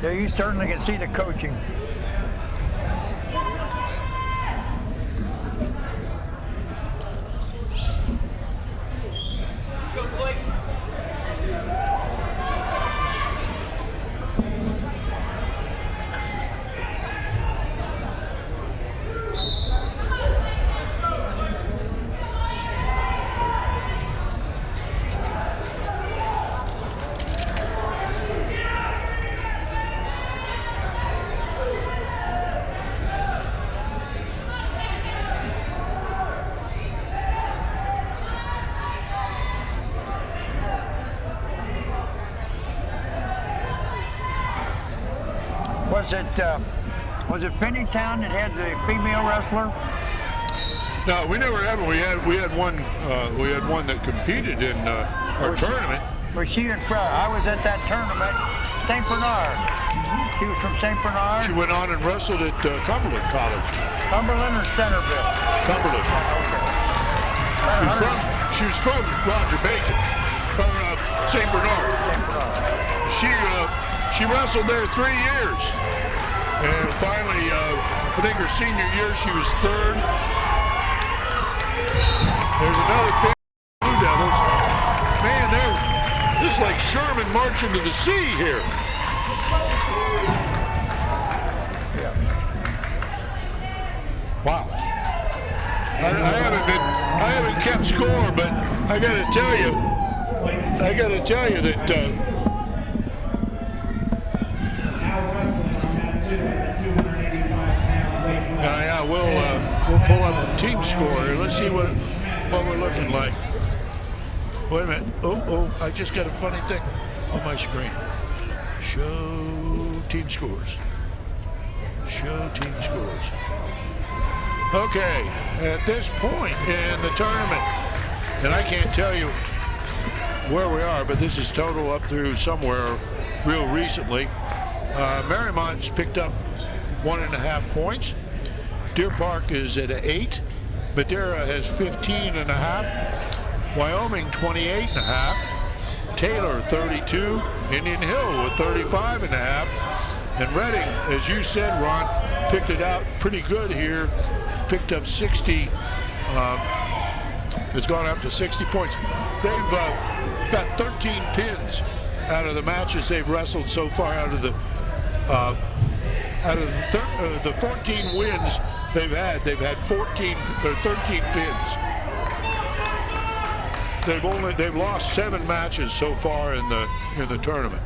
Yeah, you certainly can see the coaching. Was it Pennytown that had the female wrestler? No, we never had one. We had one that competed in our tournament. Was she in front? I was at that tournament, St. Bernard. She was from St. Bernard. She went on and wrestled at Cumberland College. Cumberland or Centerville? Cumberland. Okay. She was from Roger Bacon, from St. Bernard. She wrestled there 3 years. And finally, I think her senior year, she was 3rd. There's another big Blue Devils. Man, this is like Sherman marching to the sea here. Wow. I haven't kept score, but I got to tell you that yeah, we'll pull up the team score here. Let's see what we're looking like. Wait a minute. Oh, I just got a funny thing on my screen. Show team scores. Show team scores. Okay, at this point in the tournament, and I can't tell you where we are, but this is total up through somewhere real recently. Mariemont's picked up 1.5 points. Deer Park is at 8. Madera has 15.5. Wyoming 28.5. Taylor 32. Indian Hill with 35.5. And Reading, as you said, Ron, picked it out pretty good here. Picked up 60. It's gone up to 60 points. They've got 13 pins out of the matches they've wrestled so far. Out of the 14 wins they've had 14 or 13 pins. They've lost 7 matches so far in the tournament.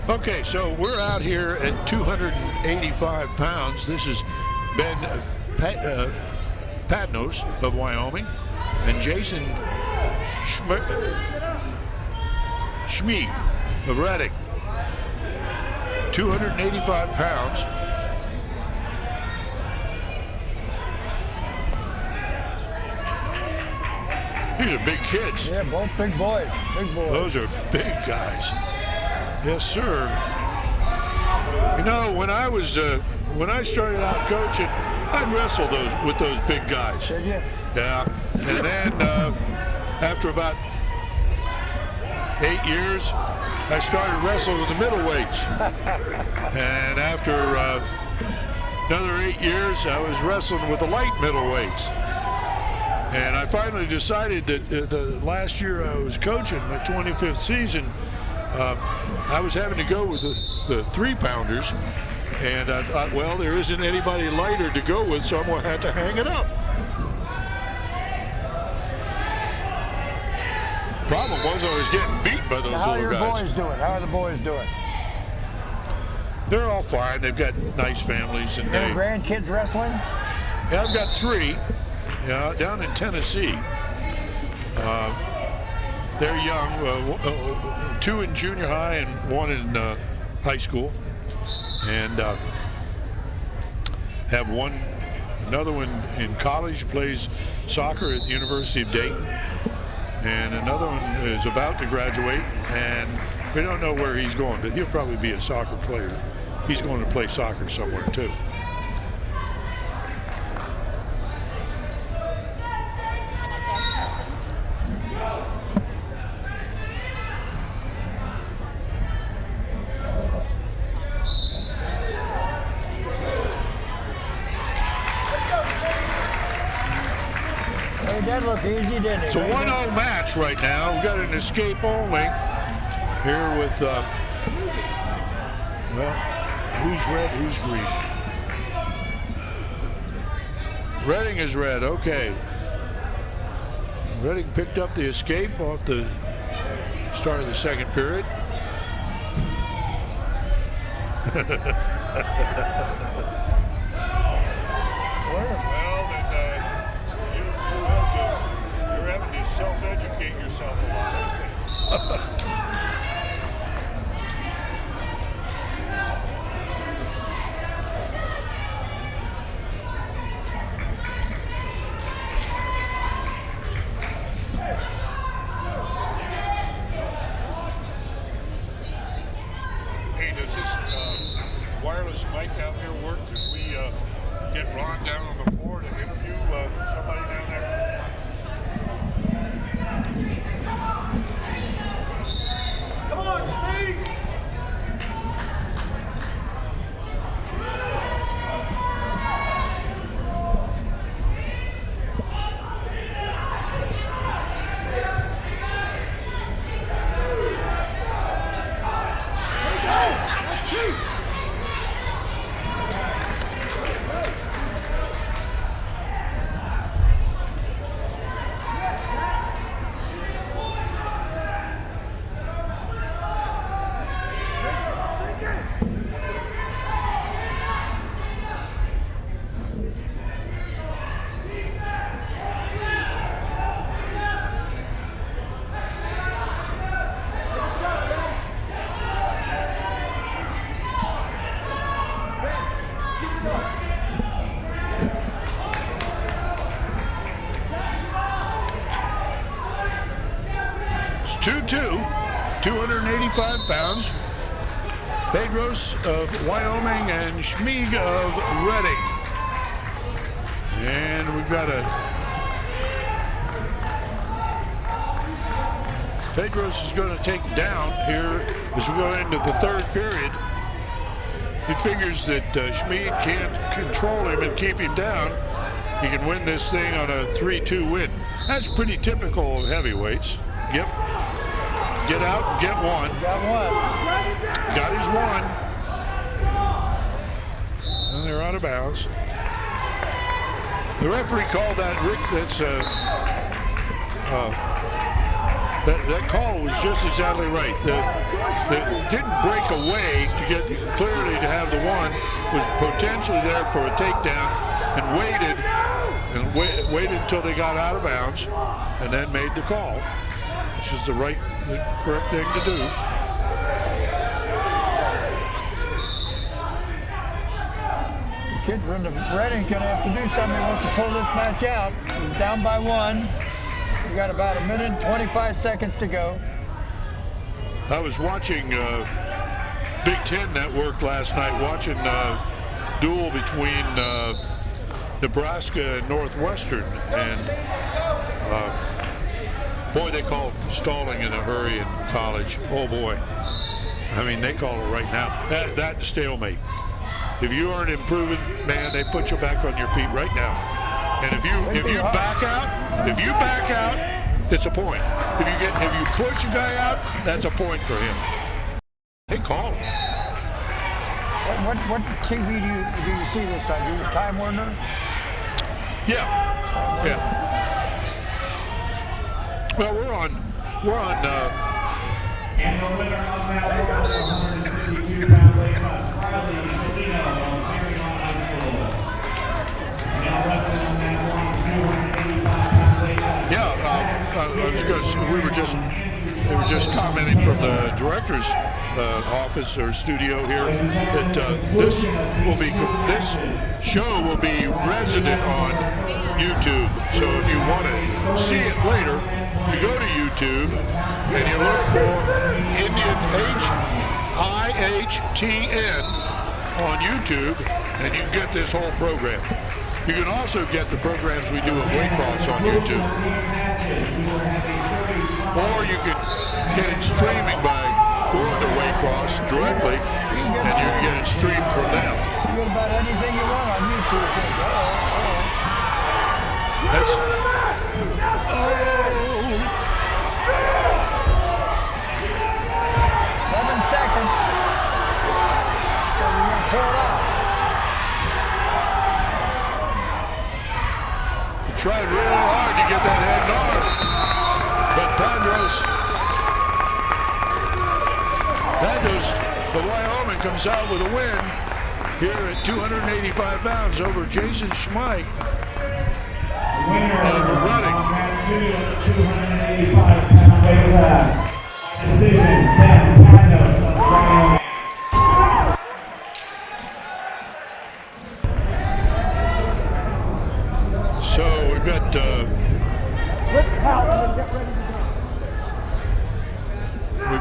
Okay, so we're out here at 285 pounds. This is Ben Padnos of Wyoming and Jason Schmee of Reading. 285 pounds. These are big kids. Yeah, both big boys. Big boys. Those are big guys. Yes, sir. You know, when I started out coaching, I'd wrestle with those big guys. Did you? Yeah. And then after about 8 years, I started wrestling with the middleweights. And after another 8 years, I was wrestling with the light middleweights. And I finally decided that the last year I was coaching, my 25th season, I was having to go with the 3-pounders, and I thought, well, there isn't anybody lighter to go with, so I'm going to have to hang it up. Problem was I was getting beat by those little guys. How are your boys doing? How are the boys doing? They're all fine. They've got nice families. And Any grandkids wrestling? Yeah, I've got 3 down in Tennessee. They're young, 2 in junior high and 1 in high school, and have another one in college, plays soccer at the University of Dayton, and another one is about to graduate, and we don't know where he's going, but he'll probably be a soccer player. He's going to play soccer somewhere too. That looked easy, didn't it? It's a 1-0 match right now. We've got an escape only here with, well, who's red, who's green? Reading is red, okay. Reading picked up the escape off the start of the second period. Self-educate yourself a lot. Hey, does this wireless mic out here work? Could we get Ron down on the floor to interview somebody down there? 2-2, 285 pounds. Pedros of Wyoming and Schmieg of Reading. And we've got Pedros is going to take down here as we go into the third period. He figures that Schmieg can't control him and keep him down. He can win this thing on a 3-2 win. That's pretty typical of heavyweights. Yep. Get out and get one. Got one. Got his one. And they're out of bounds. The referee called that. That call was just exactly right. It didn't break away to get clearly to have the one. Was potentially there for a takedown and waited until they got out of bounds and then made the call, which is the correct thing to do. The kid from the Reading's going to have to do something. He wants to pull this match out. He's down by one. We got about 1 minute and 25 seconds to go. I was watching Big Ten Network last night, watching duel between Nebraska and Northwestern, and boy, they call stalling in a hurry in college. Oh boy, I mean, they call it right now. That's stalemate. If you aren't improving, man, they put you back on your feet right now. And if you back out, it's a point. If you push a guy out, that's a point for him. They call it. What TV do you see this on? Do you Time Warner? Yeah. Well, we're on. And the winner of that 152-pound weight class, Riley Colino of Marymount High School. Now wrestling on that 285-pound weight class. Yeah, they were just commenting from the director's office or studio here that this show will be resident on YouTube. So if you want to see it later, you go to YouTube and you look for Indian HIHTN on YouTube, and you can get this whole program. You can also get the programs we do at Weight Cross on YouTube. Or you can get it streaming by going to Weight Cross directly, and you can get it streamed from them. You get about anything you want on YouTube. That's... 11 seconds. So we're going to pull it out. He tried really hard to get that head on, but Pedros, the Wyoming, comes out with a win here at 285 pounds over Jason Schmeich of Reading. 285-pound weight class. Decision, Ben Paddock of Wyoming. So we've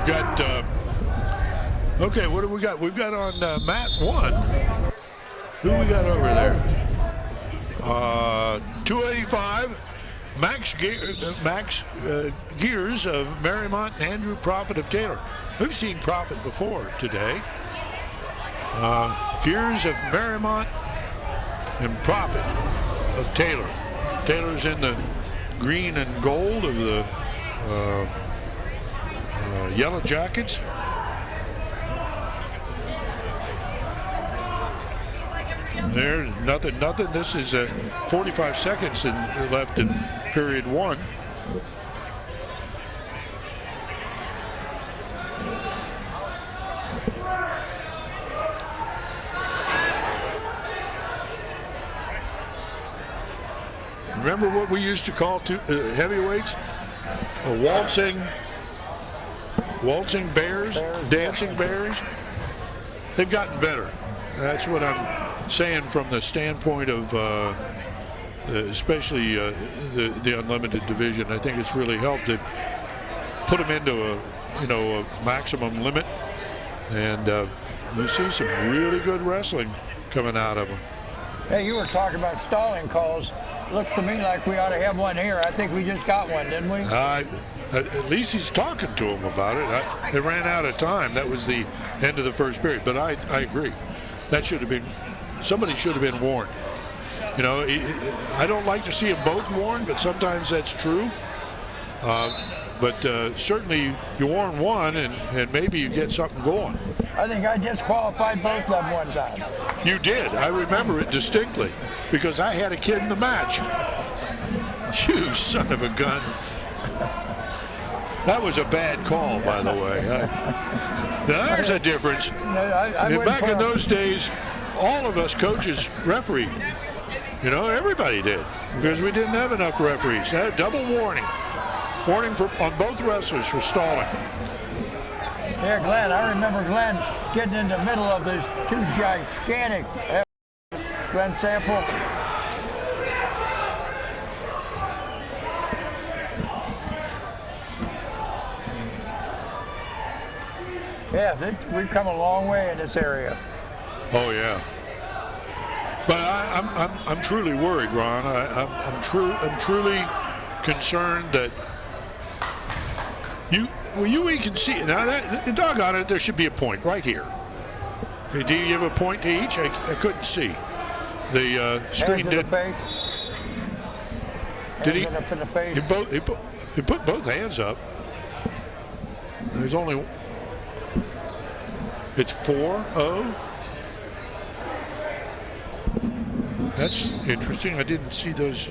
got okay, what do we got? We've got on mat 1. Who we got over there? 285. Max Gears of Marymount, Andrew Prophet of Taylor. We've seen Prophet before today. Gears of Marymount and Prophet of Taylor. Taylor's in the green and gold of the Yellow Jackets. There's nothing. This is 45 seconds left in period 1. Remember what we used to call heavyweights? Waltzing bears, dancing bears. They've gotten better. That's what I'm saying from the standpoint of especially the unlimited division. I think it's really helped. put them into a maximum limit, and you see some really good wrestling coming out of them. Hey, you were talking about stalling calls. Looks to me like we ought to have one here. I think we just got one, didn't we? At least he's talking to him about it. It ran out of time. That was the end of the first period. But I agree. That should have been, somebody should have been warned. You know, I don't like to see them both warned, but sometimes that's true. But certainly you warn one, and maybe you get something going. I think I disqualified both of them one time. You did. I remember it distinctly because I had a kid in the match. You son of a gun. That was a bad call, by the way. Now, there's a difference. Back in those days, all of us coaches refereed. You know, everybody did because we didn't have enough referees. They had double warning. Warning on both wrestlers for stalling. Yeah, Glenn, I remember Glenn getting in the middle of those two gigantic Glenn Sample. Yeah, we've come a long way in this area. Oh yeah. But I'm truly worried, Ron. I'm truly concerned that we can see now that doggone it, there should be a point right here. Do you have a point to each? I couldn't see. The screen did. Did he? Up in the face. He put both hands up. There's only. It's 4-0. That's interesting. I didn't see those.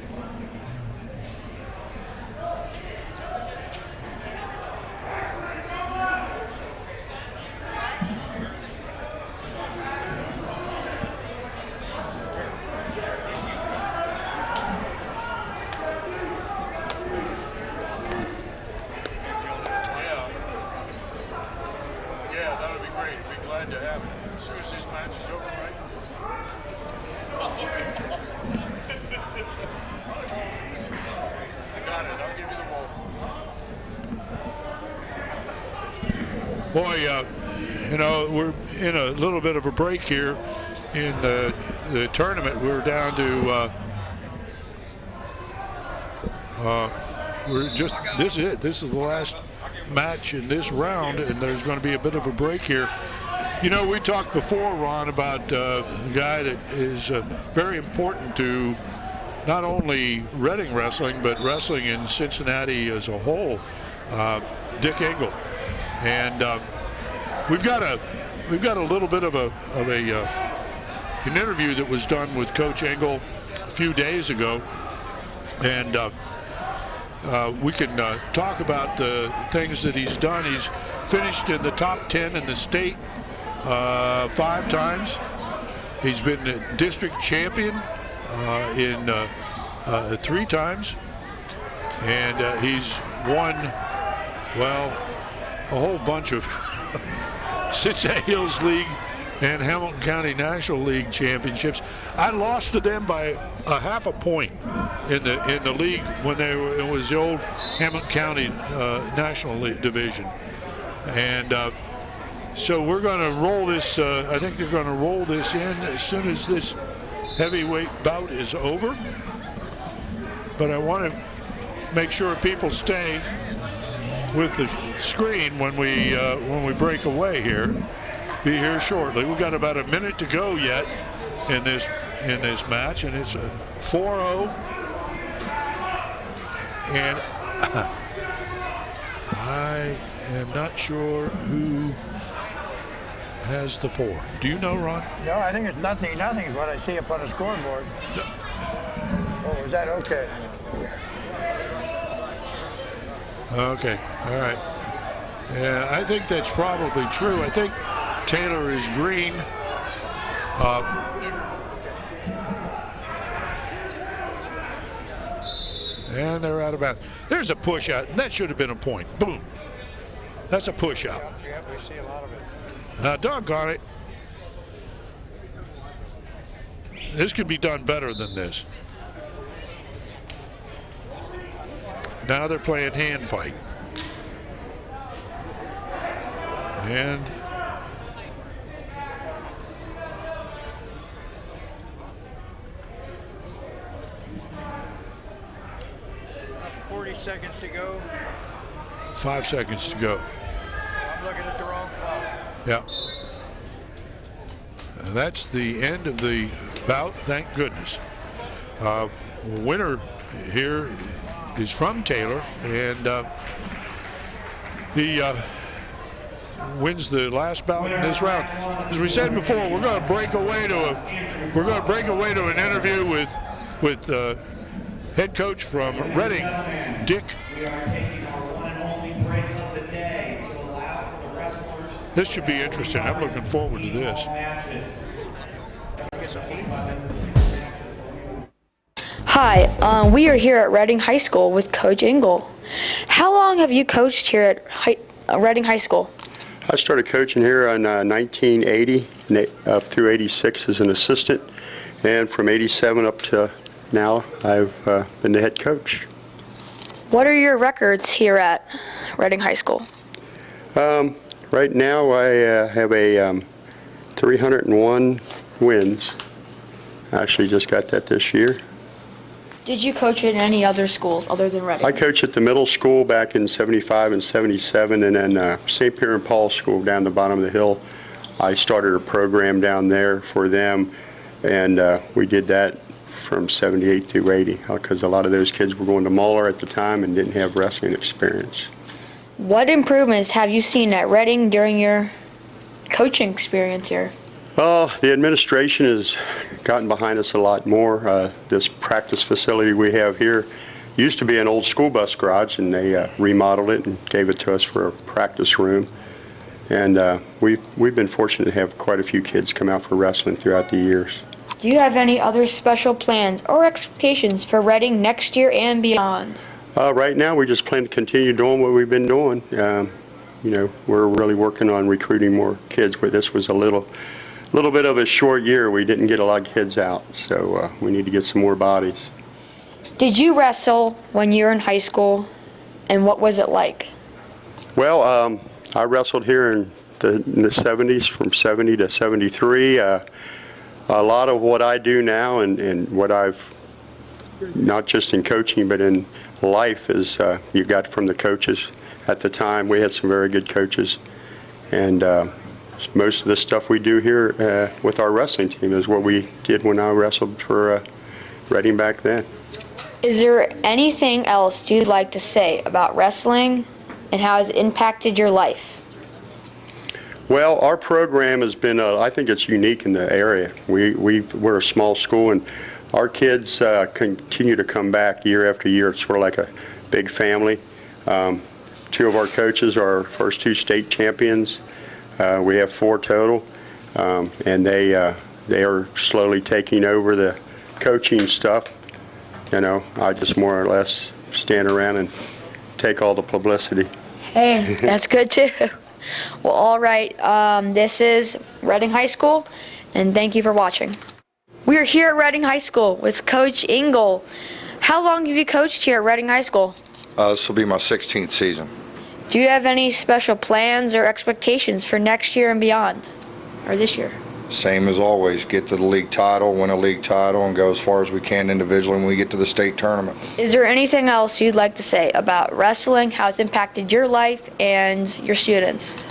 Boy, you know, we're in a little bit of a break here in the tournament. We're down to, this is it. This is the last match in this round, and there's going to be a bit of a break here. You know, we talked before, Ron, about a guy that is very important to not only Reading wrestling, but wrestling in Cincinnati as a whole, Dick Engel. And we've got a little bit of an interview that was done with Coach Engel a few days ago, and we can talk about the things that he's done. He's finished in the top 10 in the state 5 times. He's been a district champion in 3 times, and he's won, well, a whole bunch of Cincinnati Hills League and Hamilton County National League championships. I lost to them by a half a point in the league when it was the old Hamilton County National League division. And so we're going to roll this. I think they're going to roll this in as soon as this heavyweight bout is over. But I want to make sure people stay with the screen when we break away here. Be here shortly. We've got about a minute to go yet in this match, and it's a 4-0. And I am not sure who has the 4. Do you know, Ron? No, I think it's nothing is what I see up on the scoreboard. No. Oh, is that okay? Okay, all right. Yeah, I think that's probably true. I think Taylor is green. And they're out of bounds. There's a push out. That should have been a point. Boom. That's a push out. Yeah, we see a lot of it. Now, doggone it. This could be done better than this. Now they're playing hand fight. And 40 seconds to go. 5 seconds to go. I'm looking at the wrong clock. Yeah. And that's the end of the bout, thank goodness. Winner here is from Taylor, and he wins the last bout in this round. As we said before, we're going to break away to an interview with head coach from Reading, Dick. We are taking our one and only break of the day to allow for the wrestlers. This should be interesting. I'm looking forward to this. Hi, we are here at Reading High School with Coach Engel. How long have you coached here at Reading High School? I started coaching here in 1980 up through 86 as an assistant, and from 87 up to now I've been the head coach. What are your records here at Reading High School? Right now I have a 301 wins. I actually just got that this year. Did you coach in any other schools other than Reading? I coached at the middle school back in 75 and 77, and then St. Pierre and Paul School down the bottom of the hill. I started a program down there for them, and we did that from 78 to 80 because a lot of those kids were going to Mahler at the time and didn't have wrestling experience. What improvements have you seen at Reading during your coaching experience here? Well, the administration has gotten behind us a lot more. This practice facility we have here used to be an old school bus garage, and they remodeled it and gave it to us for a practice room. And we've been fortunate to have quite a few kids come out for wrestling throughout the years. Do you have any other special plans or expectations for Reading next year and beyond? Right now, we just plan to continue doing what we've been doing. You know, we're really working on recruiting more kids, but this was a little bit of a short year. We didn't get a lot of kids out, so we need to get some more bodies. Did you wrestle when you were in high school, and what was it like? Well, I wrestled here in the 70s, from 70 to 73. A lot of what I do now and what I've, not just in coaching, but in life, is you got from the coaches at the time. We had some very good coaches, and most of the stuff we do here with our wrestling team is what we did when I wrestled for Reading back then. Is there anything else you'd like to say about wrestling and how it's impacted your life? Well, our program has been, I think it's unique in the area. We're a small school, and our kids continue to come back year after year. It's sort of like a big family. Two of our coaches are our first two state champions. We have 4 total, and they are slowly taking over the coaching stuff. You know, I just more or less stand around and take all the publicity. Hey, that's good too. Well, all right. This is Reading High School, and thank you for watching. We are here at Reading High School with Coach Engel. How long have you coached here at Reading High School? This will be my 16th season. Do you have any special plans or expectations for next year and beyond, or this year? Same as always, get to the league title, win a league title, and go as far as we can individually when we get to the state tournament. Is there anything else you'd like to say about wrestling, how it's impacted your life and your students?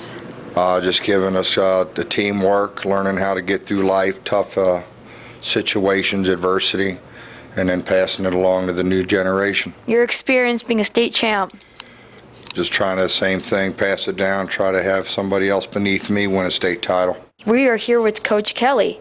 Just giving us the teamwork, learning how to get through life, tough situations, adversity, and then passing it along to the new generation. Your experience being a state champ. Just trying the same thing, pass it down, try to have somebody else beneath me win a state title. We are here with Coach Kelly.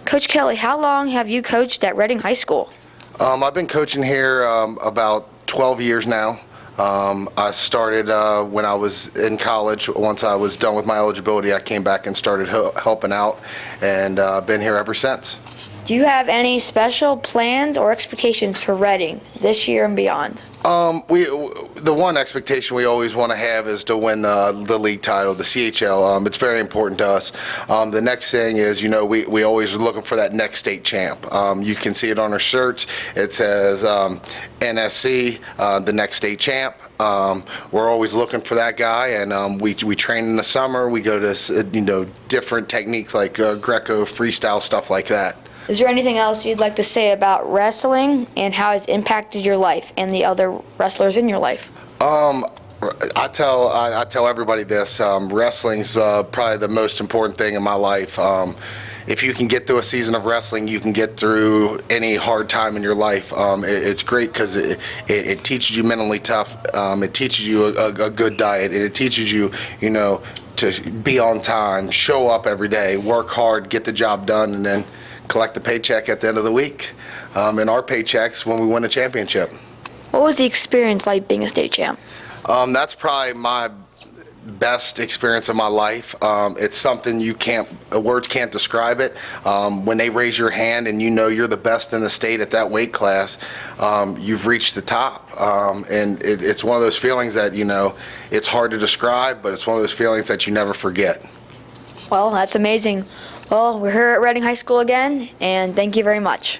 Coach Kelly, how long have you coached at Reading High School? I've been coaching here about 12 years now. I started when I was in college. Once I was done with my eligibility, I came back and started helping out, and been here ever since. Do you have any special plans or expectations for Reading this year and beyond? The one expectation we always want to have is to win the league title, the CHL. It's very important to us. The next thing is, we always are looking for that next state champ. You can see it on our shirts. It says NSC, the next state champ. We're always looking for that guy, and we train in the summer. We go to different techniques like Greco, freestyle, stuff like that. Is there anything else you'd like to say about wrestling and how it's impacted your life and the other wrestlers in your life? I tell everybody this. Wrestling's probably the most important thing in my life. If you can get through a season of wrestling, you can get through any hard time in your life. It's great because it teaches you mentally tough. It teaches you a good diet. And it teaches you, to be on time, show up every day, work hard, get the job done, and then collect the paycheck at the end of the week. And our paychecks when we win a championship. What was the experience like being a state champ? That's probably my best experience of my life. It's something words can't describe it. When they raise your hand and you're the best in the state at that weight class, you've reached the top. And it's one of those feelings that, it's hard to describe, but it's one of those feelings that you never forget. Well, that's amazing. Well, we're here at Reading High School again, and thank you very much.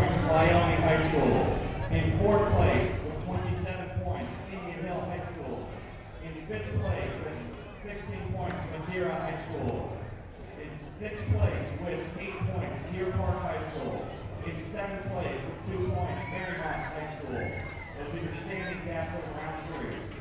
points, Wyoming High School. In fourth place with 27 points, Indian Hill High School. In fifth place with 16 points, Madeira High School. In sixth place with 8 points, Deer Park High School. In seventh place with 2 points, Marymount High School. Those are your standings after round 3.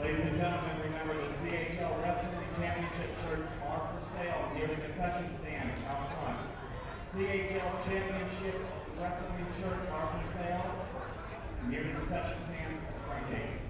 Ladies and gentlemen, remember the CHL Wrestling Championship shirts are for sale near the concession stand out front. CHL Championship Wrestling shirts are for sale near the concession stands at the front gate.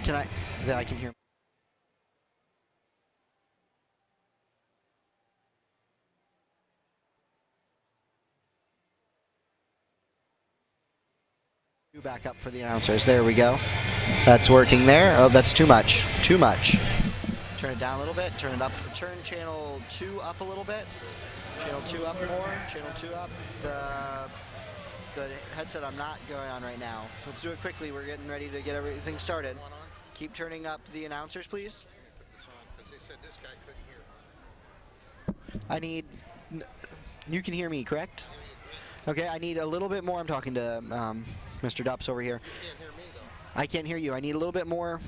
that I can hear. Back up for the announcers. There we go. That's working there. Oh, that's too much. Too much. Turn it down a little bit. Turn it up. Turn channel 2 up a little bit. Channel 2 up more. Channel 2 up. The headset I'm not going on right now. Let's do it quickly. We're getting ready to get everything started. Keep turning up the announcers, please. I need. You can hear me, correct? Okay. I need a little bit more. I'm talking to Mr. Dupps over here. You can't hear me, though. I can't hear you. I need a little bit more.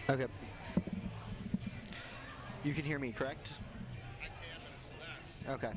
Okay. You can hear me, correct? I can, but it's less. Okay.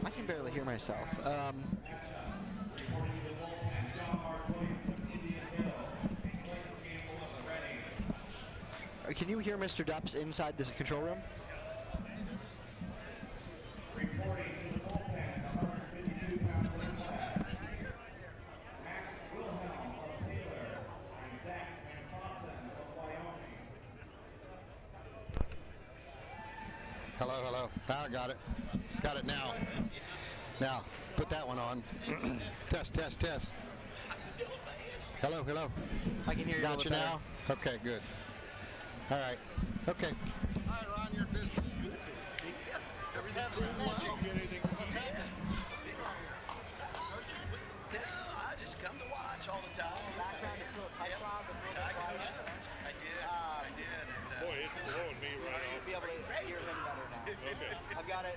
I can barely hear myself. Can you hear Mr. Dupps inside this control room? Hello, hello. I got it. Got it now. Now, put that one on. Test, test, test. Hello, hello. I can hear you. Got you now? Okay, good. All right. Okay. All right, Ron, your business. Every time we magic. What's happening? No, I just come to watch all the time. Background is still a tight loud before the flash. I did. Boy, it's blowing me right I should off. be able to hear him better now. Okay. I've got it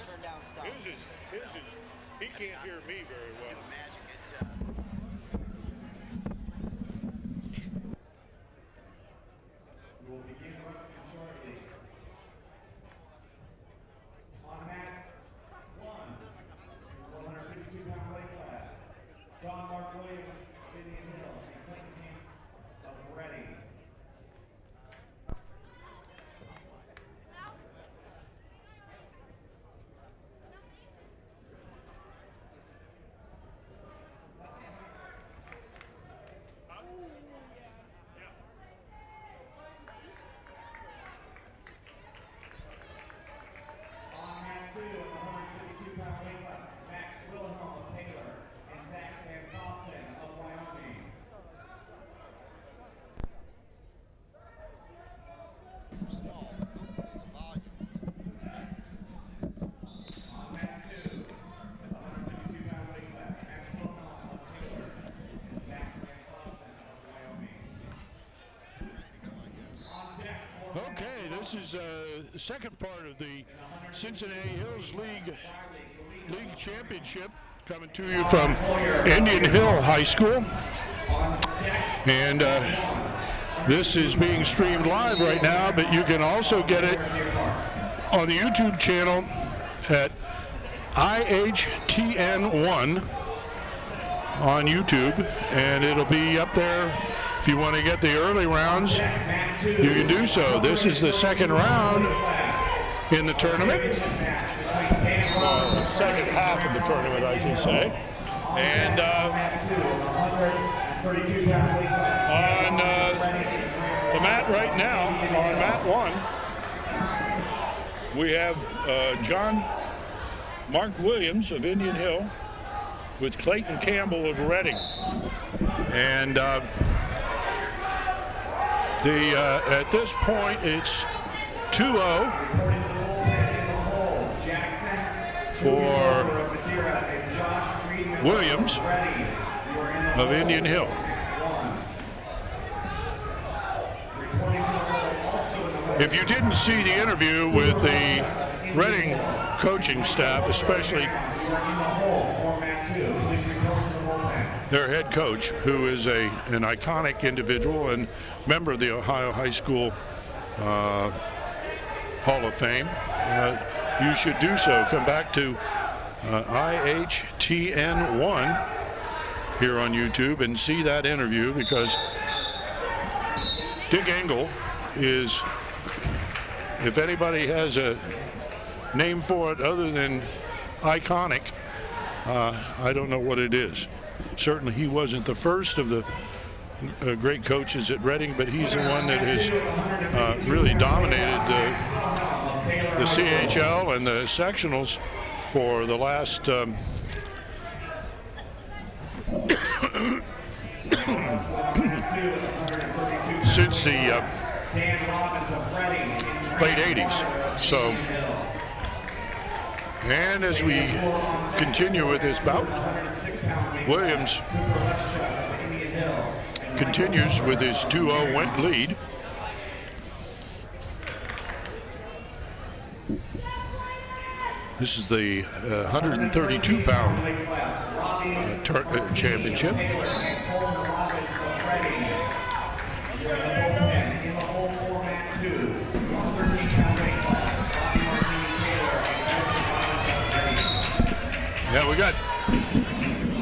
turned down some. His is, he can't hear me very well. Magic it. We will begin wrestling shortly. On mat 1, 152-pound weight class, John Mark Williams, Vivian Hill, and Clinton Camp of Reading. On mat 2, 152-pound weight class, Max Wilhelm of Taylor and Zach Van Fossen of Wyoming. Small. Hopefully the volume. On mat 2, 152-pound weight class, Max Wilhelm of Taylor and Zach Van Fossen of Wyoming. On deck, Okay, this is the second part of the Cincinnati Hills League Championship coming to you from Indian Hill High School. And this is being streamed live right now, but you can also get it on the YouTube channel at IHTN1. on YouTube, and it'll be up there. If you want to get the early rounds, you can do so. This is the second round in the tournament. The second half of the tournament, I should say. And on the mat right now, on mat 1, we have Mark Williams of Indian Hill with Clayton Campbell of Reading. And at this point, it's 2-0 for Williams of Indian Hill. If you didn't see the interview with the Reading coaching staff, especially their head coach, who is an iconic individual and member of the Ohio High School Hall of Fame, you should do so. Come back to IHTN1 here on YouTube and see that interview, because Dick Engel is, if anybody has a name for it other than iconic, I don't know what it is. Certainly he wasn't the first of the great coaches at Reading, but he's the one that has really dominated the CHL and the sectionals for the last since the late 80s. So, and as we continue with this bout, Williams continues with his 2-0 lead. This is the 132-pound championship. Yeah, we got,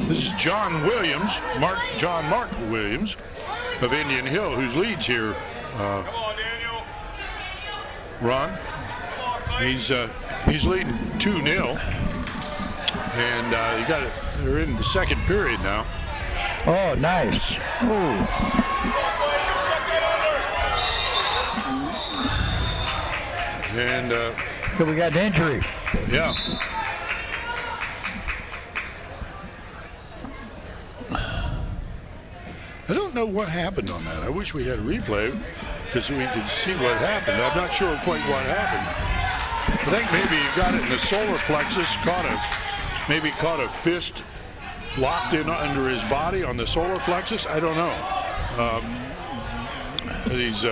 this is John Williams, John Mark Williams of Indian Hill, who's leads here. Ron, he's leading 2-0, and they're in the second period now. Oh, nice. Ooh. And so we got an injury. Yeah. I don't know what happened on that. I wish we had a replay because we could see what happened. I'm not sure quite what happened. I think maybe he got it in the solar plexus, maybe caught a fist locked in under his body on the solar plexus. I don't know. He's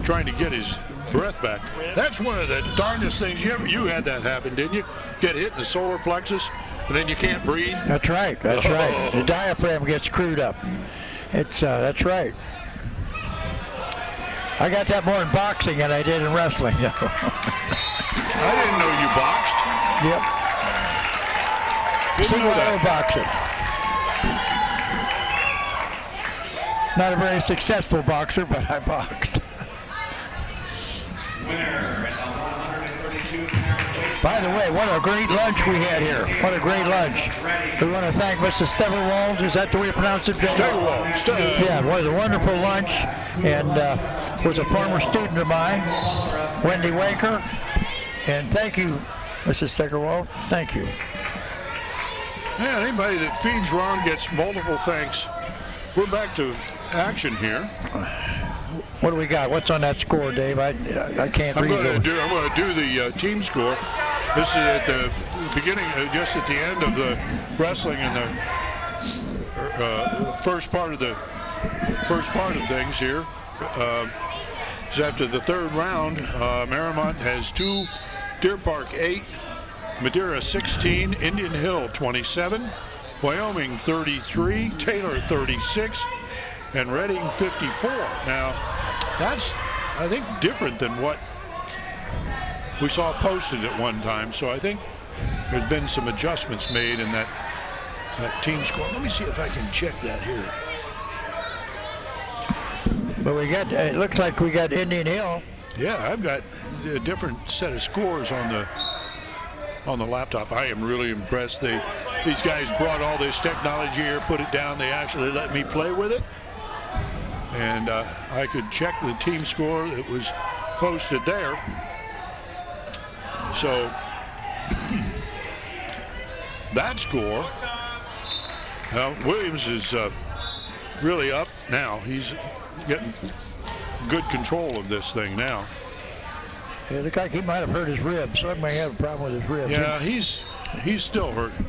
trying to get his breath back. That's one of the darndest things. You had that happen, didn't you? Get hit in the solar plexus, and then you can't breathe. That's right. That's right. The diaphragm gets screwed up. It's that's right. I got that more in boxing than I did in wrestling. I didn't know you boxed. Yep. Single boxing. Not a very successful boxer, but I boxed. By the way, what a great lunch we had here. What a great lunch. We want to thank Mrs. Steigerwald. Is that the way you pronounce it? Steigerwald. Yeah, it was a wonderful lunch, and was a former student of mine, Wendy Waker. And thank you, Mrs. Steigerwald. Thank you. Yeah, anybody that feeds Ron gets multiple thanks. We're back to action here. What do we got? What's on that score, Dave? I can't read it. I'm going to do the team score. This is at the beginning, just at the end of the wrestling in the first part of things here. Is after the third round, Marymount has 2, Deer Park 8, Madeira 16, Indian Hill 27, Wyoming 33, Taylor 36, and Reading 54. Now, that's, I think, different than what we saw posted at one time. So I think there's been some adjustments made in that That team score. Let me see if I can check that here. But we got, it looks like we got Indian Hill. Yeah, I've got a different set of scores on the laptop. I am really impressed. These guys brought all this technology here, put it down. They actually let me play with it. And I could check the team score that was posted there. So that score, now Williams is really up now. He's getting good control of this thing now. It looked like he might have hurt his ribs. Somebody may have a problem with his ribs. Yeah, he's still hurting.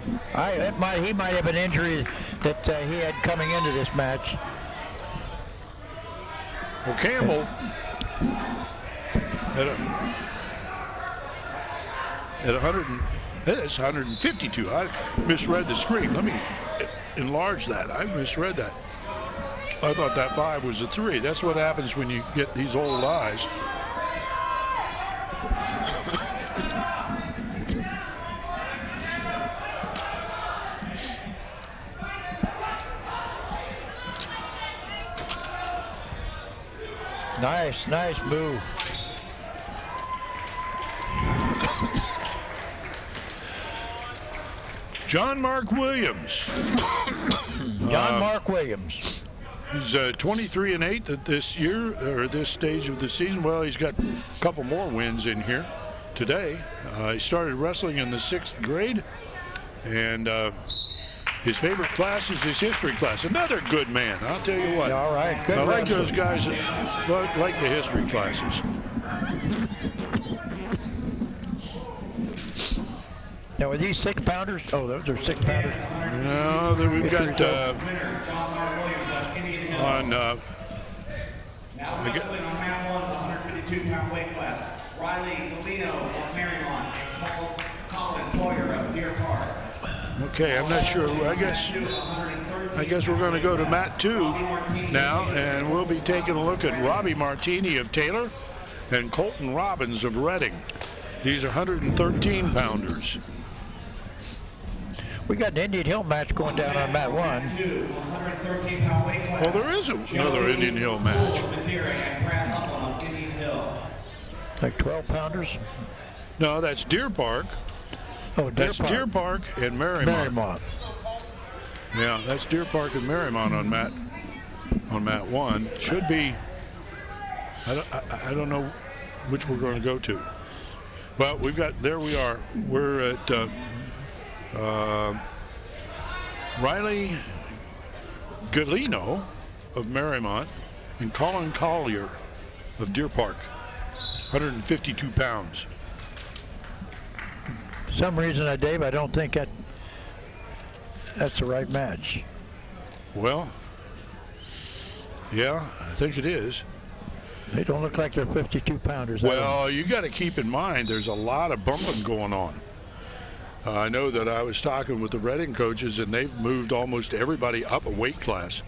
He might have an injury that he had coming into this match. Well, Campbell at 100, it's 152. I misread the screen. Let me enlarge that. I misread that. I thought that 5 was a 3. That's what happens when you get these old eyes. Nice move. John Mark Williams. John Mark Williams. He's 23-8 at this year, or this stage of the season. Well, he's got a couple more wins in here today. He started wrestling in the 6th grade, and his favorite class is his history class. Another good man, I'll tell you what. All right, good. I like those guys that like the history classes. Now, are these 6-pounders? Oh, those are 6-pounders. No, we've got on. Now wrestling on mat 1, the 152-pound weight class. Riley Galino of Marymount and Colin Boyer of Deer Park. Okay, I'm not sure. I guess we're going to go to mat 2 now, and we'll be taking a look at Robbie Martini of Taylor and Colton Robbins of Reading. These are 113-pounders. We got an Indian Hill match going down on mat 1. Well, there is another Indian Hill match. Like 12-pounders? No, that's Deer Park. Oh, that's Deer Park and Marymount. Yeah, that's Deer Park and Marymount on mat 1. Should be. I don't know which we're going to go to. But we've got, there we are. We're at Riley Galino of Marymount and Colin Collier of Deer Park, 152 pounds. For some reason, Dave, I don't think that's the right match. Well, yeah, I think it is. They don't look like they're 52-pounders. Well, you got to keep in mind there's a lot of bumping going on. I know that I was talking with the Reading coaches, and they've moved almost everybody up a weight class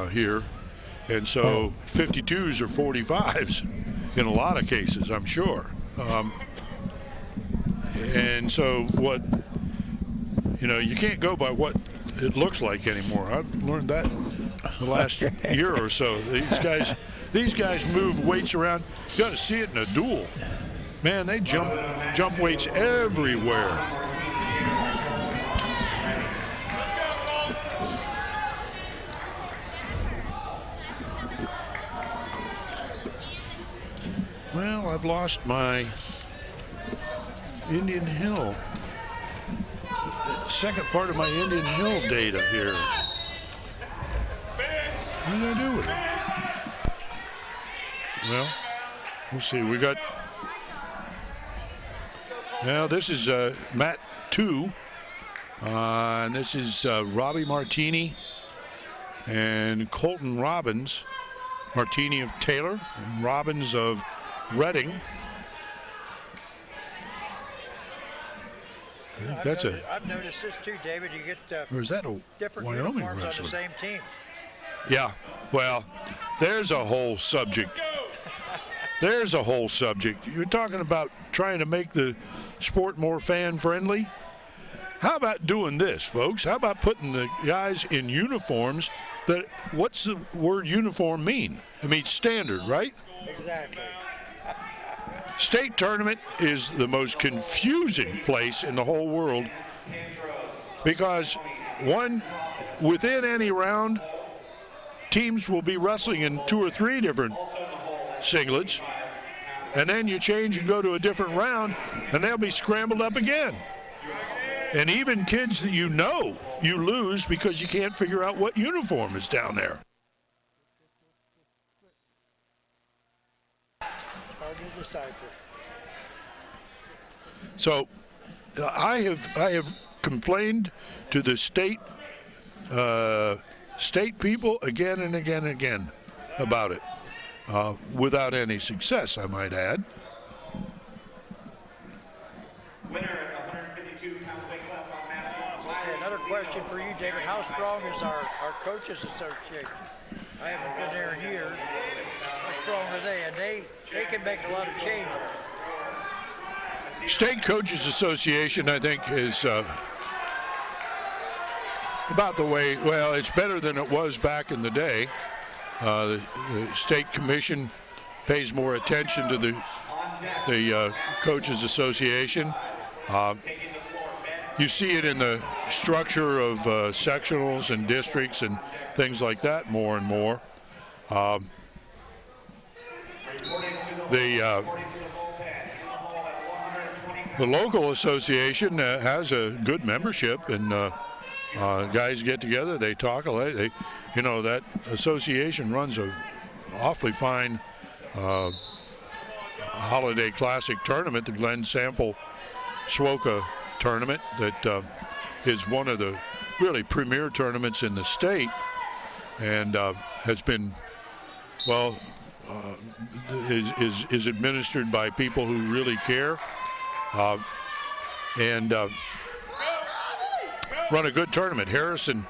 here. And so 52s or 45s in a lot of cases, I'm sure. And so what, you can't go by what it looks like anymore. I've learned that the last year or so. These guys move weights around. You got to see it in a duel. Man, they jump weights everywhere. Well, I've lost my Indian Hill. Second part of my Indian Hill data here. What did I do with it? Well, we'll see. We got. Now this is mat 2, and this is Robbie Martini and Colton Robbins. Martini of Taylor and Robbins of Reading. I think that's I've noticed this too, David. You get or is that a different Wyoming uniforms wrestler? on the same team. Yeah, well, there's a whole subject. There's a whole subject. You're talking about trying to make the sport more fan-friendly. How about doing this, folks? How about putting the guys in uniforms what's the word uniform mean? It means standard, right? Exactly. State tournament is the most confusing place in the whole world because within any round, teams will be wrestling in 2 or 3 different singlets, and then you change and go to a different round, and they'll be scrambled up again. And even kids that you know you lose because you can't figure out what uniform is down there. Hard to decipher. So I have complained to the state people again and again and again about it, without any success, I might add. Another question for you, David. How strong is our coaches association? I haven't been there in years. How strong are they? And they can make a lot of changes. State Coaches Association, I think, is about the way, well, it's better than it was back in the day. The State Commission pays more attention to the Coaches Association. You see it in the structure of sectionals and districts and things like that more and more. The local association has a good membership, and guys get together, they talk. That association runs a awfully fine holiday classic tournament, the Glen Sample SWOCA tournament, that is one of the really premier tournaments in the state, and has been, well, is administered by people who really care, and run a good tournament. Harrison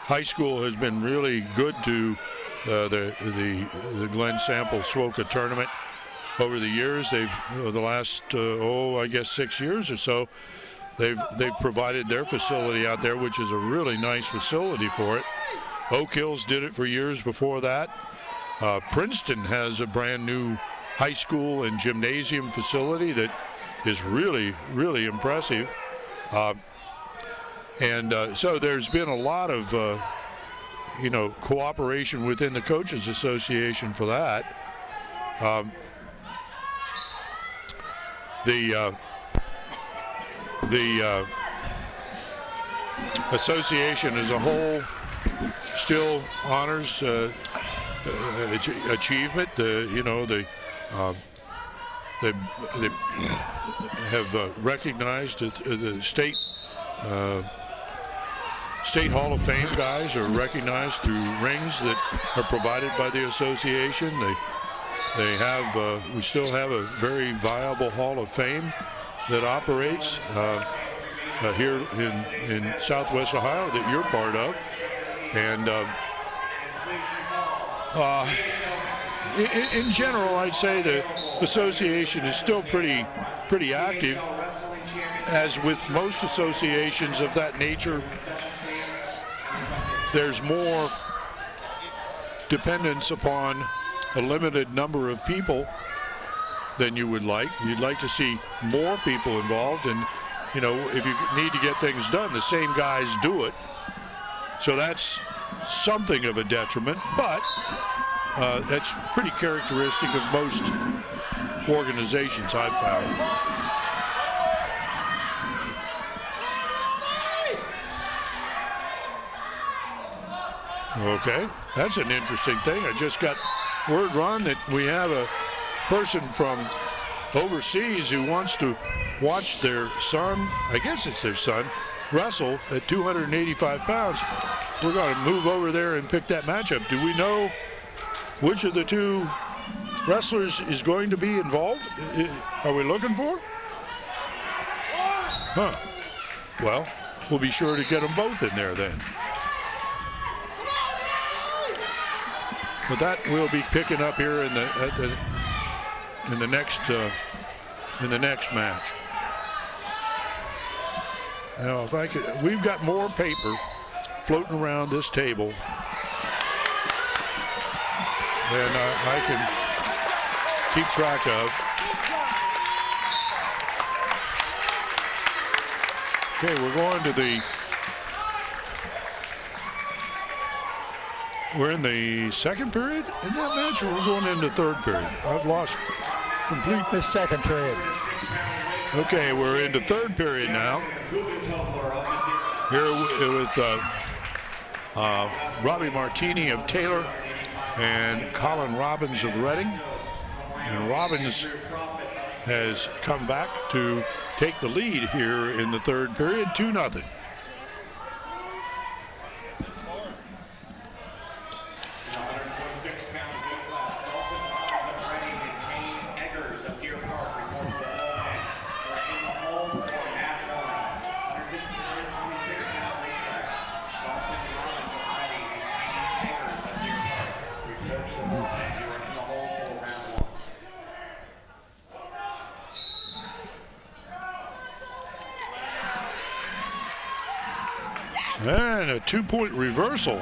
High School has been really good to the Glen Sample SWOCA tournament over the years. They've the last I guess 6 years or so, they've provided their facility out there, which is a really nice facility for it. Oak Hills did it for years before that. Princeton has a brand new high school and gymnasium facility that is really, really impressive. So there's been a lot of cooperation within the Coaches Association for that. The association as a whole still honors achievement. They have recognized the state Hall of Fame guys are recognized through rings that are provided by the association. We still have a very viable Hall of Fame that operates here in Southwest Ohio that you're part of, and in general, I'd say the association is still pretty active. As with most associations of that nature, there's more dependence upon a limited number of people than you would like. You'd like to see more people involved, and if you need to get things done, the same guys do it. So that's something of a detriment, but that's pretty characteristic of most organizations I've found. Okay, that's an interesting thing. I just got word, Ron, that we have a person from overseas who wants to watch their son, I guess it's their son, wrestle at 285 pounds. We're going to move over there and pick that matchup. Do we know which of the two wrestlers is going to be involved? Are we looking for? Huh. Well, we'll be sure to get them both in there then. But that we'll be picking up here in the next match. Now, if I could, we've got more paper floating around this table than I can keep track of. Okay, we're going to we're in the second period in that match, or we're going into third period? I've lost complete The second period. Okay, we're into third period now. Here with Robbie Martini of Taylor and Colin Robbins of Reading. And Robbins has come back to take the lead here in the third period, 2-0. And a 2-point reversal.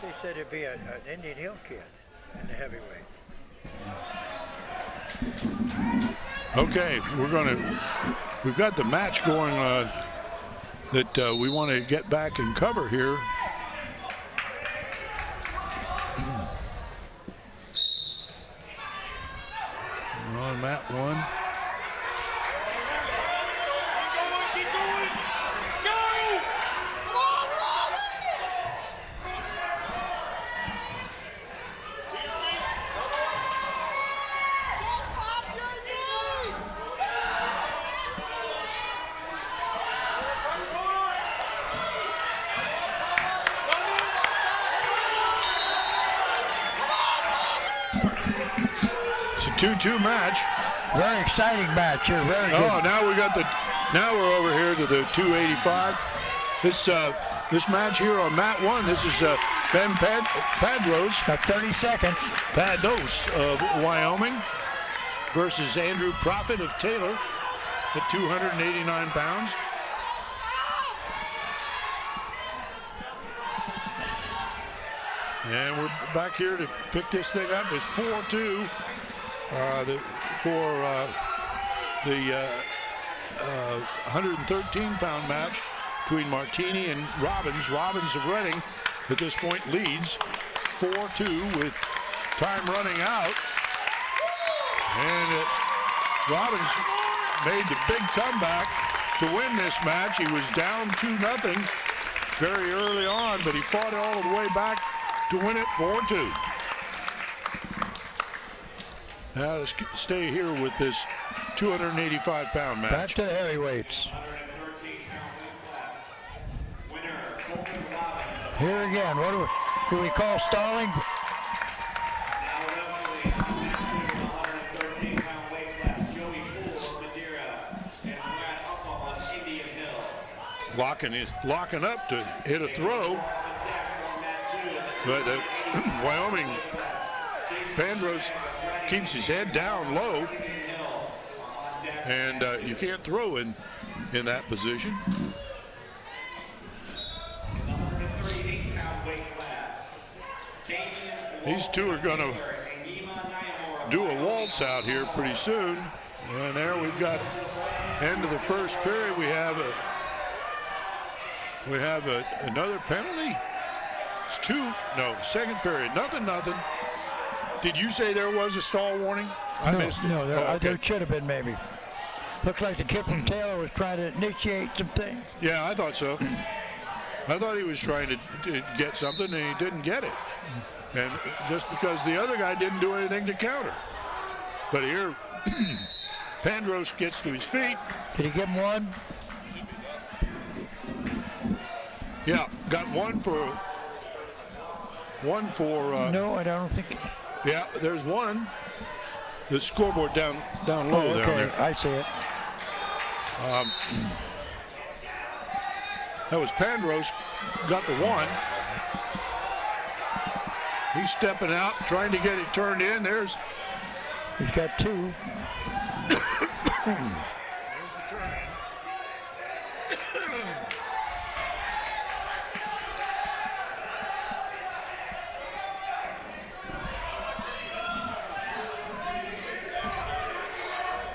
They said it'd be an Indian Hill kid in the heavyweight. Okay, we've got the match going that we want to get back and cover here. On mat 1. It's a 2-2 match. Very exciting match here. Very good. Oh, now we're over here to the 285. This match here on mat 1. This is Ben Padros. About 30 seconds. Pados of Wyoming versus Andrew Profit of Taylor at 289 pounds. And we're back here to pick this thing up. It's 4-2 for the 113-pound match between Martini and Robbins. Robbins of Reading at this point leads 4-2 with time running out. And Robbins made the big comeback to win this match. He was down 2-0 very early on, but he fought all the way back to win it 4-2. Now let's stay here with this 285-pound match. Back to the heavyweights. Here again, what do we call stalling? Locking up to hit a throw. But Wyoming Pandros keeps his head down low, and you can't throw in that position. These two are going to do a waltz out here pretty soon. And there we've got end of the first period. We have another penalty. It's second period. Nothing. Did you say there was a stall warning? I missed it. No, okay. there should have been maybe. Looks like the kid from Taylor was trying to initiate some things. Yeah, I thought so. I thought he was trying to get something, and he didn't get it. And just because the other guy didn't do anything to counter. But here, Pandros gets to his feet. Did he give him one? Yeah, got one for. No, I don't think. Yeah, there's one. The scoreboard down low okay. down there. I see it. That was Pandros, got the one. He's stepping out, trying to get it turned in. He's got two. There's the turn in.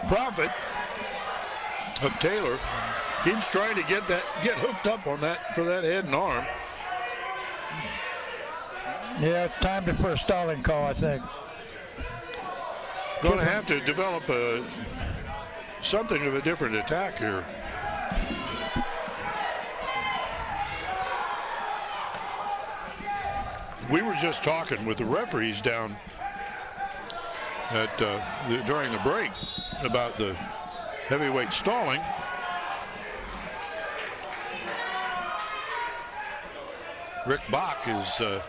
Prophet of Taylor keeps trying to get hooked up on that for that head and arm. Yeah, it's time for a stalling call, I think. Going to have to develop something of a different attack here. We were just talking with the referees down at during the break about the heavyweight stalling. Rick Bach is the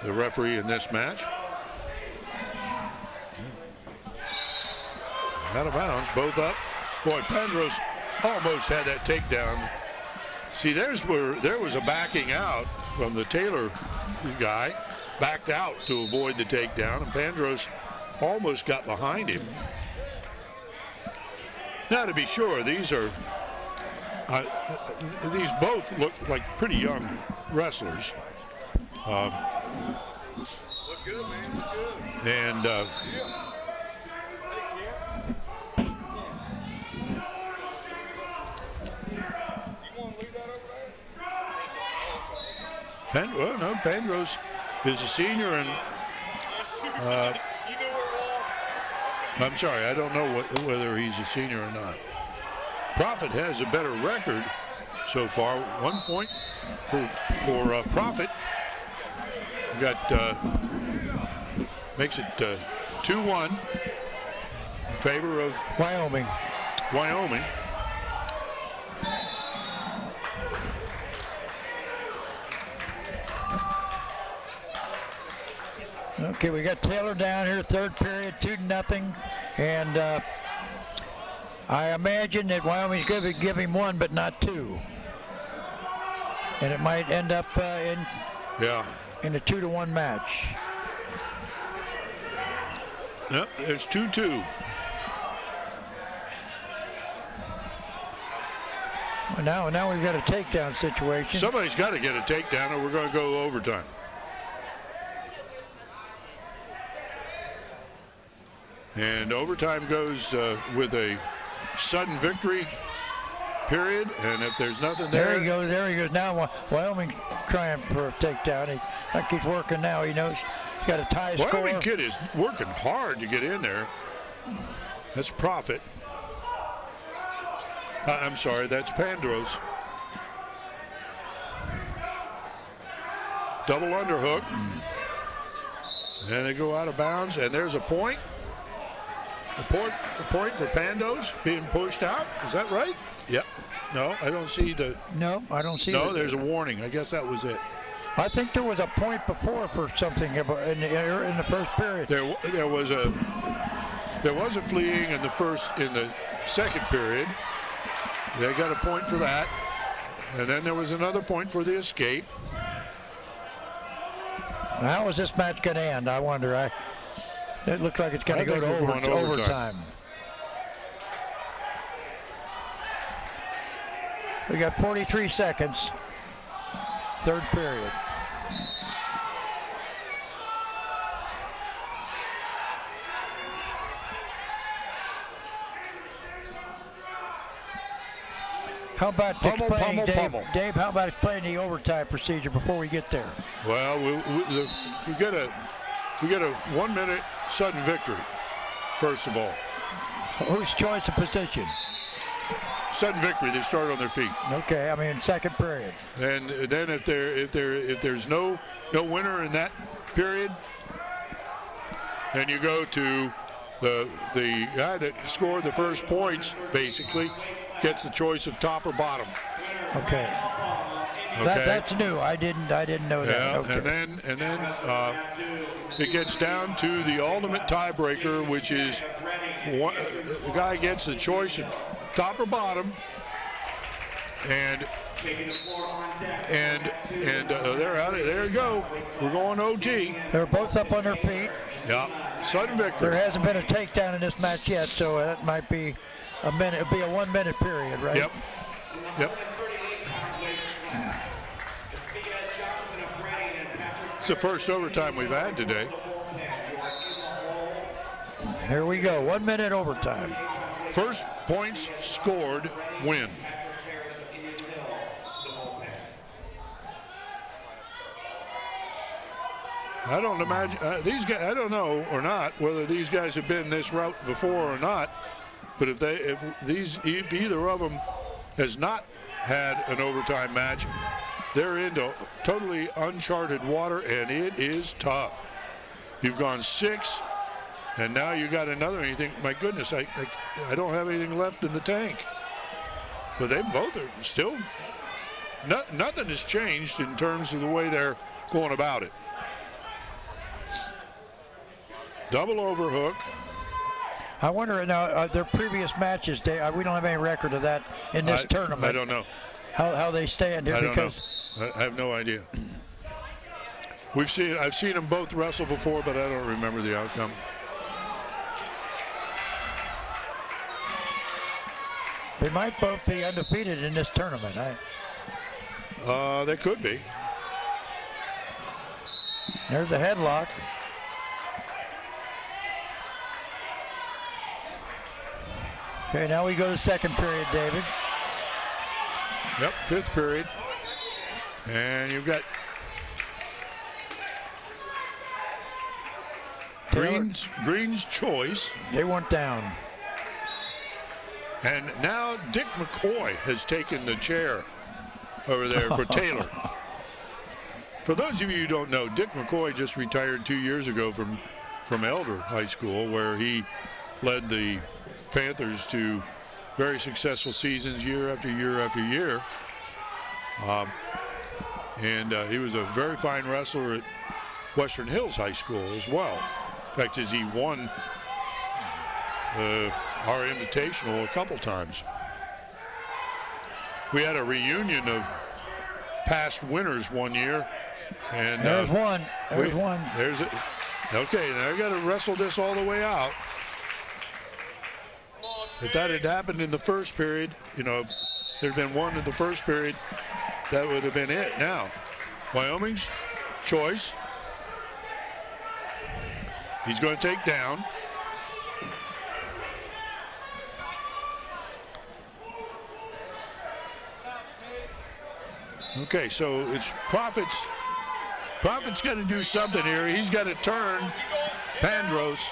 referee in this match. Out of bounds, both up. Boy, Pandros almost had that takedown. See, there's where there was a backing out from the Taylor guy, backed out to avoid the takedown, and Pandros almost got behind him. Now, to be sure, these both look like pretty young wrestlers. Look good, man. Look good. And Pandros is a senior, and I'm sorry, I don't know whether he's a senior or not. Prophet has a better record so far. 1 point for Prophet. We got makes it 2-1 in favor of Wyoming. Okay, we got Taylor down here, third period, 2-0, and I imagine that Wyoming's going to give him one, but not two, and it might end up in a 2-1 match. Yep, it's 2-2. Well, now we've got a takedown situation. Somebody's got to get a takedown, or we're going to go overtime. And overtime goes with a sudden victory period, and if there's nothing there. There he goes. Now Wyoming trying for a takedown. He's working now. He knows he's got a tie score. Wyoming kid is working hard to get in there. That's Prophet. I'm sorry, that's Pandros. Double underhook. And they go out of bounds, and there's a point. The point for Pandos being pushed out. Is that right? Yep. No, I don't see the. No, I don't see. No, there's a warning. I guess that was it. I think there was a point before for something in the first period. There was a fleeing in the second period. They got a point for that, and then there was another point for the escape. How is this match going to end? I wonder. It looks like it's going to go to overtime. We got 43 seconds. Third period. How about explaining, Dave, how about explaining the overtime procedure before we get there? Well, we get a 1 minute sudden victory, first of all. Whose choice of position? Sudden victory. They start on their feet. Okay, I mean second period. And then if there's no winner in that period, then you go to the guy that scored the first points. Basically, gets the choice of top or bottom. Okay. That's new. I didn't know that. Yeah, okay. and then it gets down to the ultimate tiebreaker, which is the guy gets the choice of top or bottom, and And they're out. There you go. We're going OT. They're both up on their feet. Yeah, sudden victory. There hasn't been a takedown in this match yet, so that might be a minute. It'll be a 1 minute period, right? Yep. Yep. It's the first overtime we've had today. Here we go. 1 minute overtime. First points scored win. I don't imagine these guys. I don't know or not whether these guys have been this route before or not. But if either of them has not had an overtime match, they're into totally uncharted water, and it is tough. You've gone 6, and now you got another. And you think, my goodness, I don't have anything left in the tank. But they both are still. Nothing has changed in terms of the way they're going about it. Double overhook. I wonder now, their previous matches, we don't have any record of that in this tournament. I don't know. How they stand here, because I have no idea. I've seen them both wrestle before, but I don't remember the outcome. They might both be undefeated in this tournament. They could be. There's a headlock. Okay, now we go to second period, David. Yep, 5th period. And you've got Green's choice. They went down. And now Dick McCoy has taken the chair over there for Taylor. For those of you who don't know, Dick McCoy just retired 2 years ago from Elder High School, where he led the Panthers to very successful seasons year after year after year. And he was a very fine wrestler at Western Hills High School as well. In fact, as he won our invitational a couple times. We had a reunion of past winners one year. And there's one. There's one. There's it. Okay, now I got to wrestle this all the way out. If that had happened in the first period, if there had been one in the first period, that would have been it. Now, Wyoming's choice. He's going to take down. Okay, so it's Prophet's. Prophet's got to do something here. He's got to turn Pandos.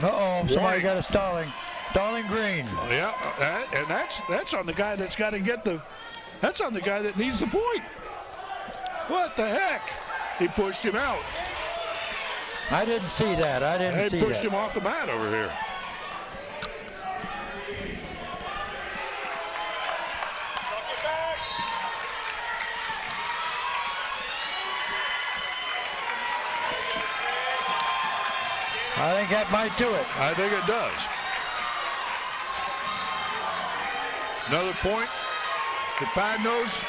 Uh-oh, somebody got a stalling green. Yeah, and that's on the guy that's got to get that's on the guy that needs the point. What the heck? He pushed him out. I didn't see that. They pushed him off the mat over here. I think that might do it. I think it does. Another point to Pandos.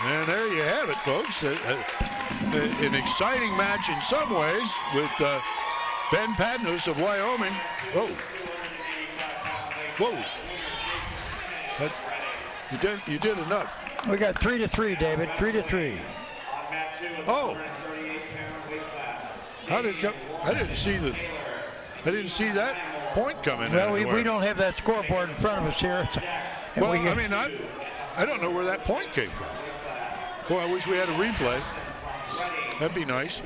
And there you have it, folks. An exciting match in some ways with Ben Pandos of Wyoming. Whoa. Whoa. You did enough. We got 3-3, David. 3-3. Oh. How did it come? I didn't see that point coming. Well, we don't have that scoreboard in front of us here. So, well, I don't know where that point came from. Boy, I wish we had a replay. That'd be nice.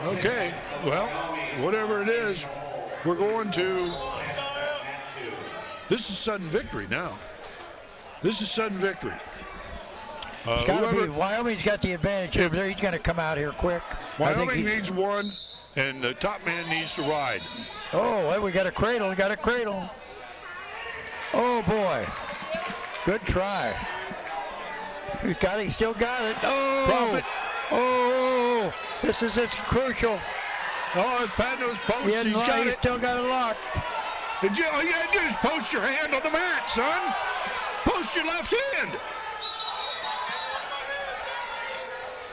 Okay, well, whatever it is, we're going to. This is sudden victory now. This is sudden victory. Wyoming's got the advantage. He's going to come out here quick. Wyoming needs one. and the top man needs to ride. Oh, well, we got a cradle. Got a cradle. Oh boy, good try. He got it. He still got it. Oh, Profit. Oh, this is crucial. Oh, if Pat knows post, he's got He it. still got it locked. All you gotta do is post your hand on the mat, son. Post your left hand.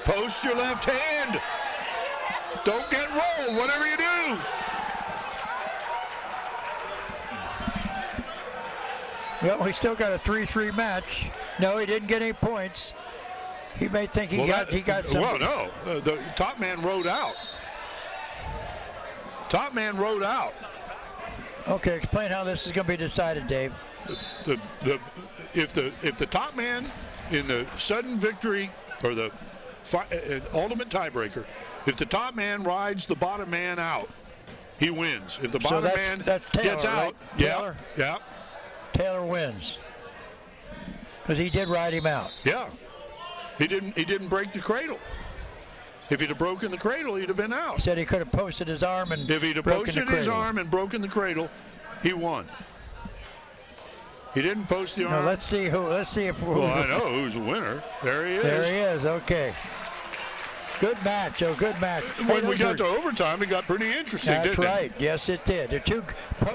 Post your left hand. Don't get rolled, whatever you do. Well, we still got a 3-3 match. No, he didn't get any points. He may think he got some. Well, no, the top man rode out. Top man rode out. Okay, explain how this is going to be decided, Dave. If the top man in the sudden victory or the ultimate tiebreaker, if the top man rides the bottom man out, he wins. If the bottom man that's Taylor, gets out, right? Taylor? yeah, Taylor wins because he did ride him out. yeah. He didn't break the cradle. If he'd have broken the cradle, he'd have been out. He said he could have posted his arm and if he'd have broken posted the his cradle. arm and broken the cradle, he won. He didn't post the arm. Now let's see if. Well, I know who's the winner. There he is. There he is. Okay. Good match. Oh, good match. When we got to overtime, it got pretty interesting, That's didn't right. it? Yes, it did. They're two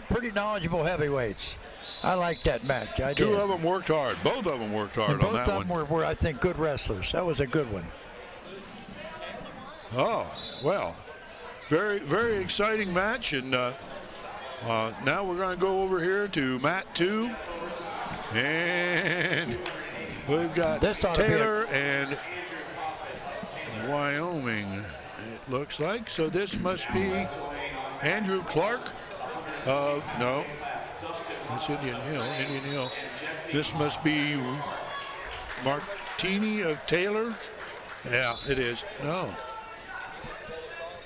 pretty knowledgeable heavyweights. I like that match. I did. Two of them worked hard. Both of them worked hard And on both that of one. them were, I think, good wrestlers. That was a good one. Oh, well, very, very exciting match. And now we're going to go over here to mat 2. And we've got Taylor and Wyoming, it looks like. So this must be Andrew Clark. No, that's Indian Hill. This must be Martini of Taylor. Yeah, it is. No.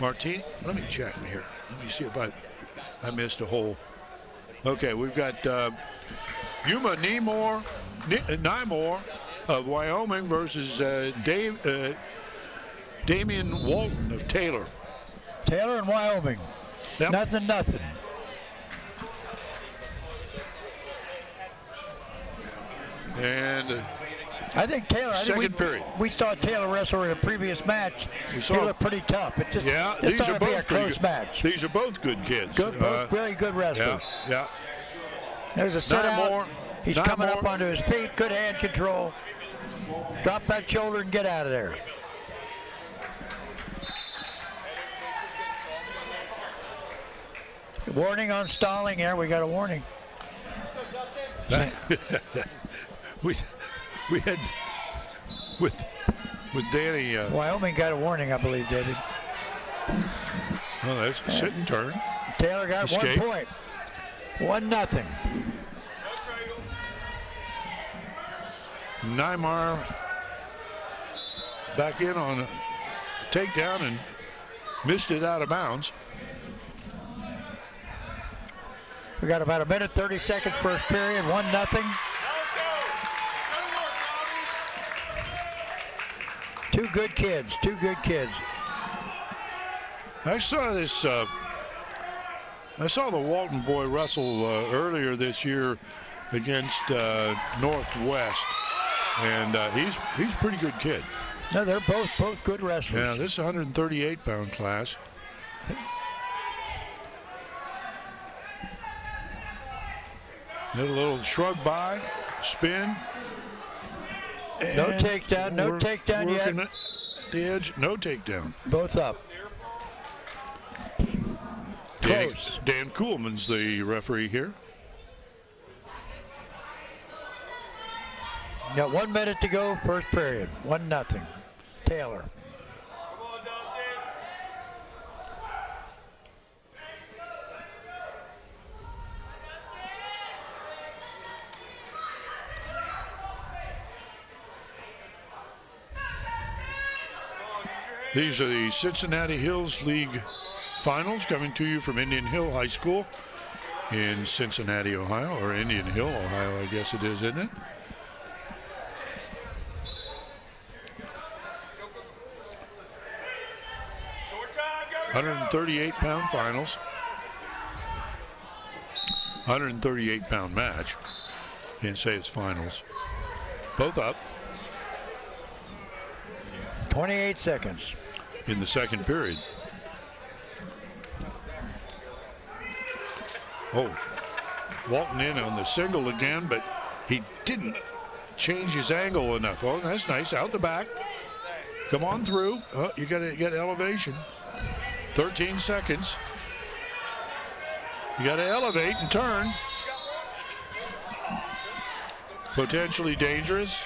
Martini, let me check here. Let me see if I missed a hole. Okay, we've got Yuma Nymore of Wyoming versus Damian Walton of Taylor. Taylor and Wyoming. Yep. Nothing. And I think Taylor. second period. We saw Taylor wrestle in a previous match. He looked pretty tough. It just, these ought are to be both a close good. match. These are both good kids. Both really good wrestlers. Yeah. There's a set out. He's Nine coming more. up onto his feet. Good hand control. Drop that shoulder and get out of there. Warning on stalling here. We got a warning. we had with Danny. Wyoming got a warning, I believe, David. Oh, that's a sit and turn. Taylor got Escape. 1 point. 1-0. Nymar back in on a takedown and missed it out of bounds. We got about a minute, 30 seconds first period, 1-0. Two good kids. I saw this. I saw the Walton boy wrestle earlier this year against Northwest, and he's a pretty good kid. No, they're both good wrestlers. Yeah, this is a 138-pound class. Did a little shrug by, spin. No takedown, no takedown yet. At the edge, no takedown. Both up. Close. Dan Kuhlman's the referee here. Got 1 minute to go, first period. 1-0. Taylor. These are the Cincinnati Hills League finals coming to you from Indian Hill High School in Cincinnati, Ohio, or Indian Hill, Ohio, I guess it is, isn't it? Short time, go 138-pound finals. 138-pound match. Can't say it's finals. Both up. 28 seconds. In the second period. Oh, Walton in on the single again, but he didn't change his angle enough. Oh, that's nice. Out the back. Come on through. Oh, you got to get elevation. 13 seconds. You got to elevate and turn. Potentially dangerous.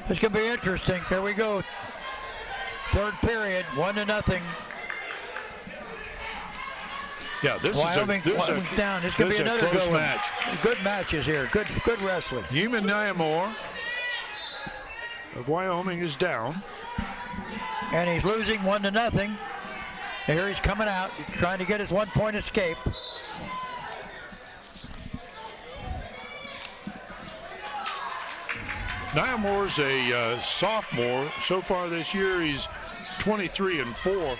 It's going to be interesting. Here we go. Third period, 1-0. Yeah, this Wyoming is down. It's going to be another close good match. Good matches here. Good wrestling. Heman Nyamore of Wyoming is down. And he's losing 1-0. And here he's coming out, trying to get his 1-point escape. Nyamore's a sophomore. So far this year, he's 23-4.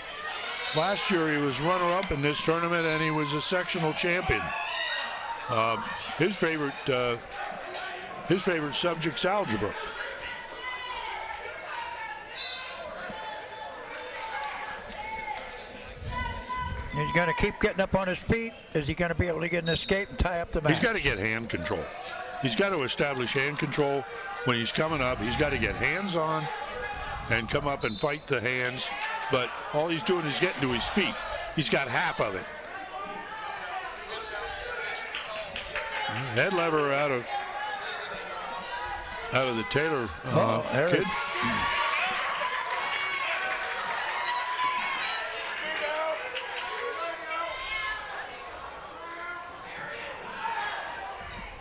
Last year, he was runner-up in this tournament, and he was a sectional champion. His favorite subject's algebra. He's going to keep getting up on his feet. Is he going to be able to get an escape and tie up the match? He's got to get hand control. He's got to establish hand control when he's coming up. He's got to get hands on and come up and fight the hands. But all he's doing is getting to his feet. He's got half of it. Head lever out of the Taylor kid.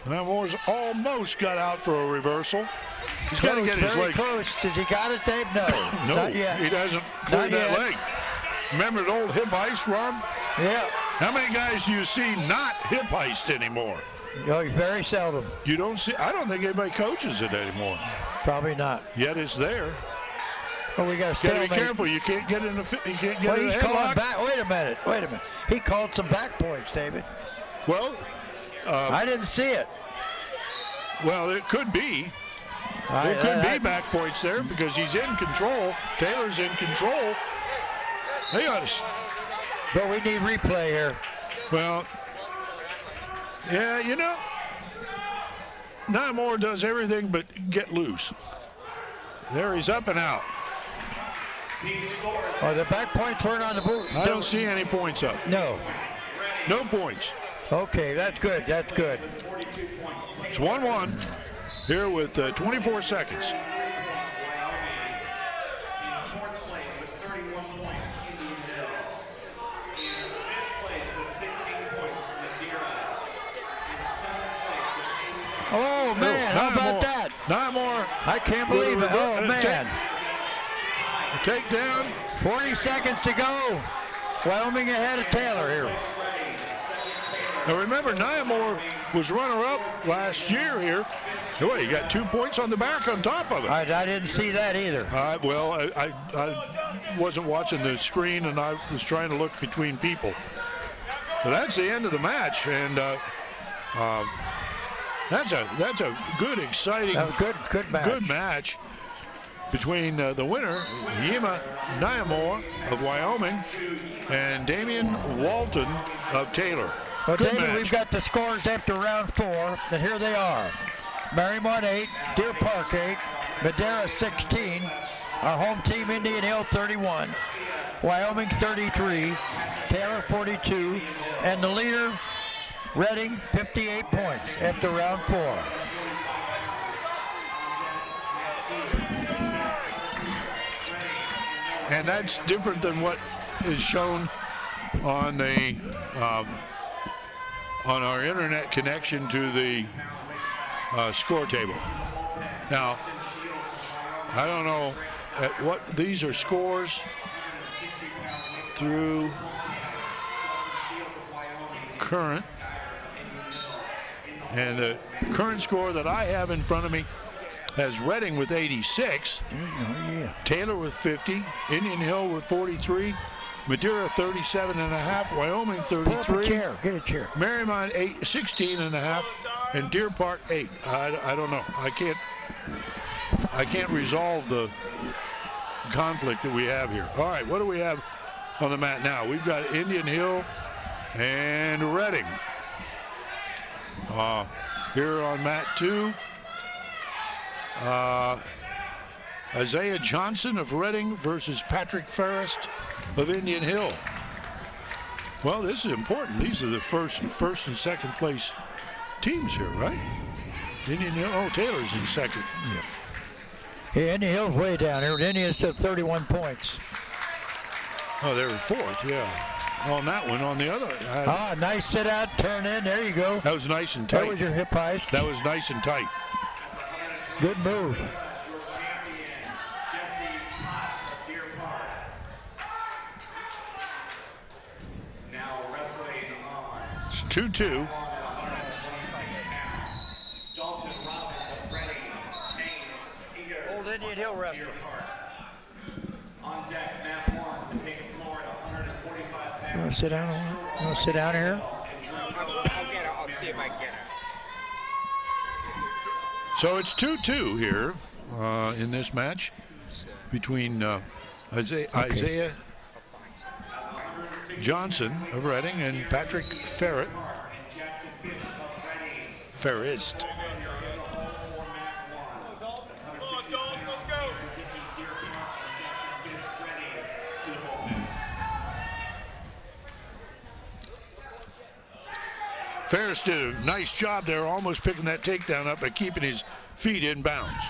Nyamore's almost got out for a reversal. He's got to get his leg. Close. Does he got it, Dave? No. No, Not yet. he doesn't clear that leg. Remember the old hip heist, Ron? Yeah. How many guys do you see not hip heist anymore? Oh, very seldom. You don't see. I don't think anybody coaches it anymore. Probably not. Yet it's there. Well, we got to be careful. You can't get in the. You can't get in the he's calling headlock. back. Wait a minute. He called some back points, David. Well, I didn't see it. Well, it could be. There could be back points there because he's in control. Taylor's in control. They ought to. But we need replay here. Well, yeah, you know, Nyamore does everything but get loose. There he's up and out. Oh, the back points weren't on the boot. I don't see any points up. No. No points. Okay, that's good. That's good. It's 1-1 here with 24 seconds. Oh, man, how about that? Nyamore. I can't believe it. Oh, man. Take down. 40 seconds to go. Wyoming ahead of Taylor here. Now remember, Nyamore was runner-up last year here. Boy, he got 2 points on the back on top of it. I didn't see that either. Well, I wasn't watching the screen, and I was trying to look between people. So that's the end of the match, and that's a good, exciting, good match between the winner, Yema Nyamore of Wyoming, and Damian Walton of Taylor. Well, Good David, match. we've got the scores after round 4, and here they are. Marymount 8, Deer Park 8, Madera 16, our home team Indian Hill 31, Wyoming 33, Taylor 42, and the leader Reading 58 points after round 4. And that's different than what is shown on the on our internet connection to the score table. Now, I don't know at what these are scores through current. And the current score that I have in front of me has Reading with 86, Taylor with 50, Indian Hill with 43, Madeira 37.5, Wyoming 33, Get a chair. Marymount 16.5, and Deer Park 8. I don't know. I can't resolve the conflict that we have here. All right, what do we have on the mat now? We've got Indian Hill and Reading. Here on mat 2, Isaiah Johnson of Reading versus Patrick Ferris of Indian Hill. Well, this is important. These are the first and second place teams here, right? Indian Hill. Oh, Taylor's in second. Yeah, Indian Hill's way down here. Indian's still 31 points. Oh, they were fourth, yeah. On that one, on the other. Nice sit out, turn in. There you go. That was nice and tight. That was your hip heist. That was nice and tight. Good move. It's 2-2. Old Indian Hill wrestler. On deck, mat 1 to take the floor at 145 pounds. You want to sit down? You want to sit down here? I'll get it. I'll see if I can get it. So it's 2-2 here in this match between Isaiah Johnson of Reading and Patrick Ferrist. Ferris did a nice job there, almost picking that takedown up by keeping his feet in bounds.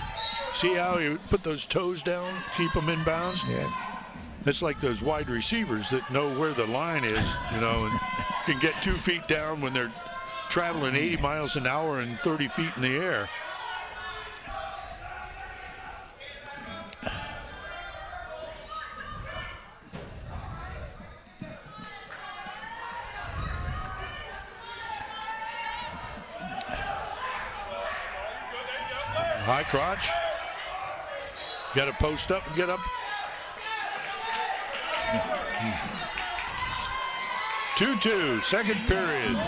See how he put those toes down, keep them in bounds? Yeah. It's like those wide receivers that know where the line is, you know, and can get 2 feet down when they're traveling 80 miles an hour and 30 feet in the air. High crotch. Got to post up and get up. 2-2, second period.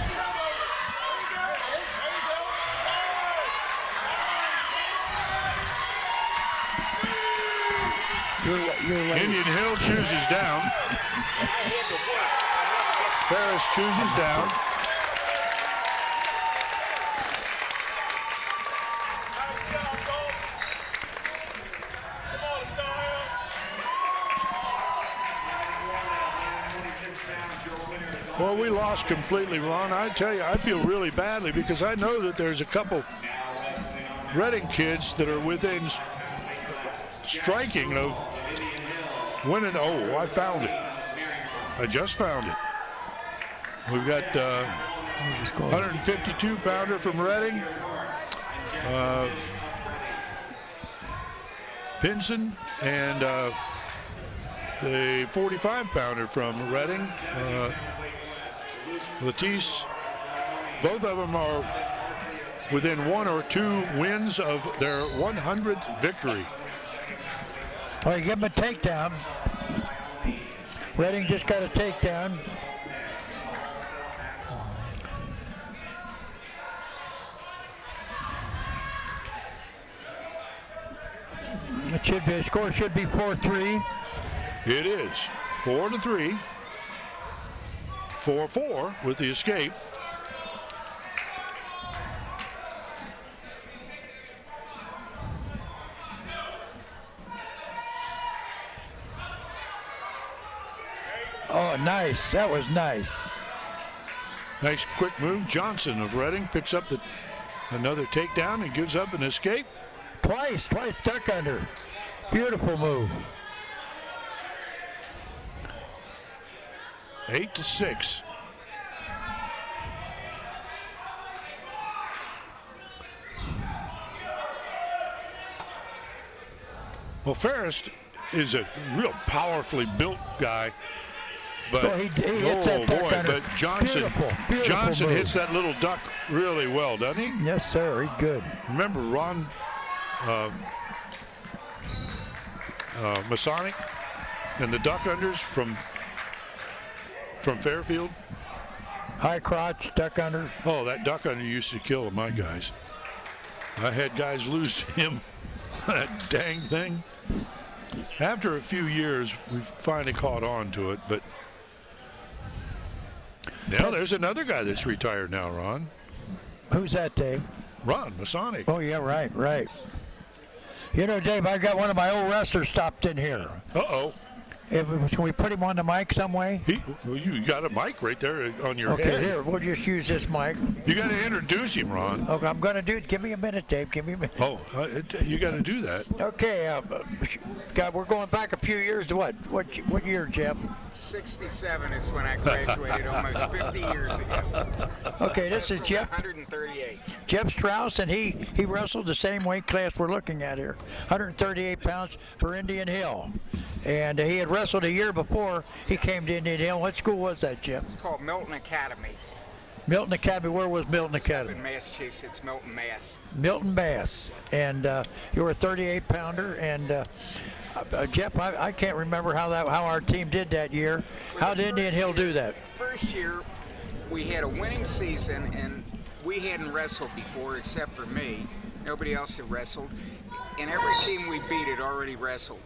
Indian Hill chooses down. Ferris chooses down. Well, we lost completely, Ron. I tell you, I feel really badly because I know that there's a couple Reading kids that are within striking of winning. Oh, I found it. I just found it. We've got 152-pounder from Reading. Pinson and the 45-pounder from Reading. Latisse, both of them are within 1 or 2 wins of their 100th victory. Well, you give them a takedown. Reading just got a takedown. It should be, the score should be 4-3. It is 4-3. 4-4 with the escape. Oh, nice. That was nice. Nice quick move. Johnson of Reading picks up another takedown and gives up an escape. Twice stuck under. Beautiful move. 8-6. Well, Ferris is a real powerfully built guy. But Well, he hits that duck under. but Johnson, Beautiful Johnson move. hits that little duck really well, doesn't he? Yes, sir. He's good. Remember Ron Masonic and the duck unders from Fairfield? High crotch, duck under. Oh, that duck under used to kill my guys. I had guys lose him, that dang thing. After a few years, we finally caught on to it, but now there's another guy that's retired now, Ron. Who's that, Dave? Ron Masonic. Oh, yeah, right. You know, Dave, I got one of my old wrestlers stopped in here. Uh-oh. Can we put him on the mic some way? Well, you got a mic right there on your Okay, head. here, we'll just use this mic. You got to introduce him, Ron. Okay, I'm going to do it. Give me a minute, Dave. Give me a minute. Oh, you got to do that. Okay, God, we're going back a few years to what year, Jeff? 67 is when I graduated, almost 50 years ago. Okay, this is Jeff. 138. Jeff Strauss, and he wrestled the same weight class we're looking at here, 138 pounds for Indian Hill. And he had wrestled a year before he came to Indian Hill. What school was that, Jeff? It's called Milton Academy. Milton Academy. Where was Milton It's up Academy? in Massachusetts, Milton, Mass. Milton, Mass. And you were a 38-pounder. And Jeff, I can't remember how our team did that year. How did Indian Hill do that? First year, we had a winning season, and we hadn't wrestled before except for me. Nobody else had wrestled. And every team we beat had already wrestled.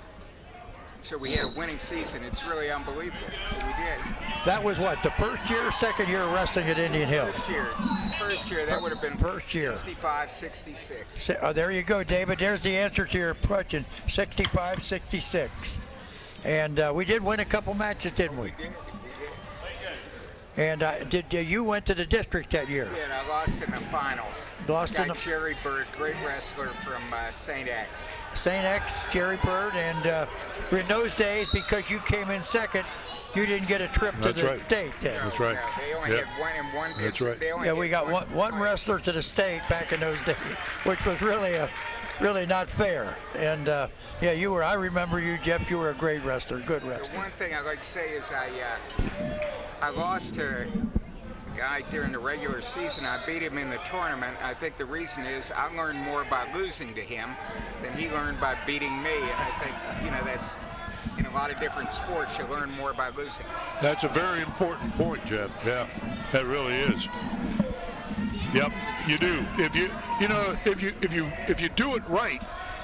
So we had a winning season. It's really unbelievable what we did. That was what, the first year or second year of wrestling at Indian Hill? First year, that would have been first year. 65, 66. There you go, David. There's the answer to your question, 65, 66. And we did win a couple matches, didn't we? And you went to the district that year? Yeah, I lost in the finals. Lost in the... Jerry Bird, great wrestler from St. X. St. X, Jerry Bird, and in those days, because you came in second, you didn't get a trip to the state then. That's right. No, they only had one in one district. That's right. They only Yeah, we got had one wrestler to the state back in those days, which was really not fair. And yeah, you were. I remember you, Jeff. You were a great wrestler, good wrestler. The one thing I'd like to say is I lost to a guy during the regular season. I beat him in the tournament. I think the reason is I learned more by losing to him than he learned by beating me. And I think, that's in a lot of different sports, you learn more by losing. That's a very important point, Jeff. Yeah, that really is. Yep, you do. If you do it right,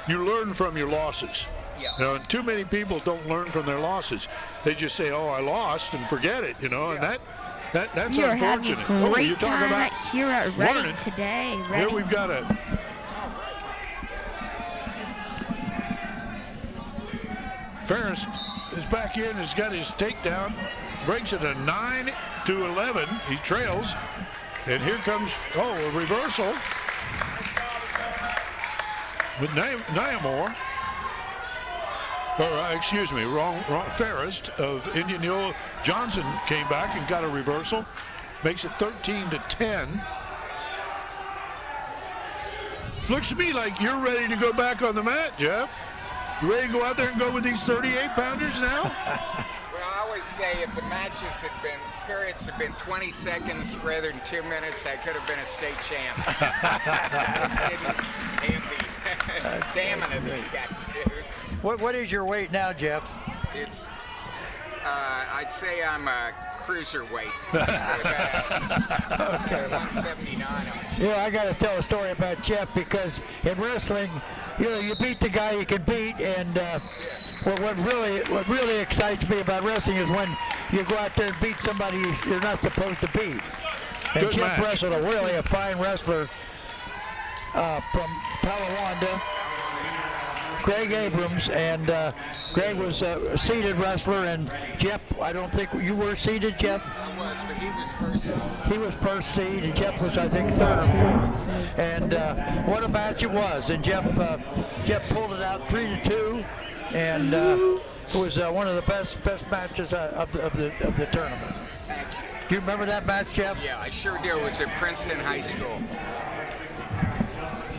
you learn from your losses. Yeah. And too many people don't learn from their losses. They just say, "Oh, I lost," and forget it. And that's You're unfortunate. having a great you're talking time about here at Reading learning. today. Here Reading. we've got a Ferris is back in, has got his takedown, breaks it a 9-11. He trails, and here comes a reversal with Nyamore. Or excuse me, wrong. Ferris of Indian Hill. Johnson came back and got a reversal, makes it 13-10. Looks to me like you're ready to go back on the mat, Jeff. You ready to go out there and go with these 38-pounders now? Well, I always say if the periods had been 20 seconds rather than 2 minutes, I could have been a state champ. I just didn't have the stamina these guys do. What is your weight now, Jeff? It's, I'd say I'm a cruiserweight. I'd say about Okay. 179. Yeah, I got to tell a story about Jeff because in wrestling, you beat the guy you can beat, and what really excites me about wrestling is when you go out there and beat somebody you're not supposed to beat. And Good Jeff match. wrestled a fine wrestler from Palawanda, Greg Abrams, and Greg was a seated wrestler, and Jeff, I don't think you were seated, Jeff? I was, but he was first seed. He was first seed, and Jeff was, I think, third or fourth. And what a match it was. And Jeff pulled it out 3-2, and it was one of the best matches of the tournament. Thank you. Do you remember that match, Jeff? Yeah, I sure do. It was at Princeton High School.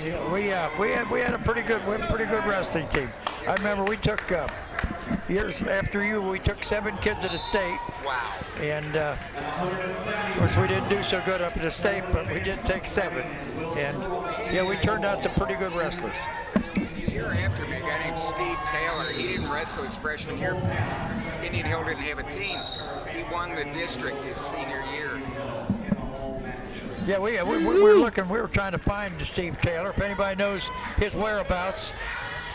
Yeah, we had a pretty good wrestling team. I remember we took years after you, we took 7 kids at the state. Wow. And of course, we didn't do so good up at the state, but we did take 7. And yeah, we turned out some pretty good wrestlers. See, a year after me, a guy named Steve Taylor, he didn't wrestle his freshman year. Indian Hill didn't have a team. He won the district his senior year. Yeah, we were looking, we were trying to find Steve Taylor. If anybody knows his whereabouts,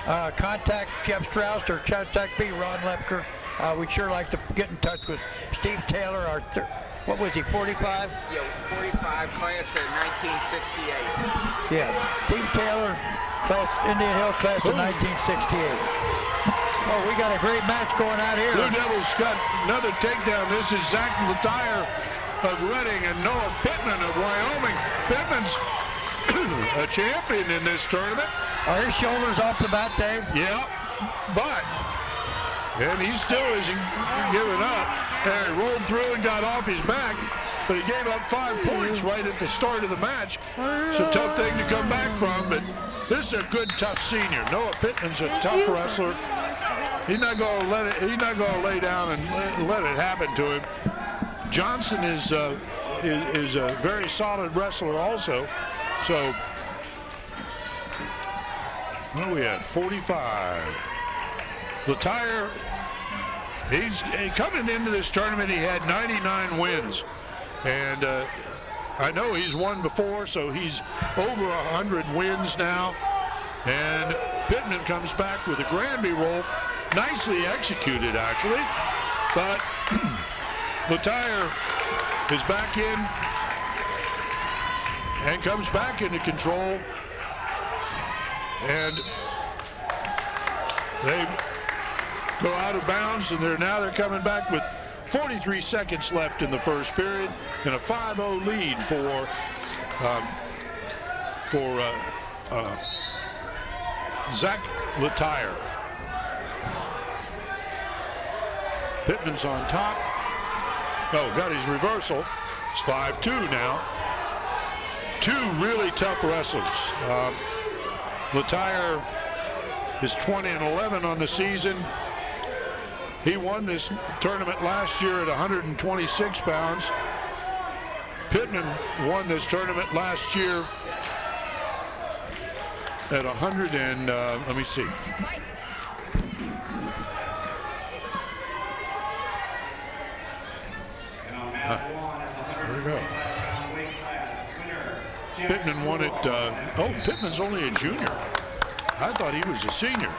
contact Jeff Strauss or contact me, Ron Lepker. We'd sure like to get in touch with Steve Taylor, our what was he, 45? Yeah, 45, class of 1968. Yeah, Steve Taylor, Indian Hill class of 1968. Oh, we got a great match going out here. Blue Devils got another takedown. This is Zach Latire of Reading and Noah Pittman of Wyoming. Pittman's a champion in this tournament. Are his shoulders off the bat, Dave? Yeah, and he still isn't giving up. And he rolled through and got off his back, but he gave up 5 points right at the start of the match. It's a tough thing to come back from, but this is a good, tough senior. Noah Pittman's a tough wrestler. He's not going to lay down and let it happen to him. Johnson is a very solid wrestler also. So, what are we at? 45. Latire, he's coming into this tournament, he had 99 wins. And I know he's won before, so he's over 100 wins now. And Pittman comes back with a Granby roll. Nicely executed, actually. But Latire is back in and comes back into control. And they go out of bounds, and they're coming back with 43 seconds left in the first period and a 5-0 lead for Zach Latire. Pittman's on top. Oh, got his reversal. It's 5-2 now. 2 really tough wrestlers. Latire is 20-11 on the season. He won this tournament last year at 126 pounds. Pittman won this tournament last year at 100 and, let me see. There we go. Pittman won it, Pittman's only a junior. I thought he was a senior.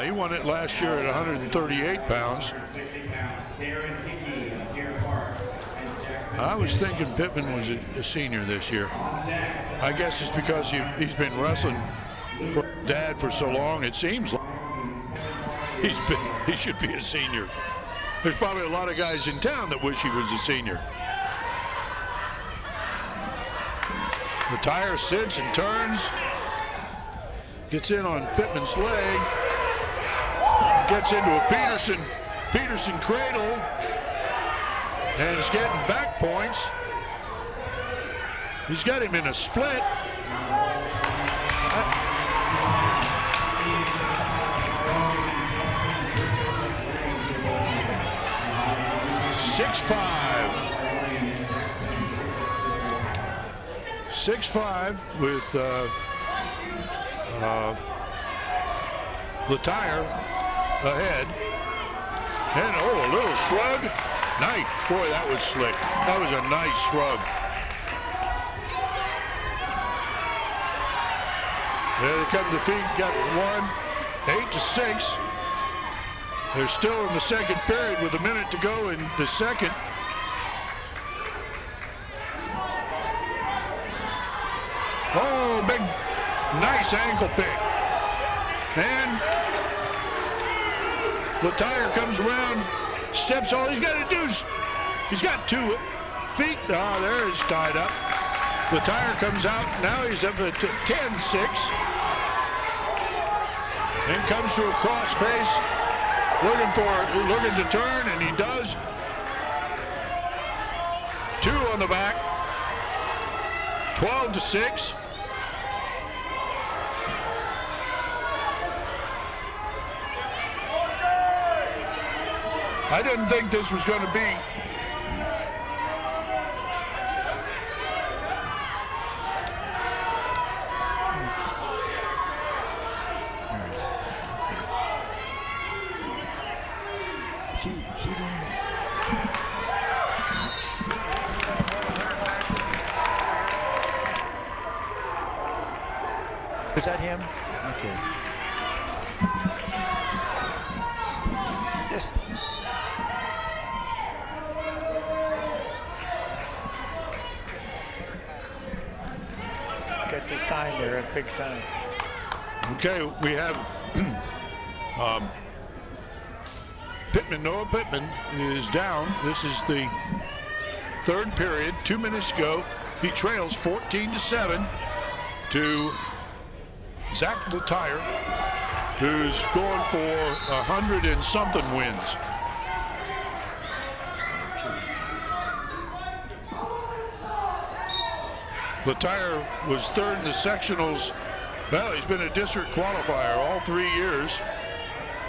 He won it last year at 138 pounds. I was thinking Pittman was a senior this year. I guess it's because he's been wrestling for Dad for so long. It seems like he should be a senior. There's probably a lot of guys in town that wish he was a senior. Latire sits and turns. Gets in on Pittman's leg. Gets into a Peterson cradle. And is getting back points. He's got him in a split. 6'5 with Latire ahead. And a little shrug. Nice. Boy, that was slick. That was a nice shrug. There they come to feet. Got one. 8-6. They're still in the second period with a minute to go in the second. Oh, big, nice ankle pick. And Latire comes around, steps all he's got to do is, he's got 2 feet. Ah, there he's tied up. Latire comes out, now he's up at 10-6. Then comes to a cross face, looking to turn, and he does. 2 on the back, 12-6. I didn't think this was going to be. Is that him? Okay. This. Got the sign there, a big sign. Okay, we have Pittman. Noah Pittman is down. This is the third period. 2 minutes to go. He trails 14-7 to Zach Latire, who's going for 100 and something wins. Latire was third in the sectionals. Well, he's been a district qualifier all 3 years.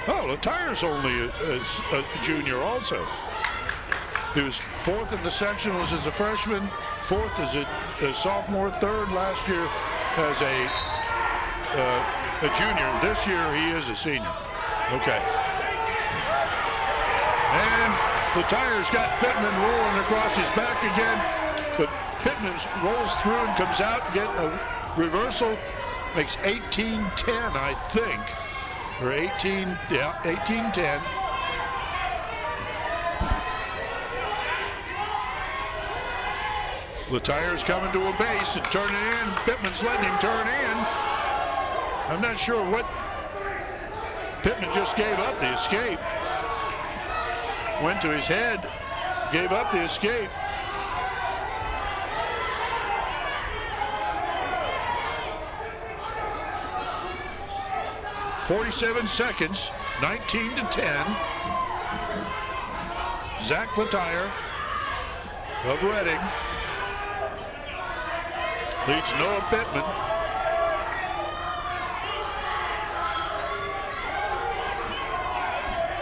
Oh, Latire's only a junior also. He was fourth in the sectionals as a freshman, fourth as a sophomore, third last year as a junior. This year he is a senior. Okay. And Latire's got Pittman rolling across his back again, but Pittman rolls through and comes out, getting a reversal, makes 18-10, I think, or 18-10. Latire's coming to a base and turning in. Pittman's letting him turn in. I'm not sure what Pittman just gave up, the escape. Went to his head, gave up the escape. .47 seconds, 19-10. Zach Latire of Reading leads Noah Pittman.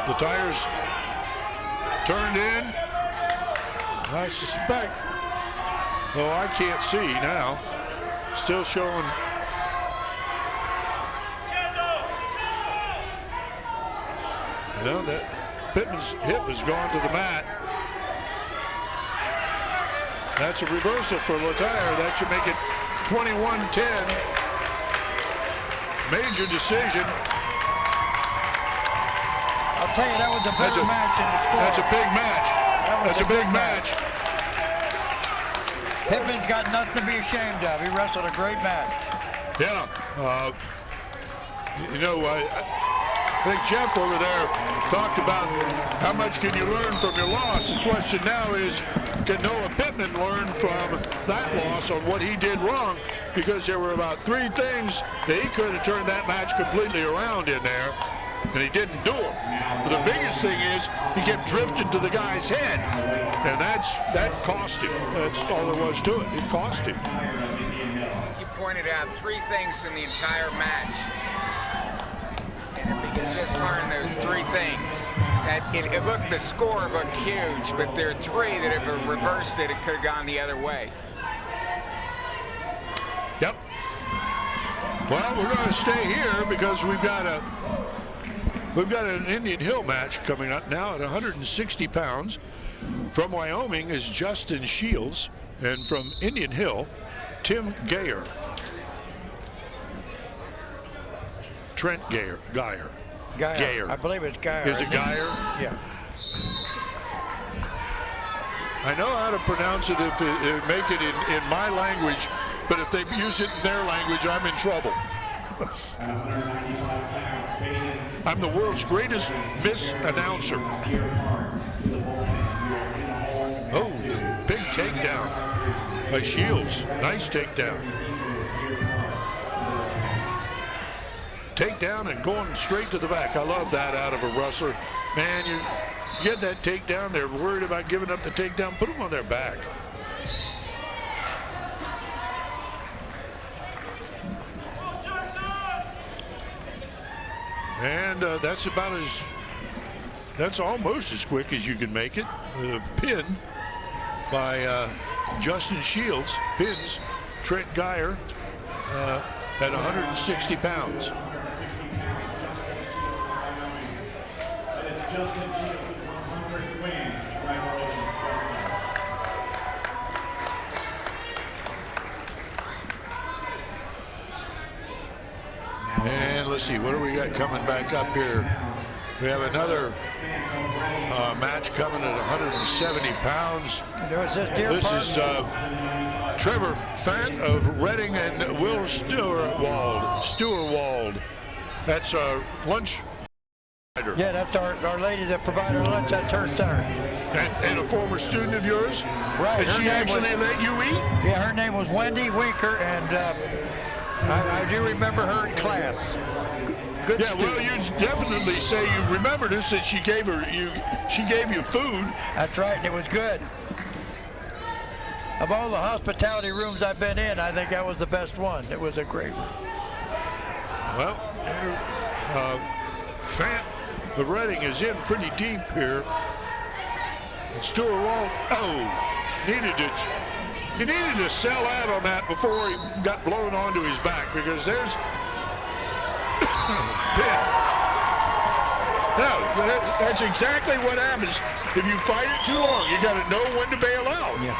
Latire's turned in. I suspect, though I can't see now, still showing. No, that Pittman's hip has gone to the mat. That's a reversal for Latire. That should make it 21-10. Major decision. I'll tell you, that was a better match in the score. That's a big match. That's a big match. Pittman's got nothing to be ashamed of. He wrestled a great match. Yeah. You know, I think Jeff over there talked about how much can you learn from your loss. The question now is, can Noah Pittman learn from that loss on what he did wrong? Because there were about 3 things that he could have turned that match completely around in there, and he didn't do them. But the biggest thing is he kept drifting to the guy's head, and that cost him. That's all there was to it. It cost him. You pointed out 3 things in the entire match. And if we could just learn those 3 things, that it looked, the score looked huge, but there are 3 that if it reversed it, it could have gone the other way. Yep. Well, we're going to stay here because we've got an Indian Hill match coming up now at 160 pounds. From Wyoming is Justin Shields, and from Indian Hill, Tim Geyer. Trent Geyer. Geyer. I believe it's Geyer. Is it Geyer? Yeah. I know how to pronounce it if it make it in my language, but if they use it in their language, I'm in trouble. I'm the world's greatest misannouncer. Oh, big takedown by Shields. Nice takedown. Takedown and going straight to the back. I love that out of a wrestler. Man, you get that takedown, they're worried about giving up the takedown. Put them on their back. And that's about as That's almost as quick as you can make it. With a pin by Justin Shields. Pins Trent Geyer at 160 pounds. That is Justin Shields' 100th win. Congratulations, Justin. And let's see, what do we got coming back up here? We have another match coming at 170 pounds. This is Trevor Fant of Reading and Will Stewart-Wald. That's our lunch. Yeah, that's our lady that provided lunch. That's her center. And a former student of yours? Right. Did she actually let you eat? Yeah, her name was Wendy Winker, and I do remember her in class. Good yeah, student. well, you definitely say you remembered her since she gave you food. That's right, and it was good. Of all the hospitality rooms I've been in, I think that was the best one. It was a great room. Well, Fant of Reading is in pretty deep here. And Stewart-Wald, he needed to sell out on that before he got blown onto his back, because there's pin. No, that's exactly what happens if you fight it too long. You got to know when to bail out. Yeah.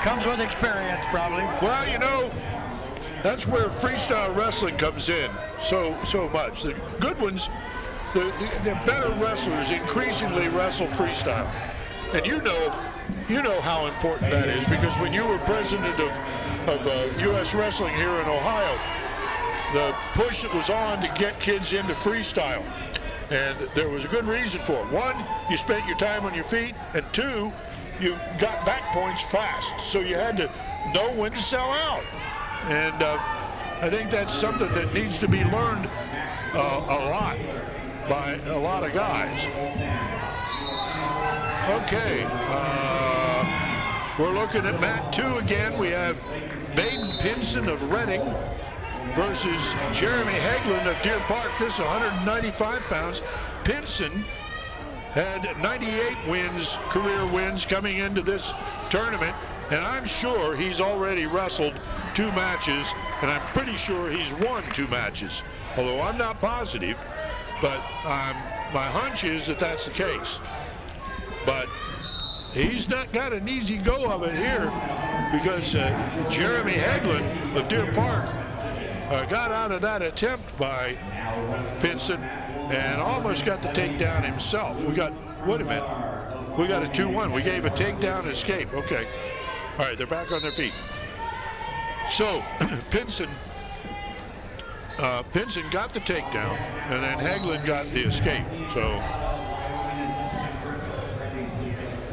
Comes with experience, probably. Well, you know, that's where freestyle wrestling comes in so much. The good ones, the better wrestlers increasingly wrestle freestyle. And you know how important that is, because when you were president of U.S. Wrestling here in Ohio, the push that was on to get kids into freestyle. And there was a good reason for it. One, you spent your time on your feet, and two, you got back points fast. So you had to know when to sell out. And I think that's something that needs to be learned a lot by a lot of guys. Okay, we're looking at mat 2 again. We have Baden Pinson of Reading versus Jeremy Hagelin of Deer Park. This is 195 pounds. Pinson had 98 wins, career wins, coming into this tournament, and I'm sure he's already wrestled 2 matches, and I'm pretty sure he's won 2 matches, although I'm not positive, but my hunch is that that's the case. But he's not got an easy go of it here, because Jeremy Hagelin of Deer Park got out of that attempt by Pinson and almost got the takedown himself. Wait a minute. We got a 2-1. We gave a takedown escape. Okay. All right, they're back on their feet. So Pinson got the takedown, and then Hagelin got the escape. So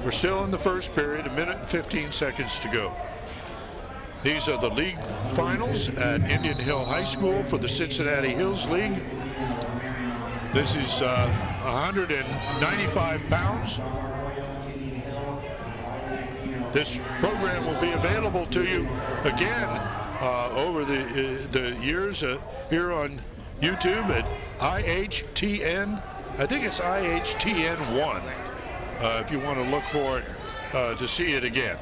we're still in the first period, 1 minute and 15 seconds to go. These are the league finals at Indian Hill High School for the Cincinnati Hills League. This is 195 pounds. This program will be available to you again over the years here on YouTube at IHTN. I think it's IHTN1 if you want to look for it to see it again.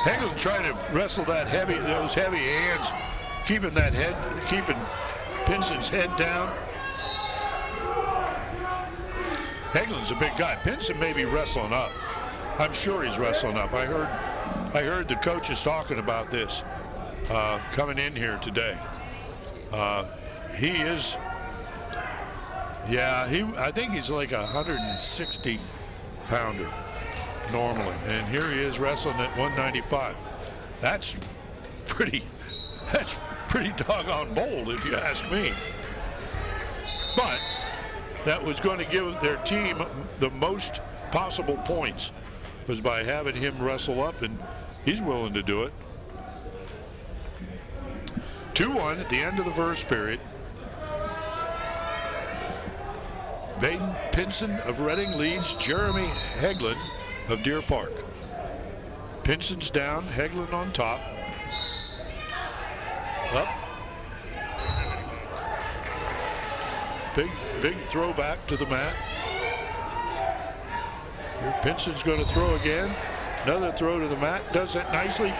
Hagelin trying to wrestle those heavy hands, keeping Pinson's head down. Hagelin's a big guy. Pinson may be wrestling up. I'm sure he's wrestling up. I heard the coaches talking about this coming in here today. He is, I think he's like a 160 pounder. Normally, and here he is wrestling at 195. That's pretty doggone bold, if you ask me. But that was going to give their team the most possible points, was by having him wrestle up, and he's willing to do it. 2-1 at the end of the first period. Baden Pinson of Reading leads Jeremy Heglin of Deer Park. Pinson's down, Heglin on top. Up. Big throw back to the mat. Here Pinson's going to throw again. Another throw to the mat. Does it nicely.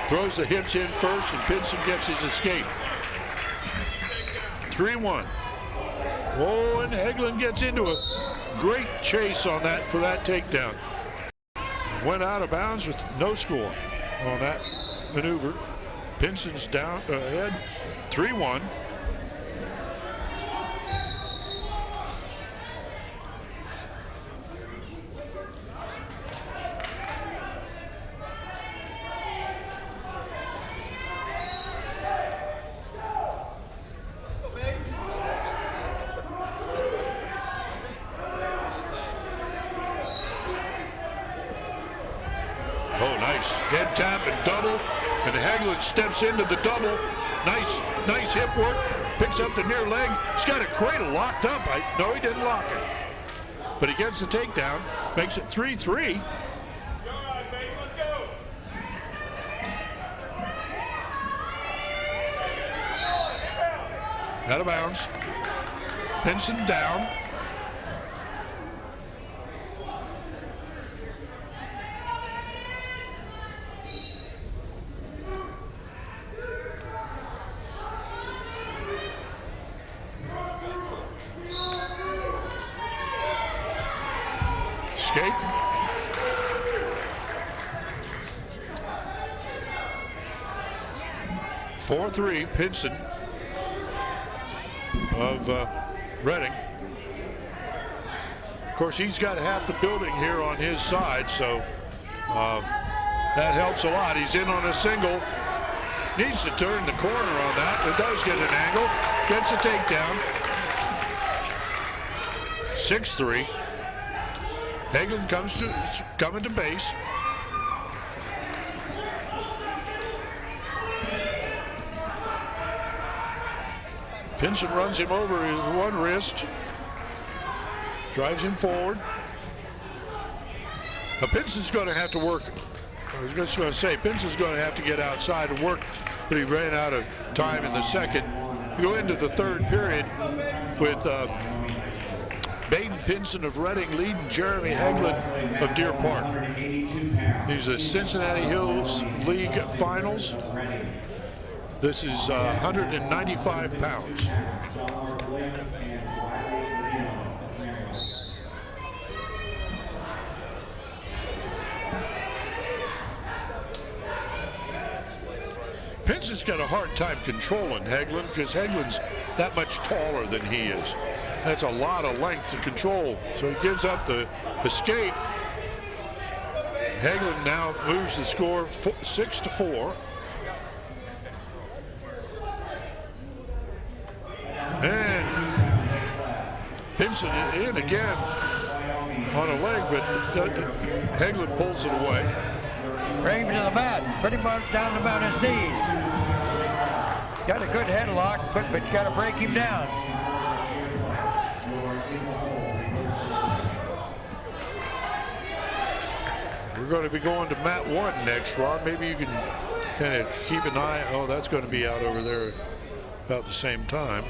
Throws the hips in first, and Pinson gets his escape. 3-1. Oh, and Heglin gets into a great chase on that for that takedown. Went out of bounds with no score on that maneuver. Pinson's down ahead, 3-1. Head tap and double, and Heglin steps into the double. Nice hip work. Picks up the near leg. He's got a cradle locked up. No, he didn't lock it. But he gets the takedown. Makes it 3-3. Out of bounds. Pinson down. Escape. Four 3, Pinson of Reading. Of course, he's got half the building here on his side, so that helps a lot. He's in on a single. Needs to turn the corner on that. It does get an angle. Gets a takedown. 6-3. Heglin coming to base. Pinson runs him over with one wrist. Drives him forward. Now Pinson's going to have to work. I was just going to say, Pinson's going to have to get outside and work, but he ran out of time in the second. We go into the third period with Baden Pinson of Reading leading Jeremy Heglin of Deer Park. These are Cincinnati Hills League Finals. This is 195 pounds. Pinson's got a hard time controlling Heglin because Heglin's that much taller than he is. That's a lot of length to control. So he gives up the escape. Heglin now moves the score 6-4. And Pinson in again on a leg, but Heglin pulls it away. Bring him to the mat, pretty much down about his knees. Got a good headlock, but got to break him down. We're going to be going to mat 1 next, Ron. Maybe you can kind of keep an eye. Oh, that's going to be out over there about the same time.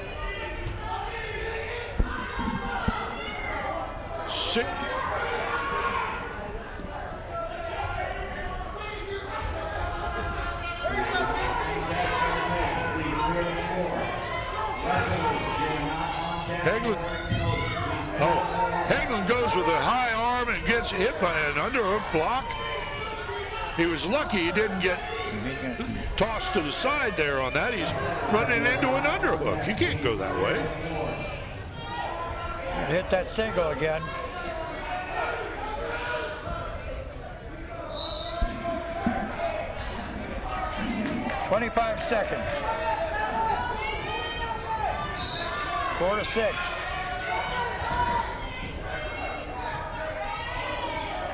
Heglin goes with a high arm and gets hit by an underhook block. He was lucky he didn't get tossed to the side there on that. He's running into an underhook. You can't go that way. Hit that single again. .25 seconds. 4-6.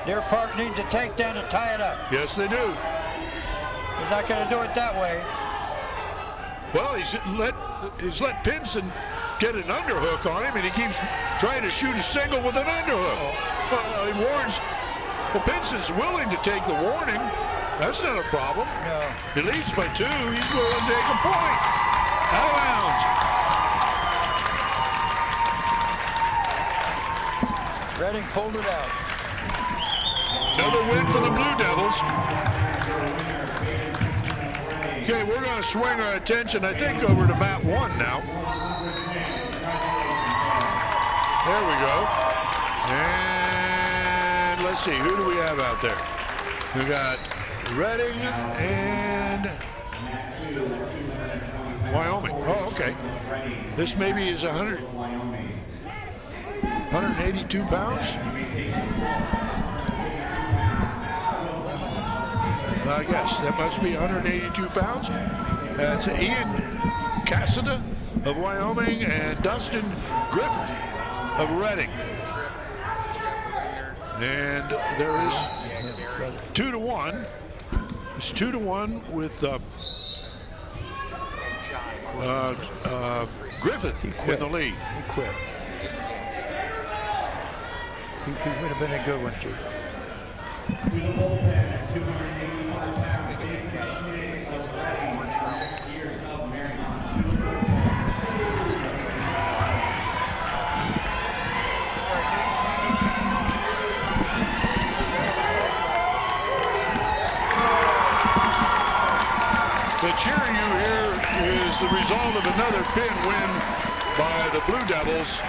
Deer Park needs a takedown to tie it up. Yes, they do. He's not going to do it that way. Well, he's let Pinson get an underhook on him, and he keeps trying to shoot a single with an underhook. He warns. Well, Pinson's willing to take the warning. That's not a problem. No. He leads by 2. He's willing to take a point. Out of bounds. Reading pulled it out. Another win for the Blue Devils. Okay, we're going to swing our attention, I think, over to mat 1 now. There we go. And let's see, who do we have out there? We got Reading and Wyoming. Oh, okay. This maybe is 182 pounds. I guess that must be 182 pounds. That's Ian Cassida of Wyoming and Dustin Griffin of Reading. And there is 2-1. It's 2-1 with Griffith in the lead. He quit. He would have been a good one, too. The cheer you hear is the result of another pin win by the Blue Devils.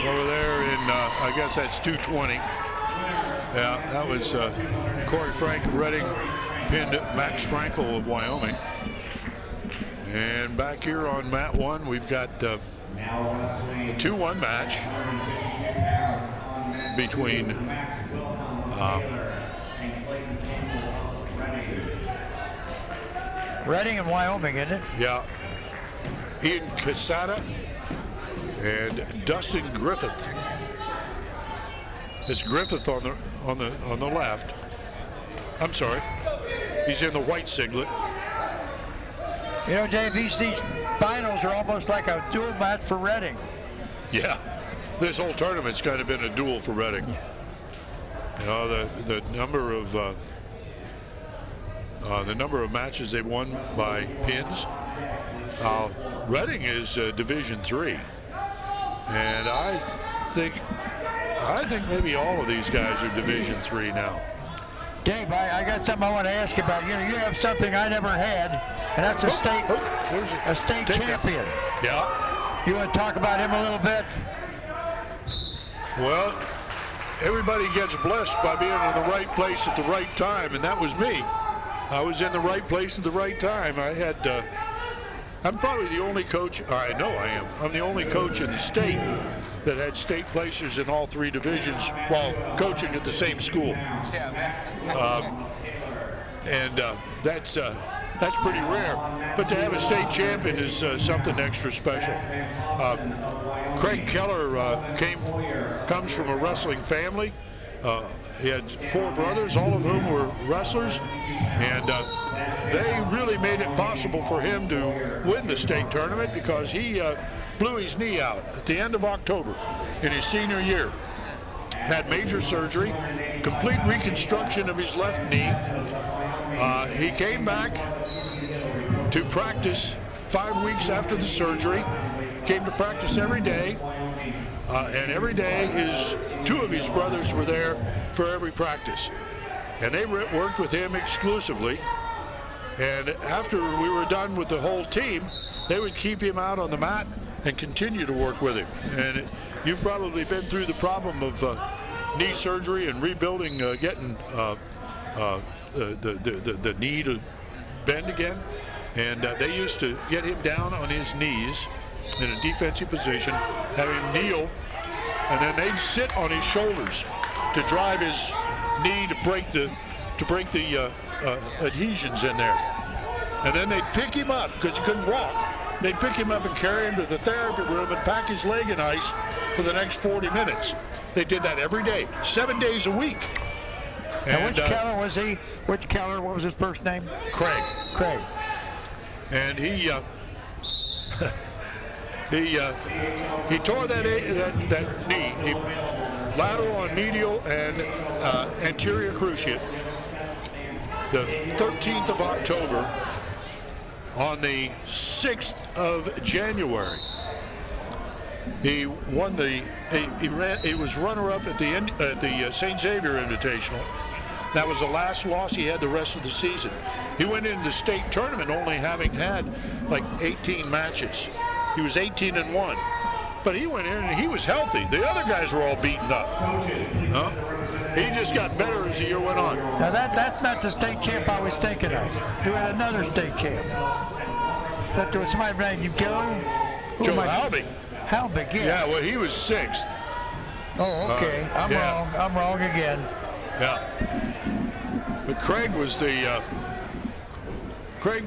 Over there in, I guess that's 220. Yeah, that was Corey Frank of Reading pinned Max Frankel of Wyoming. And back here on mat 1, we've got a 2-1 match between Reading and Wyoming, isn't it? Yeah. Ian Casada and Dustin Griffith. It's Griffith on the left. I'm sorry. He's in the white singlet. You know, Dave, these finals are almost like a dual match for Reading. Yeah. This whole tournament's kind of been a duel for Reading. You know, the number of matches they won by pins. Reading is Division III, and I think maybe all of these guys are Division III now. Dave, I got something I want to ask you about. You know, you have something I never had, and that's a state champion. Yeah. You want to talk about him a little bit? Well, everybody gets blessed by being in the right place at the right time, and that was me. I was in the right place at the right time. I'm probably the only coach, I know I am. I'm the only coach in the state that had state placers in all 3 divisions while coaching at the same school. That's pretty rare. But to have a state champion is something extra special. Craig Keller comes from a wrestling family. He had 4 brothers, all of whom were wrestlers, and they really made it possible for him to win the state tournament because he blew his knee out at the end of October in his senior year. Had major surgery, complete reconstruction of his left knee. He came back to practice 5 weeks after the surgery, came to practice every day, and every day 2 of his brothers were there for every practice. And they worked with him exclusively. And after we were done with the whole team, they would keep him out on the mat and continue to work with him. And you've probably been through the problem of knee surgery and rebuilding, getting the knee to bend again. And they used to get him down on his knees in a defensive position, have him kneel, and then they'd sit on his shoulders to drive his knee to break the adhesions in there. And then they'd pick him up because he couldn't walk. They'd pick him up and carry him to the therapy room and pack his leg in ice for the next 40 minutes. They did that every day, 7 days a week. And which Keller was he? Which Keller? What was his first name? Craig. Craig. And he He tore that knee, lateral on medial and anterior cruciate, the 13th of October. On the 6th of January, he won he was runner-up at the St. Xavier Invitational. That was the last loss he had the rest of the season. He went into the state tournament only having had like 18 matches. He was 18-1, but he went in and he was healthy. The other guys were all beaten up. Huh? He just got better as the year went on. Now that's not the state champ I was thinking of. We had another state champ. That there was somebody named Joe Halbig. Halbig, yeah. Yeah, well, he was 6th. Oh, okay. I'm wrong. I'm wrong again. Yeah. But Craig was the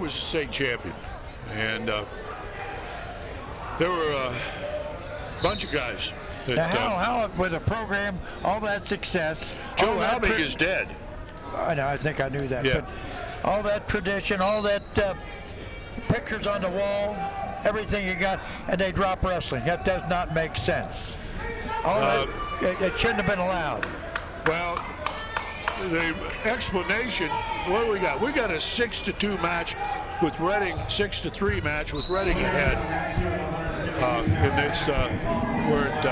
state champion, and there were a bunch of guys. That, now, how with a program, all that success. Joe Halbig is dead. I know. I think I knew that. Yeah. But all that tradition, all that pictures on the wall, everything you got, and they drop wrestling. That does not make sense. It shouldn't have been allowed. Well, the explanation, what do we got? We got a 6-2 match with Reading, 6-3 match with Reading ahead. In this, we're at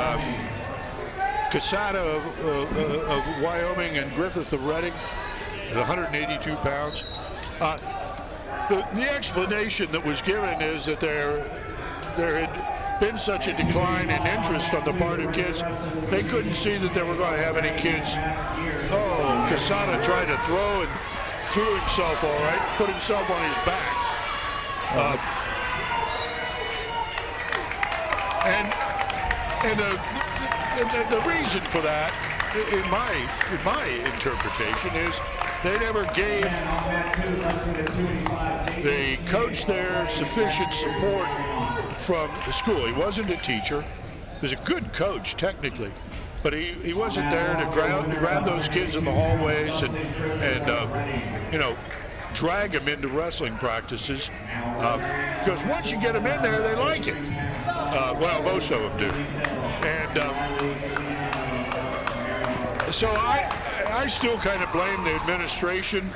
Casada of Wyoming and Griffith of Reading at 182 pounds. The explanation that was given is that there had been such a decline in interest on the part of kids, they couldn't see that they were going to have any kids. Oh, Casada tried to throw and threw himself all right, put himself on his back. And the reason for that, in my interpretation, is they never gave the coach there sufficient support from the school. He wasn't a teacher. He was a good coach technically, but he wasn't there to grab those kids in the hallways and drag them into wrestling practices. Because once you get them in there, they like it. Well, most of them do. And so I still kind of blame the administration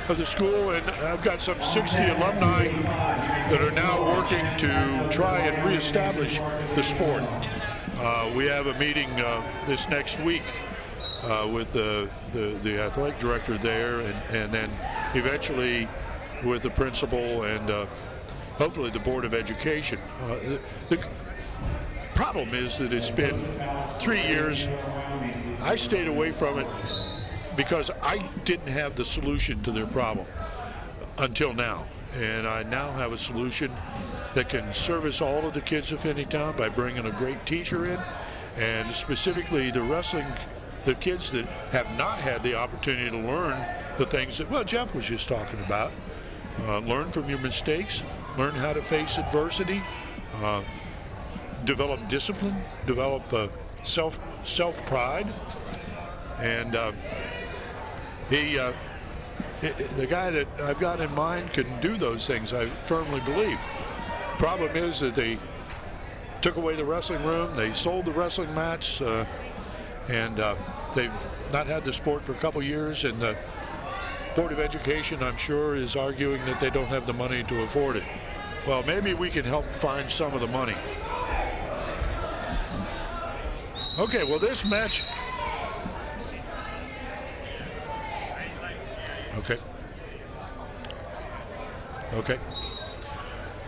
of the school, and I've got some 60 alumni that are now working to try and reestablish the sport. We have a meeting this next week with the athletic director there, and then eventually with the principal and hopefully the Board of Education. The problem is that it's been 3 years. I stayed away from it because I didn't have the solution to their problem until now. And I now have a solution that can service all of the kids of Finneytown by bringing a great teacher in, and specifically the kids that have not had the opportunity to learn the things that, well, Jeff was just talking about. Learn from your mistakes, learn how to face adversity, develop discipline, develop self-pride, and the guy that I've got in mind can do those things, I firmly believe. Problem is that they took away the wrestling room, they sold the wrestling mats, and they've not had the sport for a couple years, and the Board of Education, I'm sure, is arguing that they don't have the money to afford it. Well, maybe we can help find some of the money. Okay, well, this match.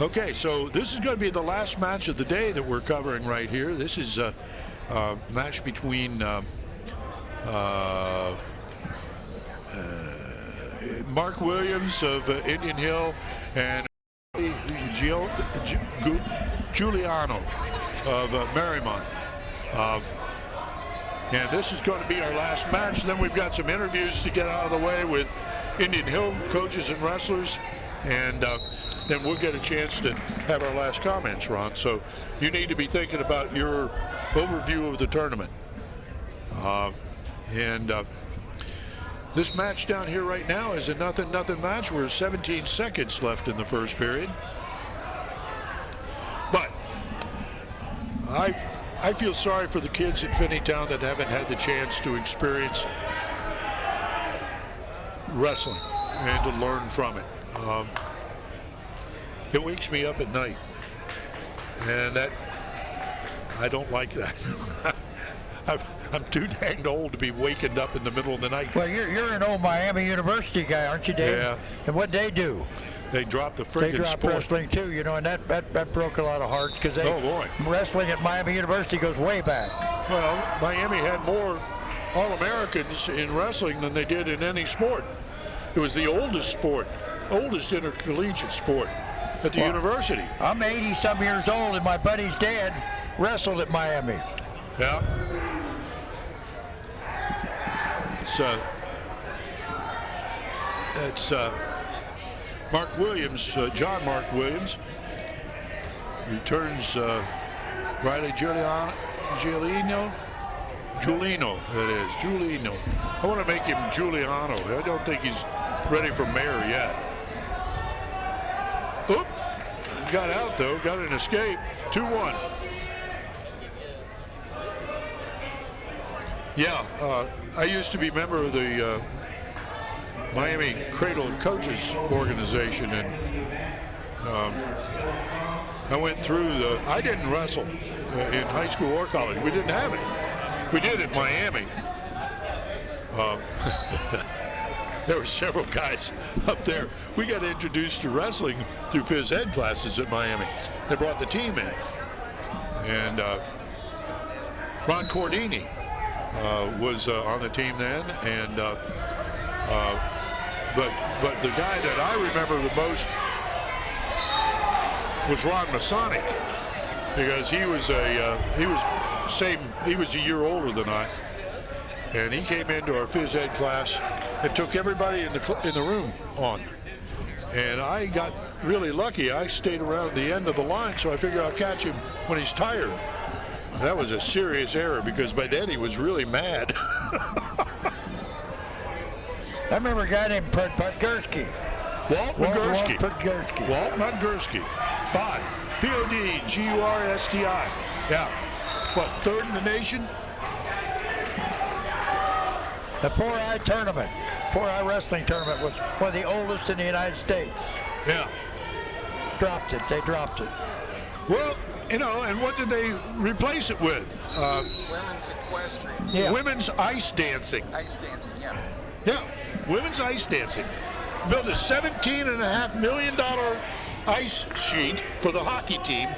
Okay, so this is going to be the last match of the day that we're covering right here. This is a match between Mark Williams of Indian Hill and Giuliano of Marymount. And this is going to be our last match. Then we've got some interviews to get out of the way with Indian Hill coaches and wrestlers, and then we'll get a chance to have our last comments, Ron. So you need to be thinking about your overview of the tournament. This match down here right now is a nothing match. We're 17 seconds left in the first period. I feel sorry for the kids at Finneytown that haven't had the chance to experience wrestling and to learn from it. It wakes me up at night, and that I don't like that. I'm too dang old to be waking up in the middle of the night. Well, you're an old Miami University guy, aren't you, Dave? Yeah. And what'd they do? They dropped the They friggin' dropped sport. wrestling too, you know, and that broke a lot of hearts because Oh, boy. wrestling at Miami University goes way back. Well, Miami had more All-Americans in wrestling than they did in any sport. It was the oldest sport, oldest intercollegiate sport at the university. I'm 80-some years old, and my buddy's dad wrestled at Miami. Yeah. It's Mark Williams, John Mark Williams, returns Riley Giuliano, that is, Giulino. I want to make him Giuliano. I don't think he's ready for mayor yet. Oop, got out though, got an escape, 2-1. Yeah, I used to be a member of the Miami Cradle of Coaches organization, and I went through I didn't wrestle in high school or college. We didn't have it. We did at Miami. There were several guys up there. We got introduced to wrestling through phys ed classes at Miami. They brought the team in. And Ron Cordini was on the team then, and but the guy that I remember the most was Ron Masonic, because he was a year older than I, and he came into our phys ed class and took everybody in the room on. And I got really lucky. I stayed around the end of the line, so I figured I'll catch him when he's tired. That was a serious error, because by then he was really mad. I remember a guy named Podgorski. Walt Podgorski. Podgorski. Walt Podgorski. Pod. P-O-D-G-U-R-S-T-I. Yeah. What, third in the nation? The 4-eye tournament, 4-eye wrestling tournament, was one of the oldest in the United States. Yeah. They dropped it. Well, you know, and what did they replace it with? Women's equestrian. Yeah. Women's ice dancing. Ice dancing, yeah. Yeah, women's ice dancing. Built a $17.5 million ice sheet for the hockey team,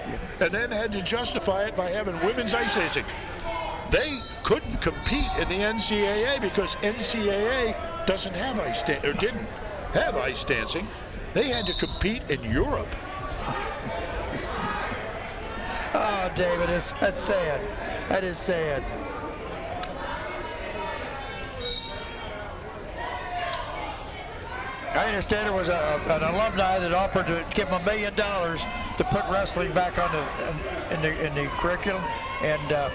and then had to justify it by having women's ice dancing. They couldn't compete in the NCAA because NCAA doesn't have didn't have ice dancing. They had to compete in Europe. Oh, David, that's sad. That is sad. I understand there was an alumni that offered to give him $1 million to put wrestling back on in the curriculum, and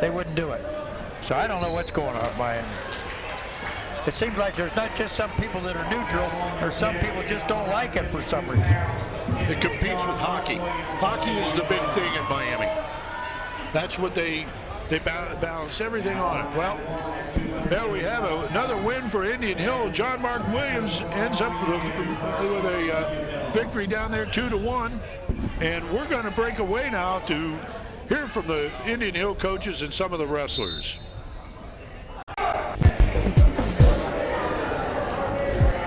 they wouldn't do it. So I don't know what's going on at Miami. It seems like there's not just some people that are neutral, or some people just don't like it for some reason. It competes with hockey. Hockey is the big thing in Miami. That's what they balance everything on it. Well, there we have another win for Indian Hill. John Mark Williams ends up with a victory down there, 2-1. And we're going to break away now to hear from the Indian Hill coaches and some of the wrestlers.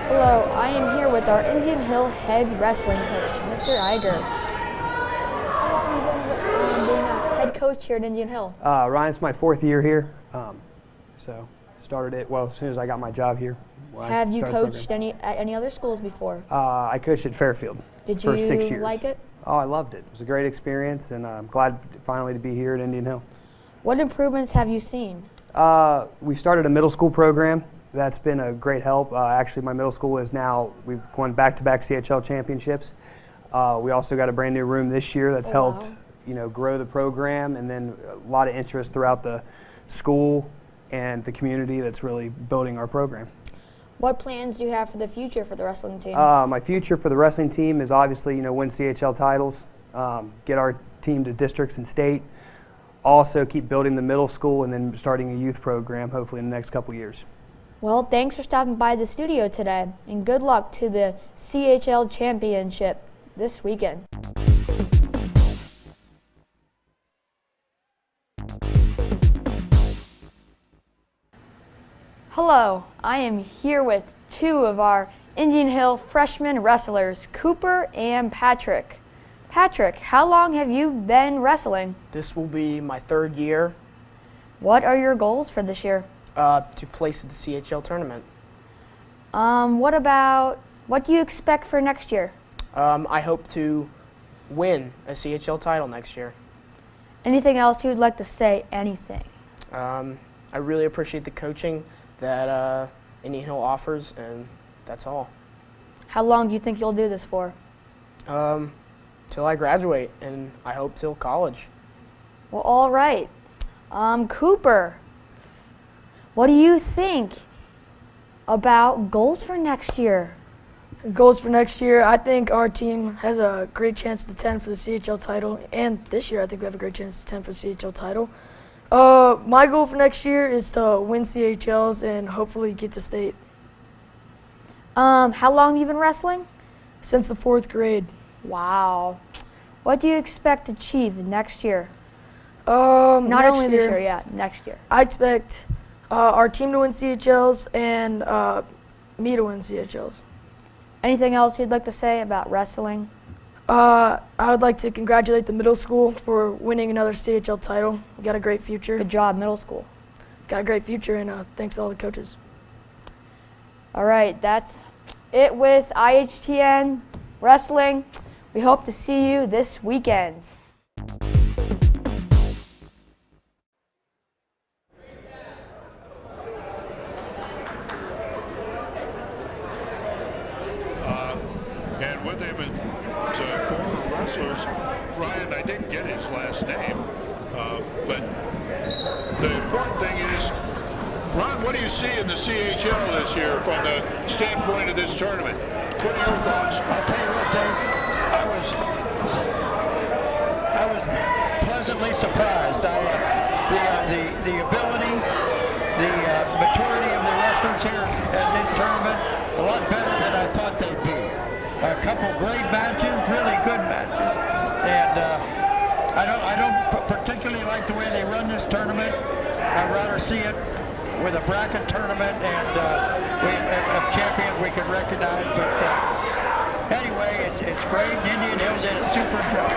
Hello, I am here with our Indian Hill head wrestling coach, Mr. Iger. How long have you been being a head coach here at Indian Hill? Ryan's my 4th year here, so started it, well, as soon as I got my job here. Have you coached at any other schools before? I coached at Fairfield for 6 years. Like it? Oh, I loved it. It was a great experience, and I'm glad finally to be here at Indian Hill. What improvements have you seen? We started a middle school program. That's been a great help. Actually, my middle school is now, we've won back-to-back CHL championships. We also got a brand new room this year that's helped, grow the program, and then a lot of interest throughout the school and the community that's really building our program. What plans do you have for the future for the wrestling team? My future for the wrestling team is obviously, win CHL titles, get our team to districts and state, also keep building the middle school and then starting a youth program hopefully in the next couple years. Well, thanks for stopping by the studio today, and good luck to the CHL Championship this weekend. Hello, I am here with two of our Indian Hill freshman wrestlers, Cooper and Patrick. Patrick, how long have you been wrestling? This will be my 3rd year. What are your goals for this year? To place at the CHL tournament. What do you expect for next year? I hope to win a CHL title next year. Anything else you'd like to say? Anything? I really appreciate the coaching that Indian Hill offers, and that's all. How long do you think you'll do this for? Till I graduate, and I hope till college. Well, all right. Cooper, what do you think about goals for next year? Goals for next year, I think our team has a great chance to contend for the CHL title, and this year I think we have a great chance to contend for the CHL title. My goal for next year is to win CHLs and hopefully get to state. How long have you been wrestling? Since the 4th grade. Wow. What do you expect to achieve next year? Not Not only this year, yeah, next year. I expect our team to win CHLs and me to win CHLs. Anything else you'd like to say about wrestling? I would like to congratulate the middle school for winning another CHL title. We got a great future. Good job, middle school. Got a great future, and thanks to all the coaches. All right, that's it with IHTN Wrestling. We hope to see you this weekend. And with him is former wrestlers. Ryan, I didn't get his last name, but the important thing is, Ron, what do you see in the CHL this year from the standpoint of this tournament? What are your thoughts? I'll tell you what, Dave, I was pleasantly surprised. The ability, the maturity of the wrestlers here at this tournament, a lot better than I thought they'd be. A couple great matches, really good matches, and I don't particularly like the way they run this tournament. I'd rather see it with a bracket tournament and of champions we could recognize. But anyway, it's great. Indian Hill did a super job.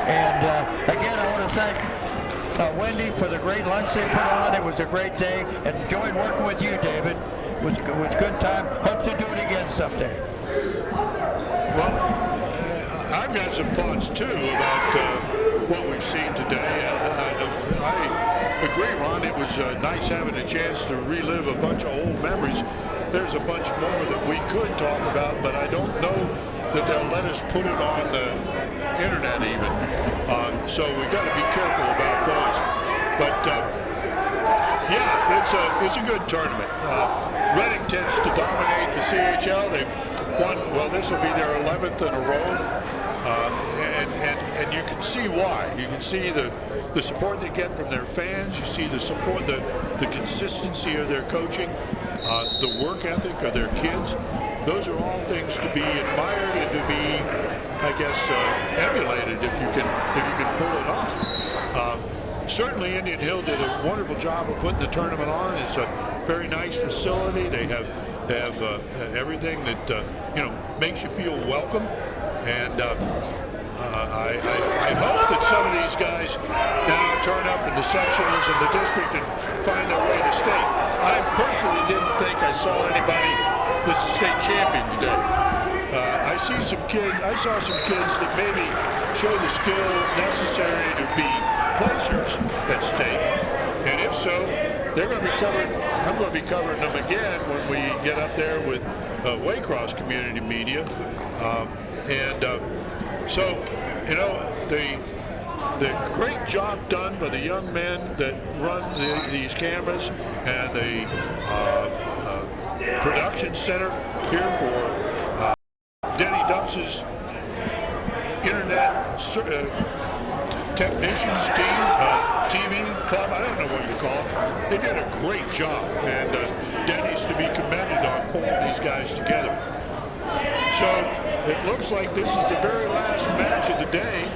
And again, I want to thank Wendy for the great lunch they put on. It was a great day. And enjoyed working with you, David. It was good time. Hope to do it again someday. Well, I've got some thoughts too about what we've seen today. I agree, Ron. It was nice having a chance to relive a bunch of old memories. There's a bunch more that we could talk about, but I don't know that they'll let us put it on the internet even. So we got to be careful about those. But yeah, it's a good tournament. Reading tends to dominate the CHL. They've won. Well, this will be their 11th in a row. And you can see why. You can see the support they get from their fans. You see the support, the consistency of their coaching, the work ethic of their kids. Those are all things to be admired and to be, I guess, emulated if you can pull it off. Certainly, Indian Hill did a wonderful job of putting the tournament on. It's a very nice facility. They have everything that makes you feel welcome. And I hope that some of these guys now turn up in the sectionals in the district and find their way to state. I personally didn't think I saw anybody that's a state champion today. I saw some kids that maybe show the skill necessary to be placers at state. And if so, they're going to be covered. I'm going to be covering them again when we get up there with Waycross Community Media. So, the great job done by the young men that run these cameras and the production center here for Denny Dumps's internet technicians team. TV club, I don't know what you call it. They did a great job, and Denny's to be commended on pulling these guys together. So it looks like this is the very last match of the day.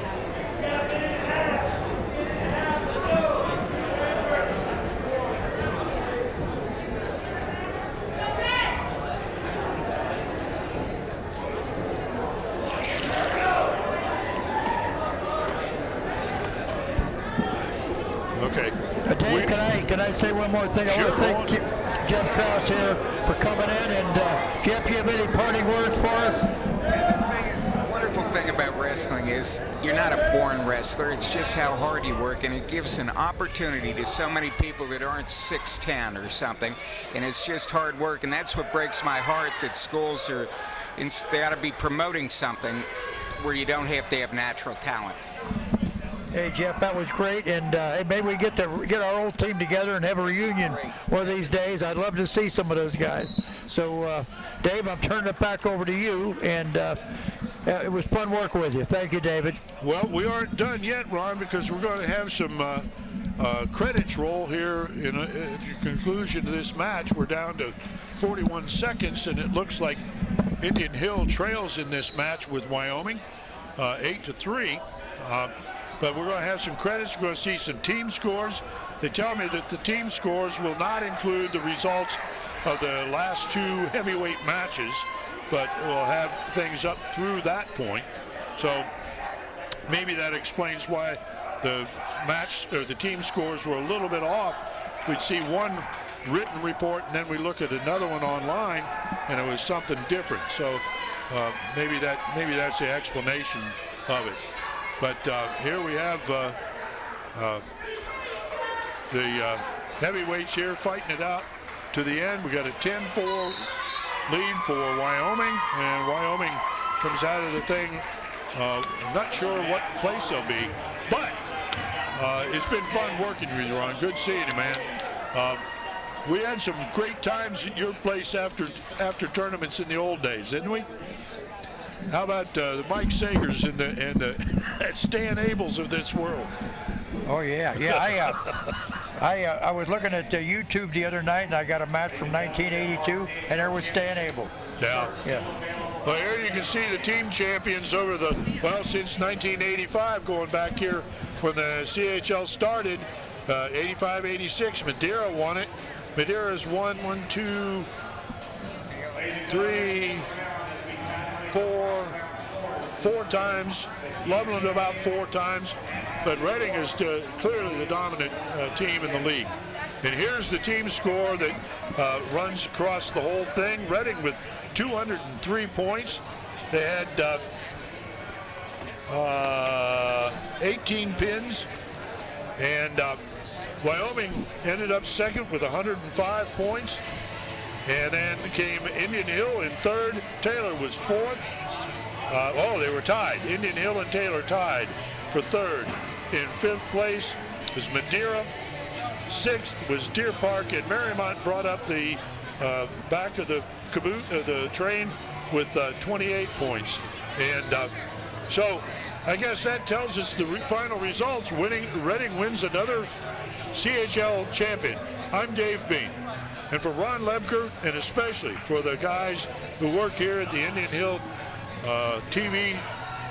Okay. Dave, can I say one more thing? Sure, I want to thank Jeff Krause here for coming in. And Jeff, you have any parting words for us? The wonderful thing about wrestling is you're not a born wrestler. It's just how hard you work, and it gives an opportunity to so many people that aren't 6'10" or something. And it's just hard work, and that's what breaks my heart, that schools are, they ought to be promoting something where you don't have to have natural talent. Hey, Jeff, that was great, and hey, maybe we get our old team together and have a reunion one of these days. I'd love to see some of those guys. So, Dave, I'm turning it back over to you, and it was fun working with you. Thank you, David. Well, we aren't done yet, Ron, because we're going to have some credits roll here at the conclusion of this match. We're down to 41 seconds, and it looks like Indian Hill trails in this match with Wyoming, 8-3. But we're going to have some credits. We're going to see some team scores. They tell me that the team scores will not include the results of the last two heavyweight matches, but we'll have things up through that point. So maybe that explains why the match or the team scores were a little bit off. We'd see one written report, and then we look at another one online, and it was something different. So maybe that's the explanation of it. But here we have the heavyweights here fighting it out to the end. We got a 10-4 lead for Wyoming, and Wyoming comes out of the thing. I'm not sure what place they'll be, but it's been fun working with you, Ron. Good seeing you, man. We had some great times at your place after tournaments in the old days, didn't we? How about the Mike Sagers and the Stan Abels of this world? Oh yeah. I was looking at YouTube the other night, and I got a match from 1982, and there was Stan Abel. Yeah. Yeah. Well, here you can see the team champions since 1985, going back here when the CHL started, 85-86. Madeira won it. Madeira's won 1, 2, 3, 4 times. Loveland about 4 times, but Reading is clearly the dominant team in the league. And here's the team score that runs across the whole thing. Reading with 203 points. They had 18 pins, and Wyoming ended up second with 105 points. And then came Indian Hill in third. Taylor was fourth. They were tied. Indian Hill and Taylor tied for third. In fifth place was Madeira. Sixth was Deer Park, and Marymount brought up the back of the the train with 28 points. And so I guess that tells us the final results. Reading wins another CHL champion. I'm Dave Bean. And for Ron Lebker, and especially for the guys who work here at the Indian Hill TV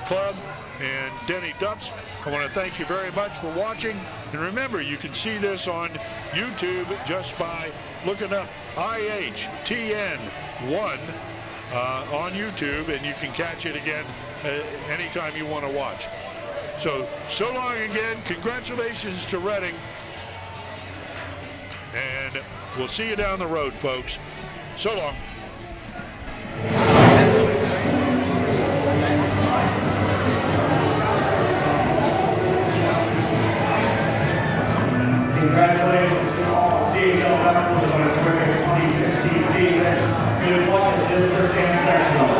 Club and Denny Dupps, I want to thank you very much for watching. And remember, you can see this on YouTube just by looking up IHTN1 on YouTube, and you can catch it again anytime you want to watch. So long again. Congratulations to Reading. And we'll see you down the road, folks. So long. Congratulations to all CHL wrestlers on a terrific 2016 season. Good luck at districts and sectionals.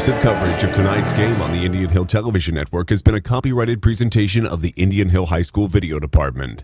Exclusive coverage of tonight's game on the Indian Hill Television Network has been a copyrighted presentation of the Indian Hill High School Video Department.